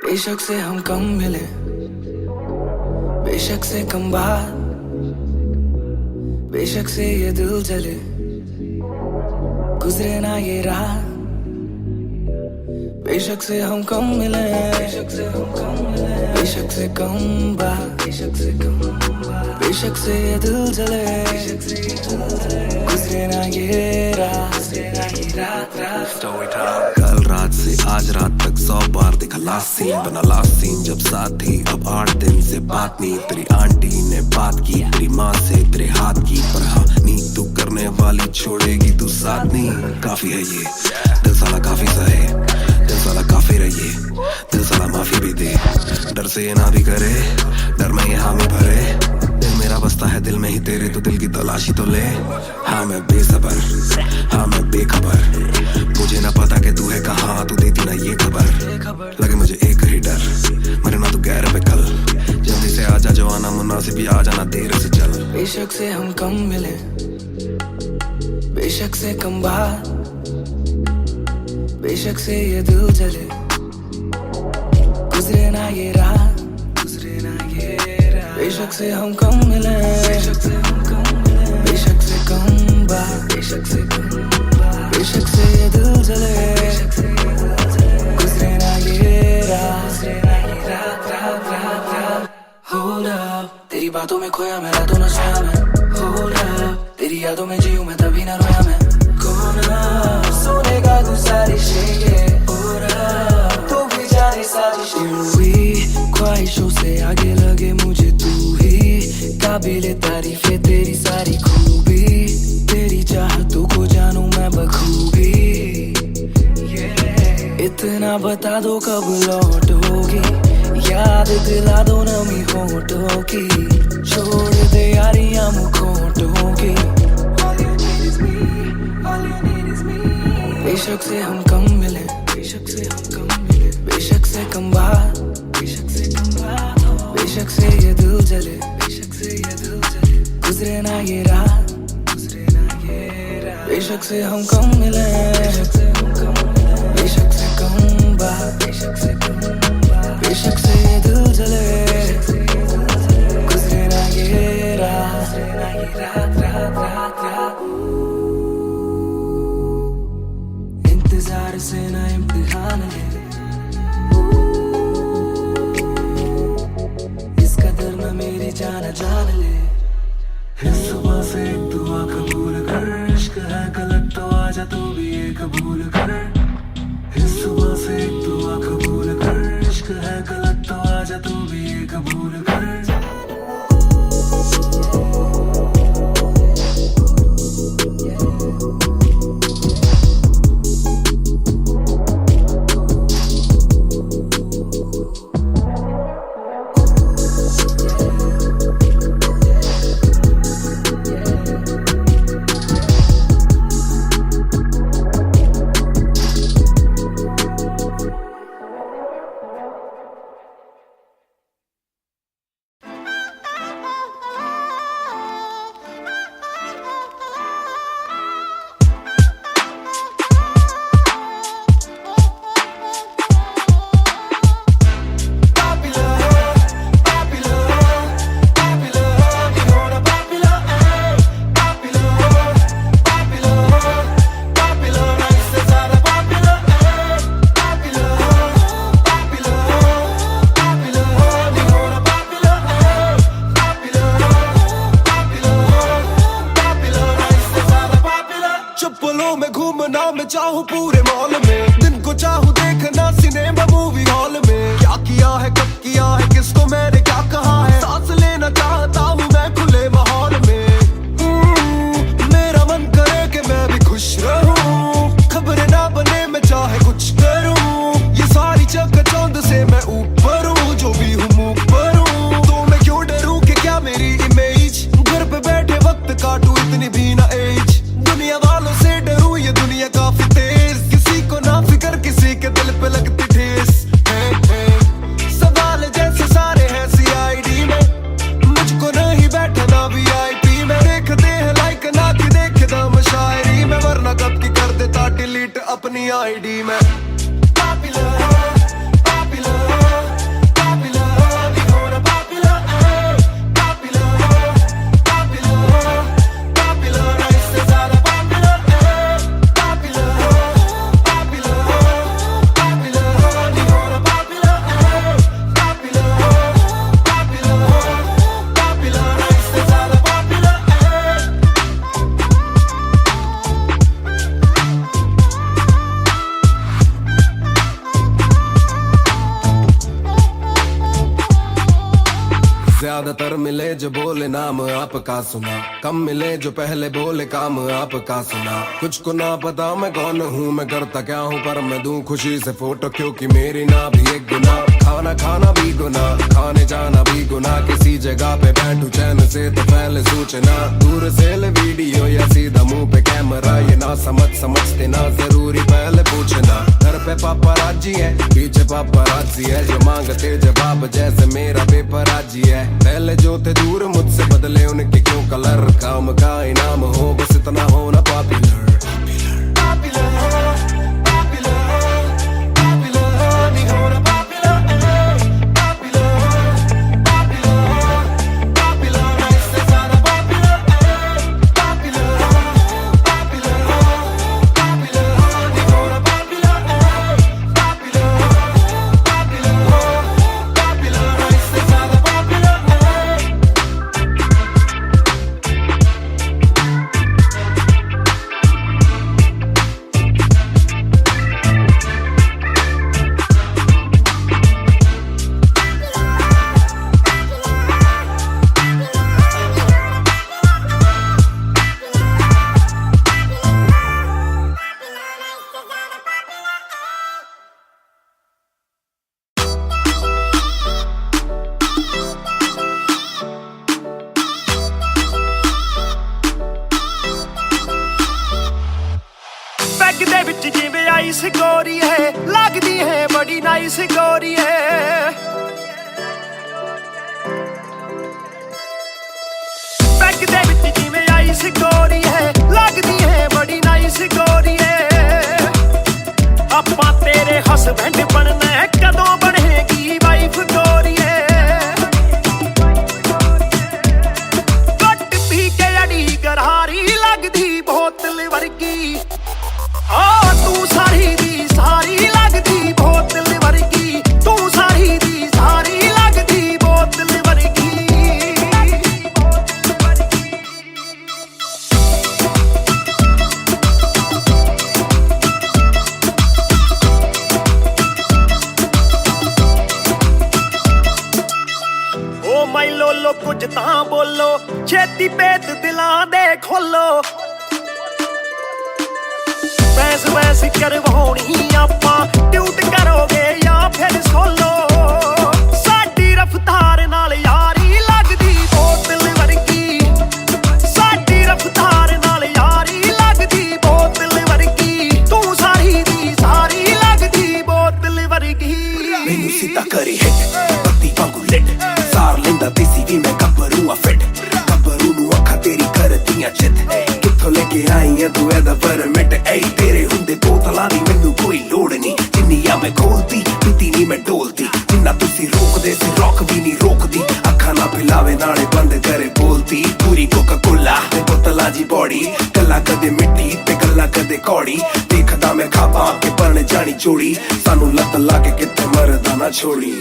बेशक से हम कम मिले, बेशक से कम बात, बेशक से ये दिल जले, गुजरे ना ये रात, बेशक से हम कम मिले, बेशक से हम कम मिले, बेशक से कम बात, बेशक से कम बात, बेशक से ये दिल जले, बेशक से ये दिल जले, गुजरे ना ये रात, गुजरे ना ये रात। कल रात से आज रात तक 100 बार देखा लास्ट सीन, बना लास्ट सीन जब साथ थी, अब 8 दिन से बात नहीं। तेरी आंटी ने बात की, तेरी माँ से तेरे हाथ की, पर हाँ नींद तू करने वाली छोड़ेगी तू साथ नहीं। काफी है ये दिल साला, काफी सहे दिल साला, काफी रहिए दिल साला, माफी भी दे, डर से ये ना भी करे, डर में ये हामी भरे, दिल मेरा बसता है दिल में ही तेरे, तो दिल की तलाशी तो ले। हाँ मैं बेसबर, हाँ मैं बेखबर, मुझे ना पता कि तू है कहाँ, तू देती ना ये खबर, लगे मुझे एक ही डर, मरे ना तू गैर पे कल, जल्दी से आजा जो आना मुनासिब, भी आ जाना देर से चल। बेशक से हम कम मिले, बेशक से कम बात, बेशक से ये दिल जले, गुजरे ना ये रात, गुजरे ना ये रात, बेशक से हम कम मिले, बेशक से हम कम मिले, बेशक से कम बात, बेशक से कम बात, बेशक से ये दिल जले, बेशक से ये दिल जले, गुजरे ना ये रात, गुजरे ना ये रात, रात रात रात। Hold up, तेरी बातों में खोया मैं, रातों न सोया मैं, Hold up, तेरी यादों में जीऊं मैं, तभी ना रोया मैं, कौन सुनेगा तू सारी शेरें, तो भी जाने साजिशें, हुई ख्वाहिशों से आगे लगे मुझे तू ही, काबिले तारीफ है तेरी सारी खूबी, तेरी चाहतों को जानूं मैं बखूबी, इतना बता दो कब लौटोगी, याद दिला दो नमी होठों की, छोड़ दे यारियां मुखोटों की, बेशक से हम कम मिले, बेशक से हम कम मिले, बेशक से कम बात, बेशक से कम बात, बेशक से ये दिल जले, बेशक से ये दिल जले, गुजरे ना ये रात, गुजरे ना ये रात, बेशक से हम कम मिले, बेशक से हम कम मिले, बेशक से कम बात, बेशक से कम बात, बेशक से ये दिल जले, बेशक से ये दिल जले, गुजरे ना ये रात, गुजरे ना ये रात, रात रात रात। इंतजार से ना इम्तिहान ले, इस कदर न मेरी जान जान ले, इस सुबह से एक दुआ कबूल कर, इश्क है गलत तो आजा तू भी ये कबूल कर, इस सुबह से एक दुआ कबूल कर, इश्क है गलत तो आजा तू भी ये कबूल कर। चाहूं पूरे मॉल में, दिन को चाहूं देखना सिनेमा मूवी हॉल में, क्या किया है कब किया है किसको मैंने क्या कहा है, सांस लेना चाहता हूं मैं खुले माहौल में, मेरा मन करे कि मैं भी खुश रहूं, खबरें ना बने मैं चाहे कुछ करूं, ये सारी चकाचौंध से मैं ऊपर हूं, जो भी हूं मुंह पर हूं, तो मैं क्यों डरूं कि क्या मेरी इमेज, घर पे बैठे वक्त काटूं इतनी भी ना एज, दुनिया वालों से डरूं ये दुनिया काफी तेज, किसी को ना फिकर किसी के दिल पे लगती ठेस, सवाल जैसे सारे हैं CID में, मुझको नहीं बैठना VIP में, देखते हैं लाइक ना कि देखे दम शायरी में, वरना कब की कर देता डिलीट अपनी ID में। Popular, popular, popular, we gonna popular, ज्यादातर मिले जो बोले नाम आपका सुना, कम मिले जो पहले बोले काम आपका सुना। कुछ को ना पता मैं कौन हूँ, मैं करता क्या हूँ, पर मैं दूं खुशी से फोटो क्योंकि मेरी ना भी एक गुना। खाना खाना भी गुना, खाने जाना भी गुना, किसी जगह पे बैठू चैन से तो पहले सूचना। दूर से ले वीडियो या सीधा मुंह पे कैमरा, ये ना समझते ना जरूरी पहले पूछना। घर पे पापराजी है, पीछे पापराजी है, जो मांगते जवाब जैसे मेरा पेपराजी है। पहले जो थे दूर मुझसे बदले उनके क्यों कलर, काम का इनाम हो बस इतना हो ना पॉपुलर। ਦੇ ਵਿੱਚ ਜਿਵੇਂ ਆਈਸ ਗੋਰੀ ਹੈ, ਲੱਗਦੀ ਹੈ ਬੜੀ ਨਾਈਸ ਗੋਰੀ ਹੈ। ਬੈਗ ਦੇ ਵਿੱਚ ਜਿਵੇਂ ਆਈਸ ਗੋਰੀ ਹੈ, ਲੱਗਦੀ ਹੈ ਬੜੀ ਨਾਈਸ ਗੋਰੀ ਹੈ। ਆਪਾਂ ਤੇਰੇ ਹਸਬੈਂਡ ਬਣਨਾ ਹੈ, ਕਦੋਂ ਬਣੇਗੀ ਵਾਈਫ ਗੋਰੀ ਹੈ। ਘੱਟ ਪੀ ਕੇ ਅੜੀ ਗਰਾਰੀ ਲੱਗਦੀ ਬੋਤਲ ਵਰਗੀ, ਆ ਤੂੰ ਸਾਰੀ ਦੀ ਸਾਰੀ ਲੱਗਦੀ ਬੋਤਲ ਵਰਗੀ, ਤੂੰ ਸਾਰੀ ਦੀ ਸਾਰੀ ਲੱਗਦੀ ਬੋਤਲ ਵਰਗੀ। ਓ ਮਾਈ ਲੋਲੋ ਕੁਝ ਤਾਂ ਬੋਲੋ, ਛੇਤੀ ਭੇਤ ਦਿਲਾਂ ਦੇ ਖੋਲੋ। ਵੈਸ ਕਰਵਾਉਣੀ ਆਪਾਂ, ਟਿਊਟ ਕਰੋਗੇ ਜਾਂ ਫਿਰ ਸੋਲੋ। ਸਾਡੀ ਰਫਤਾਰ ਨਾਲ ਯਾਰੀ ਲੱਗਦੀ ਬੋਤਲ ਵਰਗੀ, ਸਾਡੀ ਰਫਤਾਰ ਨਾਲ ਯਾਰੀ ਲੱਗਦੀ ਬੋਤਲ ਵਰਗੀ, ਤੂੰ ਸਾਰੀ ਦੀ ਸਾਰੀ ਲੱਗਦੀ ਬੋਤਲ ਵਰਗੀ। ਮੈਨੂੰ ਸਿੱਧਾ ਕਰੀ ਹਿੱਟ, ਬੱਤੀ ਵਾਂਗੂ ਲਿਟ, ਸਾਰ ਲੈਂਦਾ ਦੇਸੀ ਵੀ ਮੈਂ ਗੱਭਰੂ ਆ ਫਿੱਟ। ਗੱਭਰੂ ਨੂੰ ਅੱਖਾਂ ਤੇਰੀ ਕਰਦੀਆਂ ਚਿੱਤ, ਕਿੱਥੋਂ ਲੈ ਕੇ ਆਈ ਆ ਤੂੰ ਇਹਦਾ ਪਰਮਿਟ। ਏ ਤੇਰੇ ਹੁੰਦੇ ਬੋਤਲਾਂ ਦੀ ਮੈਨੂੰ ਕੋਈ ਲੋੜ ਨਹੀਂ, ਜਿੰਨੀਆਂ ਮੈਂ ਖੋਲਦੀ ਪੀਤੀ ਨਹੀਂ ਮੈਂ ਡੋਲਦੀ। ਜਿੰਨਾ ਤੁਸੀਂ ਰੋਕਦੇ ਸੀ ਰੋਕ ਵੀ ਨਹੀਂ ਰੋਕਦੀ, ਅੱਖਾਂ ਨਾ ਪਿਲਾਵੇ ਨਾਲੇ ਬੰਦ ਕਰੇ ਬੋਲਦੀ। ਪੂਰੀ ਕੋਕਾ ਕੋਲਾ ਤੇ ਬੋਤਲਾਂ ਜੀ ਬੋੜੀ, ਗੱਲਾਂ ਕਦੇ ਮਿੱਟੀ ਤੇ ਗੱਲਾਂ ਕਦੇ ਕੌੜੀ। ਦੇਖਦਾ ਮੈਂ ਖਾਬਾਂ ਕੇ ਬਣ ਜਾਣੀ ਚੋੜੀ, ਸਾਨੂੰ ਲੱਤ ਲਾ ਕੇ ਕਿਤੇ ਮਰਦਾ ਨਾ ਛੋੜੀ।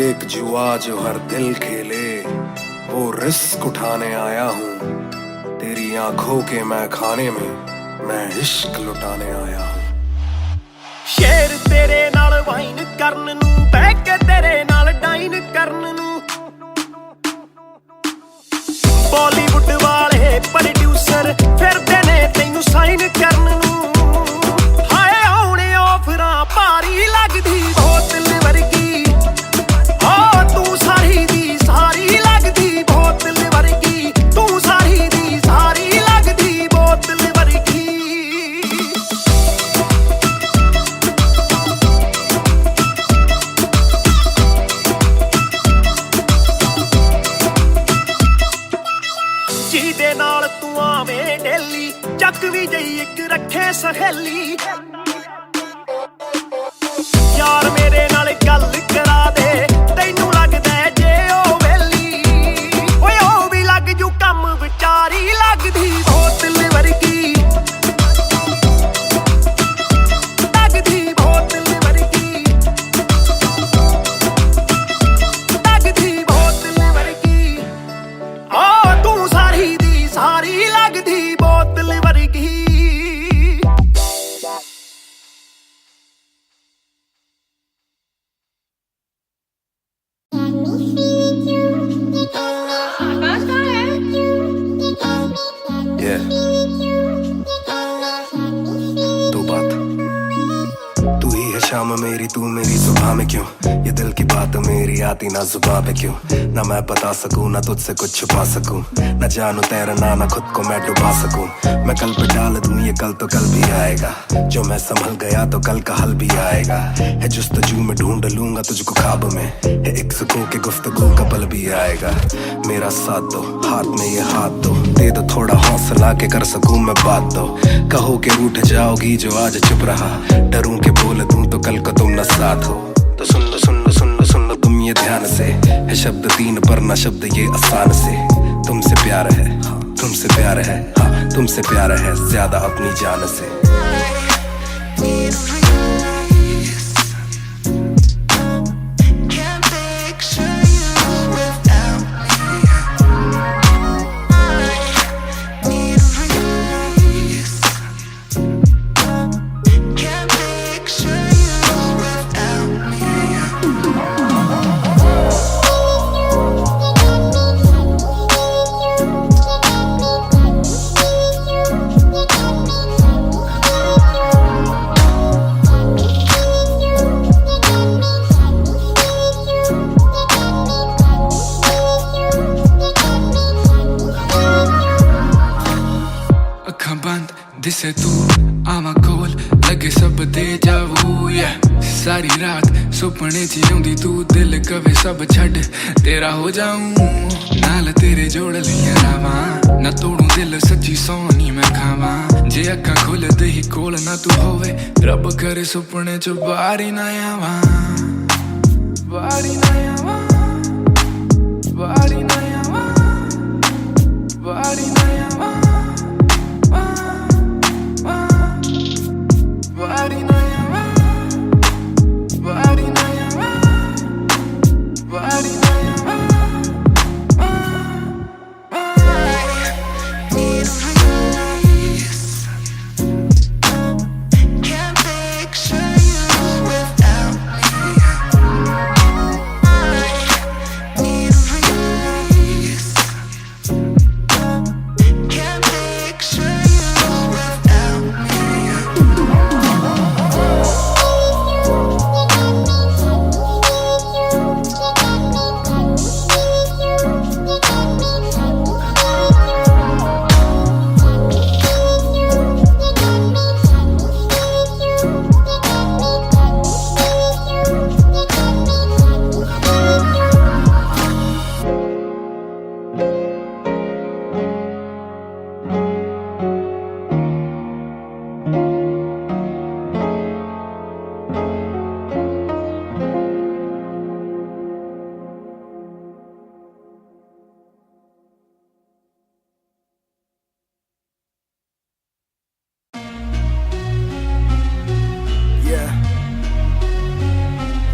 एक जुआ जो हर दिल खेले, वो रिस्क उठाने आया हूँ। तेरी आंखों के मैं खाने में, मैं इश्क लुटाने आया हूँ। ਸ਼ੇਰ ਤੇਰੇ ਨਾਲ ਵਾਈਨ ਕਰਨ ਨੂੰ, ਬਹਿ ਕੇ ਤੇਰੇ ਨਾਲ ਡਾਈਨ ਕਰਨ ਨੂੰ। ਬਾਲੀਵੁੱਡ ਵਾਲੇ ਪ੍ਰੋਡਿਊਸਰ ਫਿਰਦੇ ਨੇ ਤੈਨੂੰ ਸਾਈਨ ਕਰਨ ਨੂੰ। ਹਾਏ ਆਉਣੇ ਆਫਰਾਂ ਭਾਰੀ ਲੱਗਦੀ ਬੋਤਲ ਵਰਗੀ, ਆ ਤੂੰ ਸਾਰੀ ਦੀ ਸਾਰੀ ਲੱਗਦੀ ਬੋਤਲ ਵਰਗੀ, ਤੂੰ ਸਾਰੀ ਦੀ ਸਾਰੀ ਲੱਗਦੀ ਬੋਤਲ ਵਰਗੀ। ਜਿਹਦੇ ਨਾਲ ਤੂੰ ਆਵੇਂ ਡੇਲੀ, ਚੱਕ ਵੀ ਜਈ ਇੱਕ ਰੱਖੇ ਸਹੇਲੀ। ਯਾਰ ਮੇਰੇ ਨਾਲ ਗੱਲ ਕਰਾ ਦੇ, ਤੈਨੂੰ ਲੱਗਦਾ ਜੇ ਉਹ ਵੇਲੀ। ਓਏ ਉਹ ਵੀ ਲੱਗ ਜੂ ਕੰਮ, ਵਿਚਾਰੀ ਲੱਗਦੀ ਬੋਤਲ ਵਰਗੀ, ਲੱਗਦੀ ਬੋਤਲ ਵਰਗੀ, ਲੱਗਦੀ ਬੋਤਲ ਵਰਗੀ, ਆ ਤੂੰ ਸਾਰੀ ਦੀ ਸਾਰੀ ਲੱਗਦੀ ਬੋਤਲ ਵਰਗੀ। शाम मेरी तू मेरी सुबह में क्यों, ये दिल की बात मेरी आती ना जुबां पे क्यों, ना मैं बता सकूं ना तुझसे कुछ छुपा सकूं, ना जानू तैरना ना खुद को मैं डुबा सकूं। मैं कल पे डाल दूं ये कल तो कल भी आएगा, जो मैं संभल गया तो कल का हल भी आएगा। है जुस्तजू में ढूंढ लूंगा तुझको ख्वाब में, है एक सुकून के गुफ्तगू का पल भी आएगा। मेरा साथ दो हाथ में ये हाथ दो, दे दो थोड़ा हौसला के कर सकूं मैं बात दो। कहो के रूठ जाओगी जो आज चुप रहा, डरूं के बोल दूं तो कल को तुम न साथ हो। तो सुन लो सुन लो सुन लो सुन लो तुम ये ध्यान से, है शब्द तीन पर ना शब्द ये आसान से। तुमसे प्यार है तुमसे प्यार है, हाँ तुमसे प्यार है ज्यादा अपनी जान से। दिसे तू आवा कोल लगे सब दे जावू, सारी रात सुपने च आउंदी तू, दिल कवे सब छड़ तेरा हो जाऊं, नाल तेरे जोड़ लिया रावा, ना तोड़ू दिल सच्ची सोनी मैं खावा। जे अखा खोल दे ही कोल ना तू होवे, रब करे सुपने च बारी ना आवा, बारी ना आवा, बारी ना आवा, बारी ना आवा, बारी ना आवा, बारी ना आवा, बारी ना आवा। Can't picture you without me. Need a release. Can't picture you without me.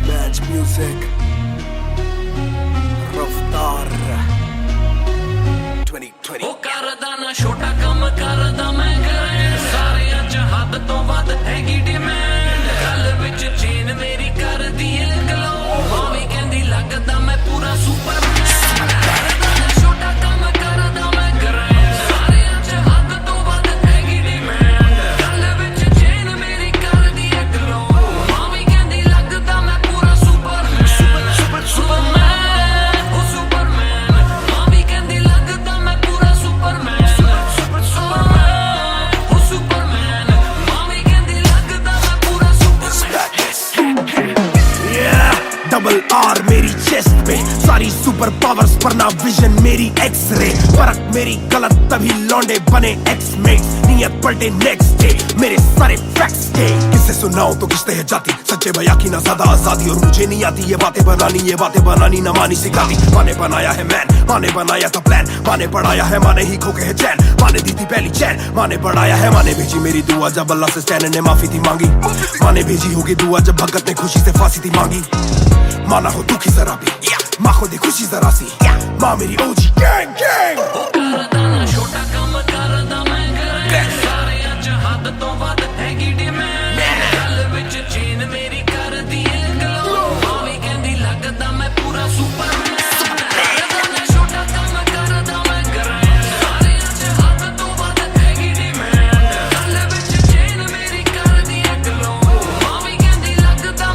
Match music, Raftar 2020। ਉਹ ਕਰਦਾ ਨਾ ਛੋਟਾ ਕੰਮ ਕਰਦਾ ਮੈਂ ਕਰਾਂ, ਸਾਰੇ ਅੱਜ ਹੱਦ ਤੋਂ ਵੱਧ ਹੈਗੀ ਡਿਮਾਂਡ, ਗੱਲ ਵਿੱਚ ਚੇਨ ਮੇਰੀ ਕਰਦੀ ਏ ਗਲੋ, ਮਾਵੀ ਕਹਿੰਦੀ ਲੱਗਦਾ ਮੈਂ ਪੂਰਾ ਸੁਪਰਮੈਨ। ਕਰਦਾ ਨਾ ਛੋਟਾ ਕੰਮ ਕਰਦਾ ਮੈਂ ਕਰਾਂ, ਸਾਰੇ ਅੱਜ ਹੱਦ ਤੋਂ ਵੱਧ ਹੈਗੀ ਡਿਮਾਂਡ, ਗੱਲ ਵਿੱਚ ਚੇਨ ਮੇਰੀ ਕਰਦੀ ਏ ਗਲੋ, ਮਾਵੀ ਕਹਿੰਦੀ ਲੱਗਦਾ ਮੈਂ ਪੂਰਾ ਸੁਪਰਮੈਨ। ਸੁਪਰਮੈਨ ਉਹ ਸੁਪਰਮੈਨ, ਮਾਵੀ ਕਹਿੰਦੀ ਲੱਗਦਾ ਮੈਂ ਪੂਰਾ ਸੁਪਰਮੈਨ। ਸੁਪਰਮੈਨ ਉਹ ਸੁਪਰਮੈਨ, ਮਾਵੀ ਕਹਿੰਦੀ ਲੱਗਦਾ ਮੈਂ ਪੂਰਾ ਸੁਪਰਮੈਨ। डबल आर मेरी चेस्ट पे, सारी सुपर पावर्स पर ना विजन मेरी एक्स-रे, परख मेरी गलत तभी लौंडे बने एक्स-मेट्स, नियत पलटे नेक्स्ट डे मेरे सारे फैक्ट्स के। किससे सुनाऊं तो किसते है जाती, सच्चे भैया की ना ज्यादा आजादी, और मुझे नहीं आती ये बातें बनानी ना मानी सिखाती। माने बनाया है मैन, माने बनाया था प्लान, माने पढ़ाया है माने ही खोके है चैन, माने दी थी पहली चैन, माने बढ़ाया है, माने भेजी मेरी दुआ जब अल्लाह से स्टैन ने माफी थी मांगी, माने भेजी होगी दुआ जब भगत ने खुशी से फांसी थी मांगी। माना हो दुखी जरा भी, माँ को दे खुशी जरा सी, माँ मेरी ओजी गैंग गैंग। ਕਰਦਾ ਨਾ ਛੋਟਾ ਕੰਮ ਕਰਦਾ ਮੈਂ ਕਰਾਂ, ਸਾਰੇ ਅੱਜ ਹੱਦ ਤੋਂ ਵੱਧ ਹੈਗੀ ਡਿਮਾਂਡ, ਗੱਲ ਵਿੱਚ ਚੇਨ ਮੇਰੀ ਕਰਦੀ ਏ ਗਲੋ, ਮਾਵੀ ਕਹਿੰਦੀ ਲੱਗਦਾ ਮੈਂ ਪੂਰਾ ਸੁਪਰਮੈਨ। ਕਰਦਾ ਨਾ ਛੋਟਾ ਕੰਮ ਕਰਦਾ ਮੈਂ ਕਰਾਂ, ਸਾਰੇ ਅੱਜ ਹੱਦ ਤੋਂ ਵੱਧ ਹੈਗੀ ਡਿਮਾਂਡ, ਗੱਲ ਵਿੱਚ ਚੇਨ ਮੇਰੀ ਕਰਦੀ ਏ ਗਲੋ, ਮਾਵੀ ਕਹਿੰਦੀ ਲੱਗਦਾ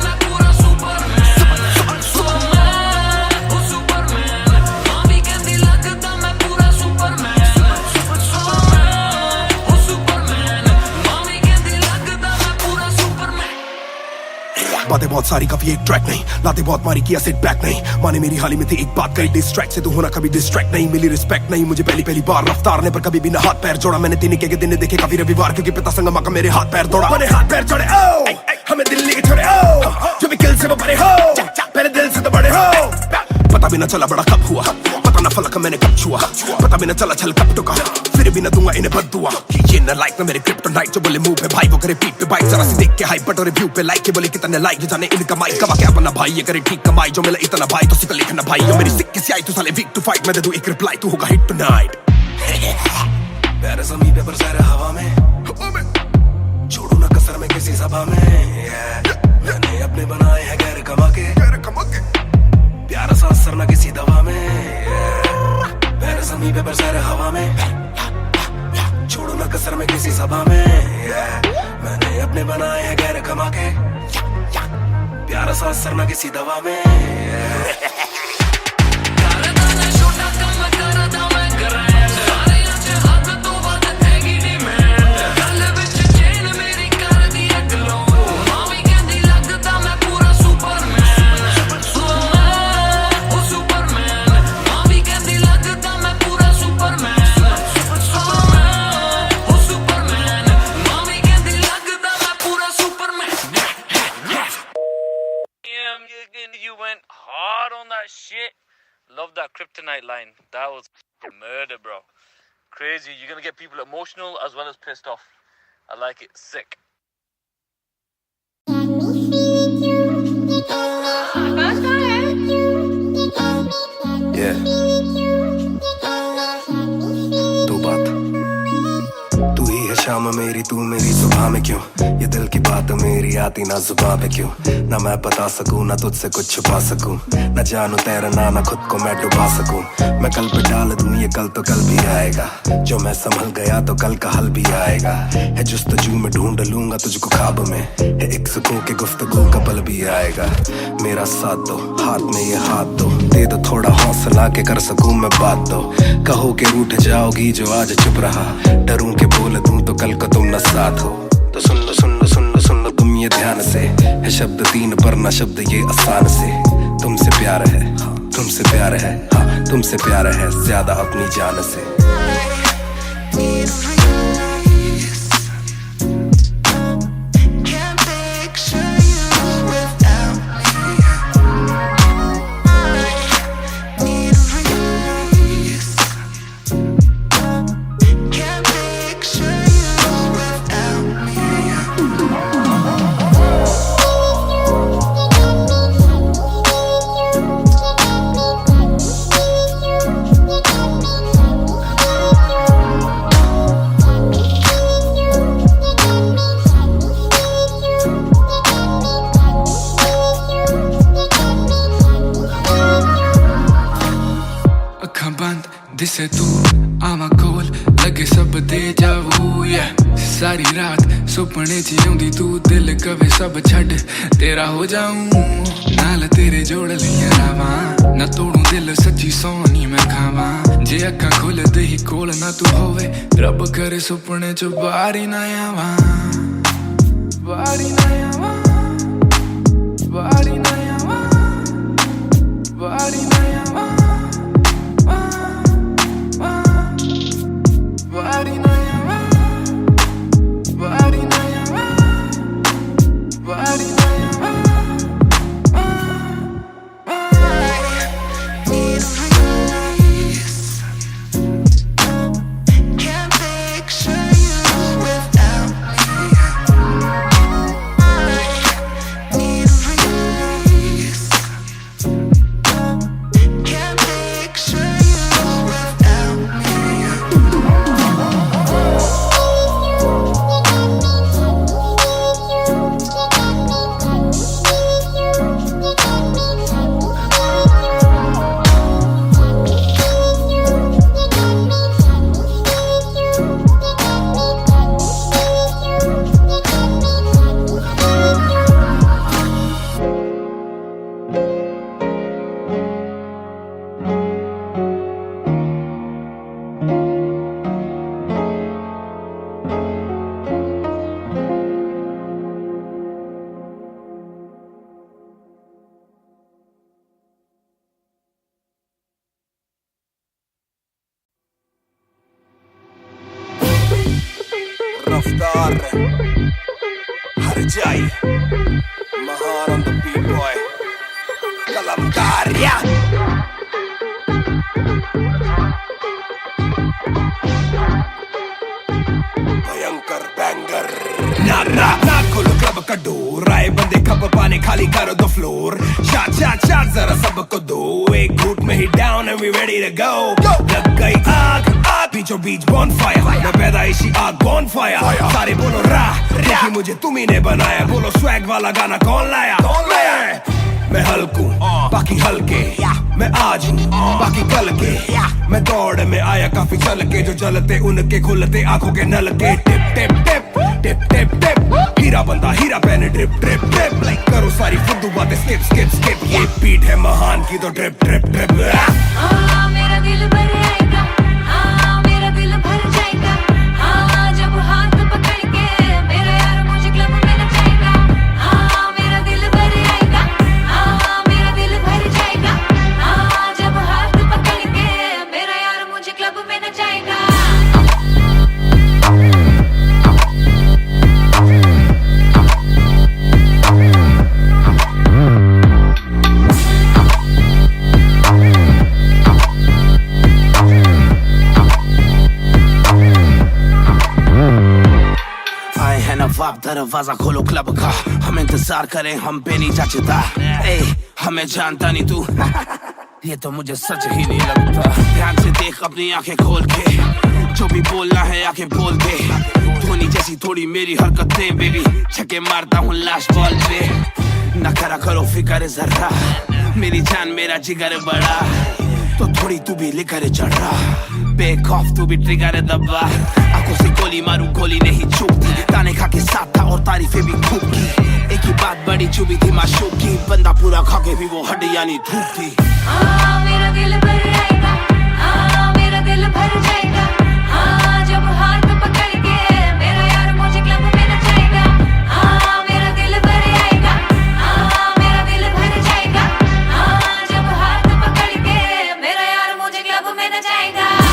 सारी काफी एक ट्रैक नहीं, लाते बहुत मारी किया सेट बैक नहीं, माने मेरी हाल ही में थी एक बात कही, डिस्ट्रैक्ट से तू होना कभी डिस्ट्रैक्ट नहीं, मिली रिस्पेक्ट नहीं मुझे पहली बार, रफ्तार ने पर कभी भी ना हाथ पैर जोड़ा, मैंने तीन के दिन देखे काफी रविवार, क्योंकि पिता संगमा का मेरे हाथ पैर दौड़ा, मैंने हाथ पैर जोड़े ओ हमें दिल्ली के छोड़े ओ जो भी किल से वो बड़े हो, मेरे दिल से तो बड़े हो, पता भी ना चला बड़ा कब हुआ, पता ना फलक मैंने कब छुआ, पता भी ना चला छल कब टुका, फिर भी ना दूंगा इन्हें बद्दुआ, ये ना लाइक ना मेरे क्रिप्टोनाइट, जो बोले मुंह पे भाई वो करे पीठ पे बाइक, जरा सी देख के हाइप बट और रिव्यू पे लाइक के बोले कितने लाइक, ये जाने इनका माइक कमा क्या बना भाई, ये करे ठीक कमाई, जो मिला इतना भाई तो सिक्का लिखना भाई, जो मेरी सिक्के से आई तू साले वीक टू फाइट, मैं दे दूं एक रिप्लाई तू होगा हिट टुनाइट, प्यारे ज़मीं पे बरसा रहा हवा में, छोड़ू ना कसर में किसी सभा में, मैंने अपने बनाए हैं गैर कमा के, प्यारा सा असर ना किसी दवा में, पैर ज़मीं पे बरसा रहा हवा में, छोड़ो ना कसर में किसी सभा में, मैंने अपने बनाए हैं गैर कमा के, प्यारा सा असर ना किसी दवा में, You went hard on that shit. Love that Kryptonite line. That was murder, bro. Crazy. You're gonna get people emotional as well as pissed off. I like it. Sick. Yeah. दो बात, तू ही है शाम मेरी, तू मेरी सुबह में क्यों, ये दिल की बात मेरी आती ना जुबान पे क्यों, ना मैं बता सकूं ना तुझसे कुछ छुपा सकूं, ना जानू तैरना ना खुद को मैं डुबा सकूं, मैं कल पे डाल दूं ये कल तो कल भी आएगा, जो मैं संभल गया तो कल का हल भी आएगा, है जुस्तजू में ढूंढ लूंगा तुझको ख्वाब में, है एक सुकून के गुफ्तगू का पल भी आएगा, मेरा साथ दो हाथ में ये हाथ दो, दे दो थोड़ा हौसला के कर सकूं मैं बात दो, कहो के रूठ जाओगी जो आज चुप रहा, डरूं के बोल दूं तो कल को तुम न साथ हो, तो सुन लो सुन लो सुन लो सुन लो तुम ये ध्यान से, है शब्द तीन पर ना शब्द ये आसान से, तुमसे प्यार है तुमसे प्यार है, हाँ तुमसे प्यार है ज्यादा अपनी जान से। दिसे तू आवा कोल लगे सब दे जाऊ, सारी रात सुपने च आउंदी तू, दिल कवे सब छड़ तेरा हो जाऊं, नाल तेरे जोड़ लिया रावा, ना तोड़ू दिल सच्ची सोनी मैं खावा, जे अक्खां खोल दे ही कोल ना तू होवे, रब करे सुपने च बारी ना आवा, बारी ना आवा, बारी ना आवा, बारी ना आवा, बारी ना आवा, बारी ना आवा, बारी ना आवा, can't picture you without me, I need a release, can't picture you राजदार हर जाई महान on the beat boy कलमकार या भयंकर बैंगर ना खोलो क्लब का डोर आए बंदे खप पाने खाली करो दो फ्लोर शाट जरा सबको दो एक घूट में ही down and we ready to go लग गई आग बीचों बीच बॉनफायर मैं पैदाइशी आग बॉनफायर सारे बोलो रा क्योंकि मुझे तुम्ही ने बनाया बोलो स्वैग वाला गाना कौन लाया मैं हल्कू बाकी हल्के मैं आज हूँ बाकी कल के मैं दौड़ में आया काफी चल के जो चलते उनके खुलते आंखों के नल के टिप टिप टिप टिप टिप टिप हीरा बंदा हीरा पहने ड्रिप ड्रिप ड्रिप लाइक करो सारी फुद्दू बातें स्किप स्किप स्किप ये बीट है महान की तो ड्रिप ड्रिप ड्रिप मेरा दिल भर आएगा मेरा दिल भर जाएगा जब हाथ पकड़ के मेरा यार मुझे क्लब में नचाएगा मेरा दिल भर आएगा मेरा दिल भर जाएगा जब हाथ पकड़ के मेरा यार मुझे क्लब में नचाएगा नवाब दरवाजा खोलो क्लब का हम इंतजार करें हम पे नहीं जचता हमें जानता नहीं तू ये तो मुझे सच ही नहीं लगता ध्यान से देख अपनी आंखें खोल के जो भी बोलना है आके बोल दे धोनी जैसी थोड़ी मेरी हरकतें बेबी छक्के मारता हूँ लास्ट बॉल पे न करा करो फिक्र जरा मेरी जान मेरा जिगर बड़ा तो थोड़ी तू भी लेकर चढ़ रहा बेक ऑफ तू भी ट्रिगर दबा आंखों से गोली मारू गोली नहीं चूकती ताने खा के साथ था और तारीफें भी खूब की एक ही बात बड़ी चुभी थी माशूक की बंदा पूरा खा के भी वो हड्डियां नहीं धूप थी मेरा दिल भर आएगा मेरा दिल भर जाएगा जब हाथ पकड़ के मेरा यार मुझे क्लब में नचाएगा मेरा दिल भर आएगा मेरा दिल भर जाएगा जब हाथ पकड़ के मेरा यार मुझे क्लब में नचाएगा